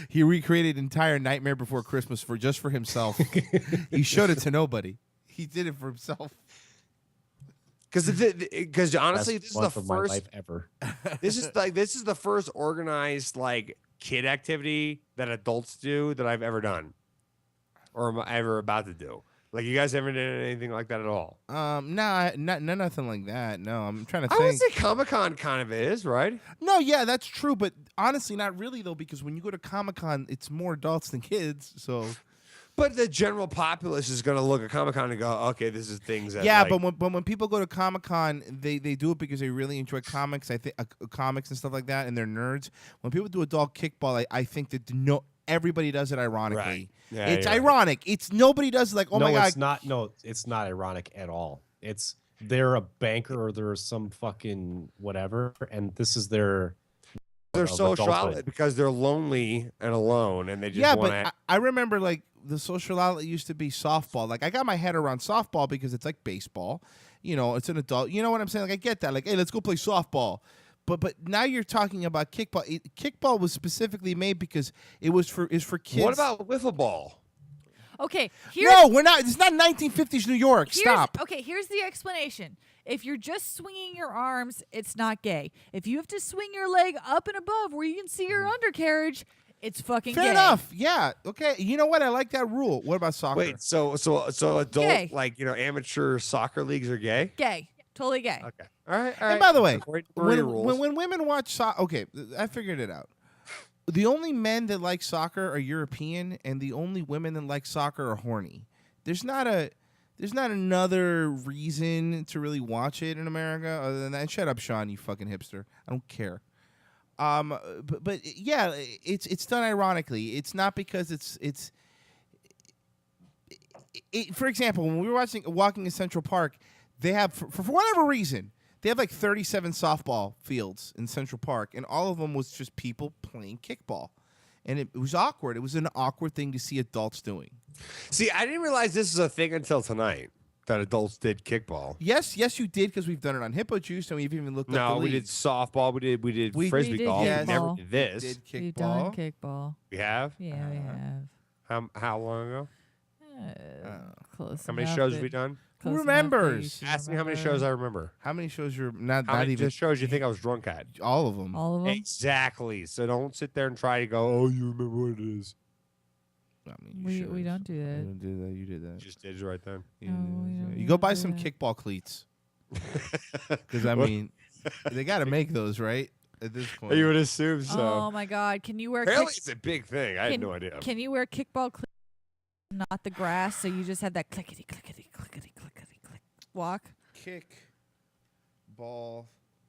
He recreated entire Nightmare Before Christmas for himself. He showed it to nobody. He did it for himself.
Because honestly, this is the
of my
first
life ever.
This is the first organized like kid activity that adults do that I've ever done, or am I ever about to do. Like, you guys ever did anything like that at all?
No, nothing like that. No, I'm trying to
I
think.
would say Comic-Con kind of is, right?
No, yeah, that's true, but honestly, not really though, because when you go to Comic-Con, it's more adults than kids. So,
but the general populace is going to look at Comic-Con and go, "Okay, this is things." That,
yeah,
like,
but when people go to Comic-Con, they do it because they really enjoy comics. I think comics and stuff like that, and they're nerds. When people do adult kickball, I think that everybody does it ironically.
Right. Yeah,
it's
you're right.
ironic. It's nobody does it like, oh my god.
It's not ironic at all. It's they're a banker or they're some fucking whatever, and this is their
social outlet because they're lonely and alone, and they just want to.
But I remember like the social outlet used to be softball. Like I got my head around softball because it's like baseball. You know, it's an adult. You know what I'm saying? Like I get that. Like, hey, let's go play softball. But now you're talking about kickball. Kickball was specifically made because it's for kids.
What about wiffle ball?
Okay,
no, we're not. It's not 1950s New York. Stop.
Okay, here's the explanation. If you're just swinging your arms, it's not gay. If you have to swing your leg up and above where you can see your undercarriage, it's fucking
Fair
gay.
enough. Yeah. Okay. You know what? I like that rule. What about soccer?
Wait. So adult
Gay.
like amateur soccer leagues are gay?
Gay. Totally gay.
Okay. All right.
And by the way,
rules.
when women watch soccer, okay, I figured it out. The only men that like soccer are European, and the only women that like soccer are horny. There's not another reason to really watch it in America other than that. Shut up, Sean, you fucking hipster. I don't care. But yeah, it's done ironically. It's not because it's. For example, when we were walking in Central Park, they have for whatever reason. They have like 37 softball fields in Central Park, and all of them was just people playing kickball. And it was awkward. It was an awkward thing to see adults doing.
See, I didn't realize this is a thing until tonight, that adults did kickball.
Yes, you did, because we've done it on Hippo Juice, and we've even looked up the
No, we did
leagues.
softball. We did frisbee golf.
Yes.
We never did this.
We did kickball.
We've done kickball.
We have?
Yeah, we have.
How long ago?
Close.
How many
enough
shows
that-
have we done?
Who
close enough that
remembers?
you
Ask me how many shows I remember.
How many shows you're
How
not
many
even
shows you think I was drunk at?
all of them?
All of them.
Exactly. So don't sit there and try to go, oh, you remember what it is.
I mean,
We don't do
You
that.
don't do that. You did that.
You just did it right then.
You,
No, we don't
you go buy
do
some
that.
kickball cleats. Because I mean, they got to make those right at this point.
You would assume so.
Oh my God! Can you wear?
Apparently it's a big thing. I had no idea.
Can you wear kickball cleats, not the grass? So you just had that clickety clickety clickety clickety click walk.
Kick ball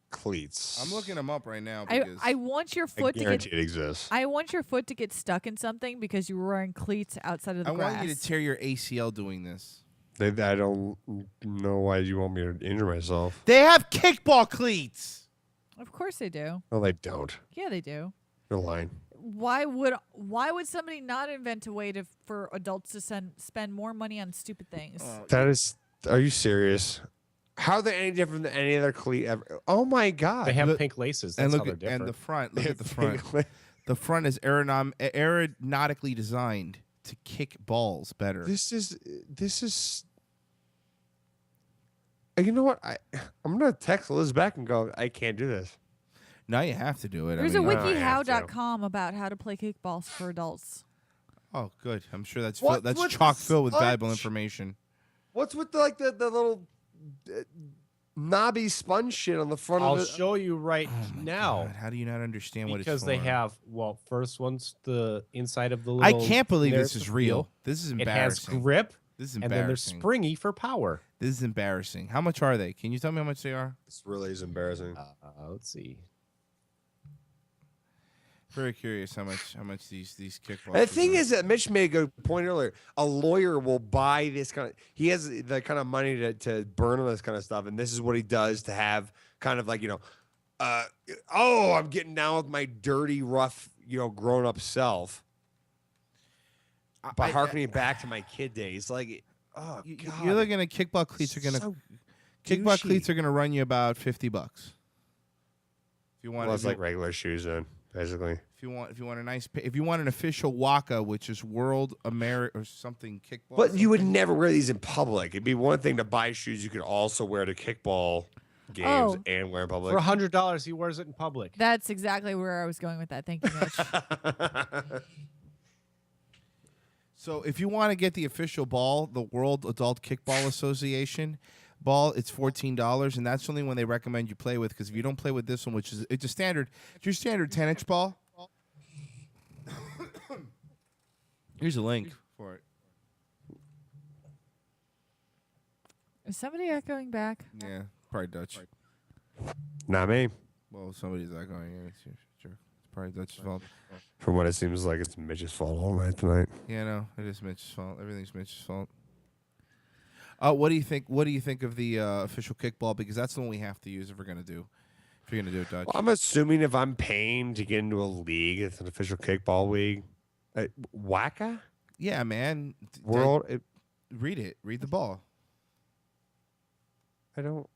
cleats.
I'm looking them up right now because
I want your foot to
guarantee
get.
it exists.
I want your foot to get stuck in something because you were wearing cleats outside of the
I
grass.
want you to tear your ACL doing this.
I don't know why you want me to injure myself.
They have kickball cleats.
Of course they do.
No, they don't.
Yeah, they do.
You're lying.
Why would somebody not invent a way for adults to spend more money on stupid things?
That is. Are you serious? How are they any different than any other cleat ever? Oh my God!
They have pink laces. That's
And
how
look
they're
at
different.
the front. Look
They
at the
have pink
front. The front is aeronautically designed to kick balls better.
This is. You know what? I'm gonna text Liz back and go. I can't do this.
Now you have to do it.
There's a wikihow.com about how to play kickballs for adults.
Oh, good. I'm sure that's
What's
chock filled with
such-
valuable information.
What's with the little knobby sponge shit on the front
I'll
of it?
show you right now.
God, how do you not understand what it's for?
Because they have, first one's the inside of the
I
little.
can't believe
there's
this is
the
real.
feel.
This is
It has
embarrassing.
grip.
This is
and then they're
embarrassing.
springy for power.
This is embarrassing. How much are they? Can you tell me how much they are?
This really is embarrassing.
Let's see.
Very curious how much these kickballs.
And the thing is that Mitch made a good point earlier. A lawyer will buy this kind of. He has the kind of money to burn on this kind of stuff, and this is what he does to have kind of like I'm getting down with my dirty, rough, grown up self. By harkening back to my kid days, like, oh god,
You're looking at kickball cleats are gonna kickball cleats are gonna run you about $50. If you want,
it's like regular shoes, then basically.
If you want if you want an official Waka, which is World America or something kickball.
But you would never wear these in public. It'd be one thing to buy shoes you could also wear to kickball games and wear in public.
For $100, he wears it in public.
That's exactly where I was going with that. Thank you, Mitch.
So if you want to get the official ball, the World Adult Kickball Association ball, it's $14, and that's the only one they recommend you play with. Because if you don't play with this one, which is it's your standard 10-inch ball. Here's a link for it.
Is somebody echoing back?
Yeah, probably Dutch.
Not me.
Well, somebody's echoing. Yeah, it's probably Dutch's fault.
From what it seems like, it's Mitch's fault all night tonight.
Yeah, no, it is Mitch's fault. Everything's Mitch's fault. What do you think? What do you think of the official kickball? Because that's the one we have to use if we're gonna do. If you're gonna do it, Dutch.
Well, I'm assuming if I'm paying to get into a league, it's an official kickball league. Waka?
Yeah, man.
World.
Read it. Read the ball.
I don't.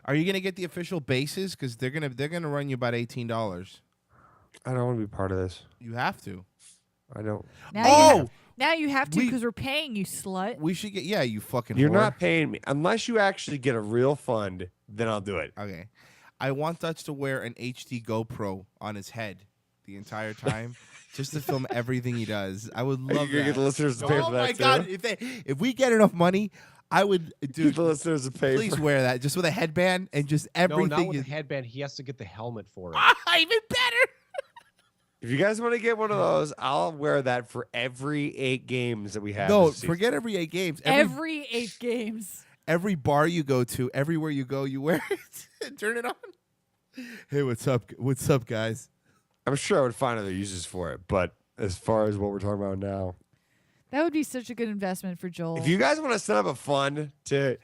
Are you gonna get the official bases? Because they're gonna run you about $18.
I don't want to be part of this.
You have to.
I don't.
Now you have to because we're paying you, slut.
We should get. Yeah, you fucking.
You're
whore.
not paying me unless you actually get a real fund. Then I'll do it.
Okay. I want Dutch to wear an HD GoPro on his head the entire time, just to film everything he does. I would love
You're gonna
that.
get the listeners to pay for that.
Oh my god! If we get enough money, I would. Dude,
the listeners to pay.
Please wear that just with a headband and just everything.
No, not with a headband. He has to get the helmet for it.
Even better.
If you guys want to get one of those, I'll wear that for every 8 games that we have.
No,
this season.
forget every 8 games.
Every 8 games.
Every bar you go to, everywhere you go, you wear it. Turn it on. Hey, what's up? What's up, guys?
I'm sure I would find other uses for it, but as far as what we're talking about now,
That would be such a good investment for Joel.
if you guys want to set up a fund to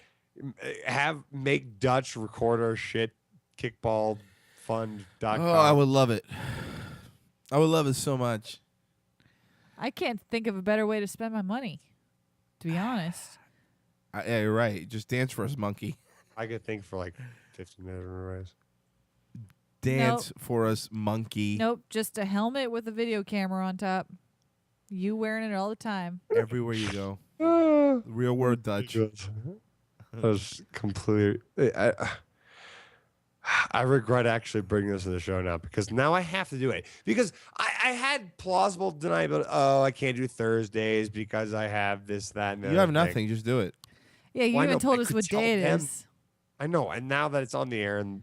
make Dutch record our shit, kickballfund.com.
Oh, I would love it. I would love it so much.
I can't think of a better way to spend my money, to be honest.
Yeah, you're right. Just dance for us, monkey.
I could think for like 15 minutes in a race.
Dance for us, monkey.
Nope, just a helmet with a video camera on top. You wearing it all the time.
Everywhere you go. Real word, Dutch.
That was completely. I regret actually bringing this to the show now because now I have to do it. Because I had plausible deniability. Oh, I can't do Thursdays because I have this, that, and the
You
other
have
thing.
nothing. Just do it.
Yeah, you
Well, I
even
know,
told
I
us
could
what
tell
day it
them.
is.
I know, and now that it's on the air, and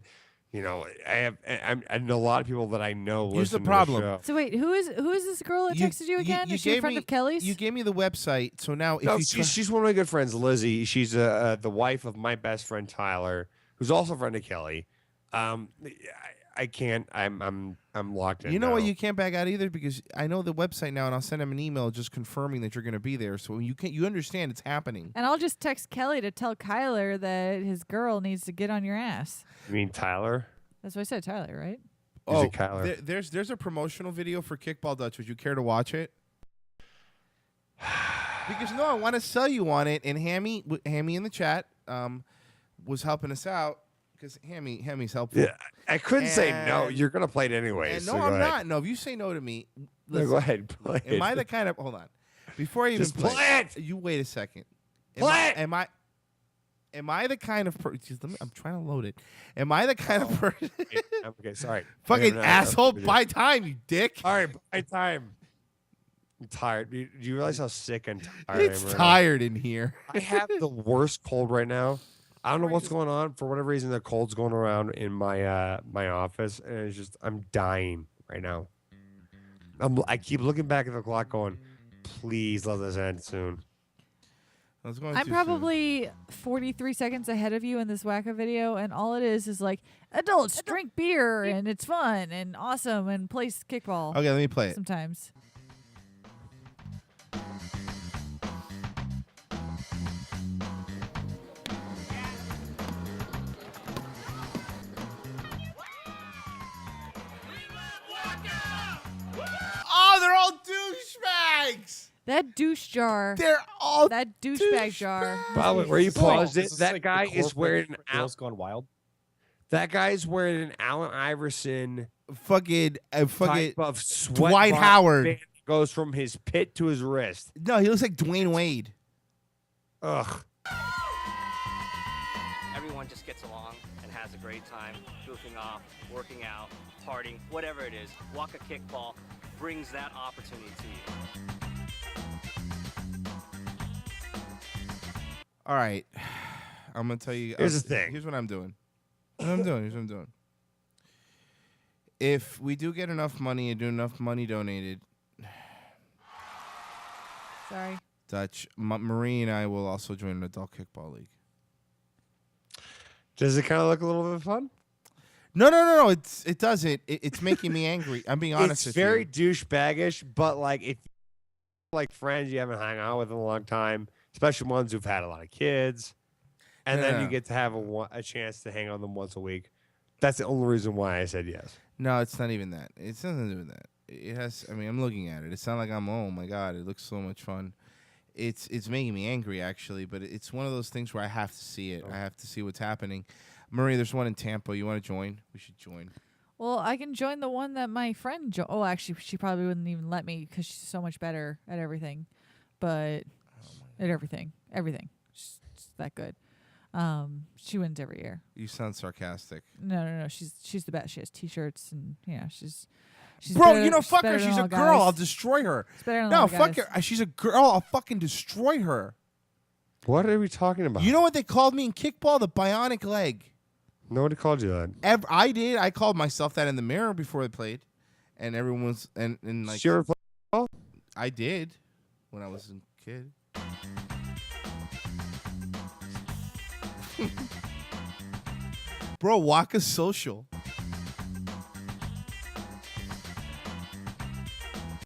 I know a lot of people that I know.
Here's the
listen
problem.
To the show.
So wait, who is this girl that texted you again? Is she a friend of Kelly's?
You gave me the website, so now if
No,
you
she's one of my good friends, Lizzie. She's the wife of my best friend Tyler, who's also a friend of Kelly. I can't. I'm locked in.
You know
now.
what? You can't back out either because I know the website now, and I'll send him an email just confirming that you're going to be there. So you understand it's happening.
And I'll just text Kelly to tell Kyler that his girl needs to get on your ass.
You mean Tyler?
That's what I said, Tyler, right?
Is it Kyler?
There's a promotional video for Kickball Dutch. Would you care to watch it? Because no, I want to sell you on it. And Hammy in the chat was helping us out. because Hammy's helpful.
Yeah, I couldn't say no. You're gonna play it anyways.
No,
so
I'm
go
not.
ahead.
No, if you say no to me,
No,
listen,
go ahead. Play
am I
it.
the kind of hold on? Before I even
Just play it.
You wait a second.
Play it.
Am I the kind of person? I'm trying to load it. Am I the kind of person?
Okay, sorry.
Fucking asshole! Buy time, you dick.
All right, buy time. I'm tired. Do you realize how sick and tired I am
It's
right
tired in here.
I have the worst cold right now. I don't know what's going on. For whatever reason, the cold's going around in my my office, and it's just I'm dying right now. I keep looking back at the clock, going, "Please let this end soon."
I'm probably 43 seconds ahead of you in this Wacko video, and all it is like adults drink beer and it's fun and awesome and play kickball.
Okay, let me play it.
Sometimes.
Oh, they're all douchebags.
That douche jar.
They're all
that douchebag jar.
By the way, where you paused it, that
like
guy
the
is wearing
corporate Girls Gone Wild.
That guy's wearing an Allen Iverson
fucking
type of sweat
Dwight
bar
Howard.
band that goes from his pit to his wrist.
No, he looks like Dwayne Wade.
Ugh.
Everyone just gets along and has a great time, goofing off, working out, partying, whatever it is. Waka Kickball brings that opportunity to you.
All right, I'm gonna tell you.
Here's the thing.
Here's what I'm doing. Here's what I'm doing. If we do get enough money and do enough money donated,
Sorry.
Dutch, Marie and I will also join an adult kickball league.
Does it kind of look a little bit fun?
No. It doesn't. It's making me angry. I'm being honest with
It's very
you.
douchebaggish, but like if like friends you haven't hung out with in a long time, especially ones who've had a lot of kids, and then you get to have a chance to hang on them once a week. That's the only reason why I said yes.
No, it's not even that. It's nothing to do with that. It has. I mean, I'm looking at it. It's not like oh my god, it looks so much fun. It's making me angry actually, but it's one of those things where I have to see it. I have to see what's happening. Marie, there's one in Tampa. You want to join? We should join.
Well, I can join the one that my friend. Oh, actually, she probably wouldn't even let me because she's so much better at everything. But at everything, she's that good. She wins every year.
You sound sarcastic.
No. She's the best. She has T-shirts and she's.
Bro,
better,
fuck her. She's a girl. I'll destroy her. No, fuck her. She's a girl. I'll fucking destroy her.
What are we talking about?
You know what they called me in kickball? The bionic leg.
Nobody called you that.
I did. I called myself that in the mirror before I played, and everyone was and like.
Did you ever play ball?
I did, when I was a kid. Bro, Waka's social.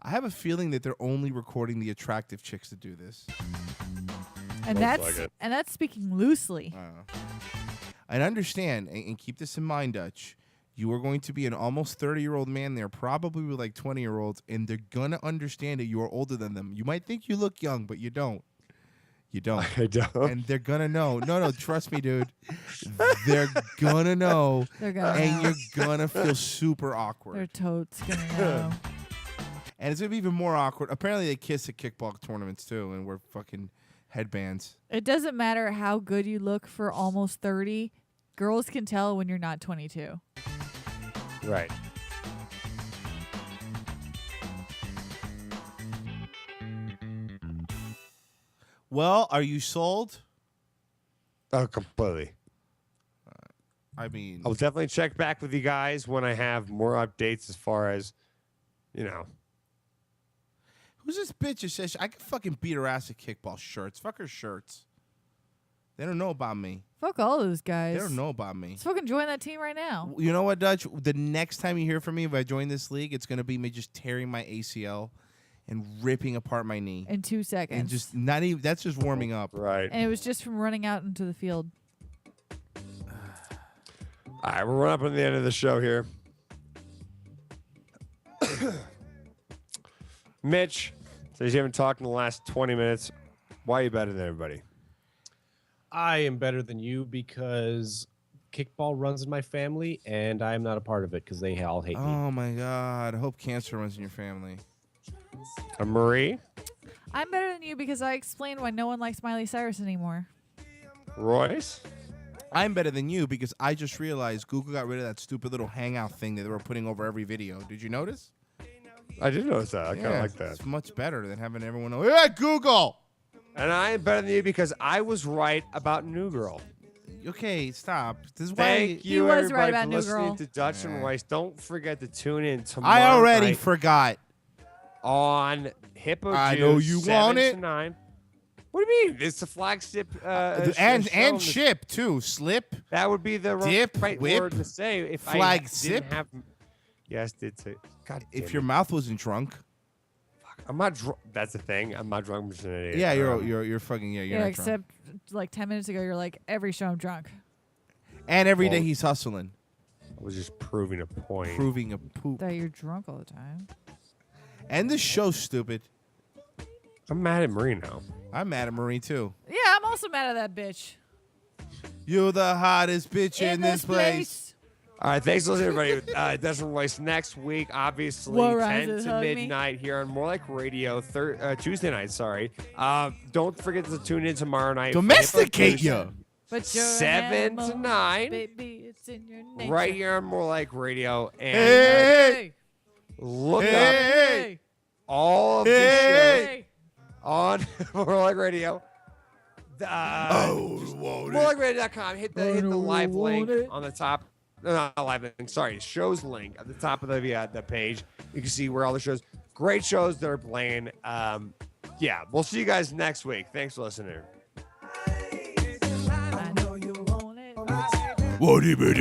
I have a feeling that they're only recording the attractive chicks to do this.
And that's speaking loosely.
And understand, and keep this in mind, Dutch. You are going to be an almost 30-year-old man there, probably with like 20-year-olds, and they're going to understand that you are older than them. You might think you look young, but you don't. You don't.
I don't.
And they're going to know. No, trust me, dude. They're going to know.
They're gonna
and
know.
you're going to feel super awkward.
They're totes gonna know.
And it's going to be even more awkward. Apparently, they kiss at kickball tournaments, too, and wear fucking headbands.
It doesn't matter how good you look for almost 30. Girls can tell when you're not 22.
Right.
Well, are you sold?
Oh, completely.
I mean,
I'll definitely check back with you guys when I have more updates as far as,
Who's this bitch that says I can fucking beat her ass at kickball shirts? Fuck her shirts. They don't know about me.
Fuck all those guys.
They don't know about me.
Let's fucking join that team right now.
You know what, Dutch? The next time you hear from me, if I join this league, it's going to be me just tearing my ACL and ripping apart my knee.
In 2 seconds.
And just not even, that's just warming up.
Right.
And it was just from running out into the field.
All right, we're running up on the end of the show here. Mitch, since you haven't talked in the last 20 minutes, why are you better than everybody?
I am better than you because Kickball runs in my family, and I am not a part of it because they all hate me.
Oh my God! I hope cancer runs in your family.
Marie?
I'm better than you because I explained why no one likes Miley Cyrus anymore.
Royce?
I'm better than you because I just realized Google got rid of that stupid little hangout thing that they were putting over every video. Did you notice?
I did notice that. I kind of like that.
It's much better than having everyone know, yeah, Google!
And I am better than you because I was right about New Girl.
Okay, stop. This is
Thank
why
you,
was
everybody,
right about
for
New
listening
Girl.
to Dutch and Royce. Don't forget to tune in tomorrow
I already
night
forgot.
on Hippo
I
Juice,
know you
7
want
to
it.
9. What do you mean? It's the flagship.
And ship too. Slip.
That would be the
Dip,
right
whip,
word to say if
flag
I didn't
sip.
have. Yes, did say. God,
If your mouth wasn't drunk.
I'm not drunk. That's the thing. I'm not drunk. I'm just an idiot.
Yeah, you're fucking You're
Yeah,
not
except
drunk.
like 10 minutes ago, you're like, every show I'm drunk.
And every day he's hustling.
I was just proving a point.
Proving a poop.
That you're drunk all the time.
And this show's stupid.
I'm mad at Marie now.
I'm mad at Marie too.
Yeah, I'm also mad at that bitch.
You're the hottest bitch in this place.
All right, thanks for listening, everybody. Dutch and Royce next week, obviously,
What
10
rises,
to
hug me?
midnight here on More Like Radio, Tuesday night, sorry. Don't forget to tune in tomorrow night.
Domesticate ya.
But you're
7 to 9.
Baby, it's in your nature.
Right here on More Like Radio. And
Hey!
look
Hey!
up all of the shows on More Like Radio. MoreLikeRadio.com. Hit the live link on the top. No, not live link. Sorry, shows link at the top of the page. You can see where all the shows, great shows that are playing. Yeah, we'll see you guys next week. Thanks for listening.
I know you want it.
What do you mean,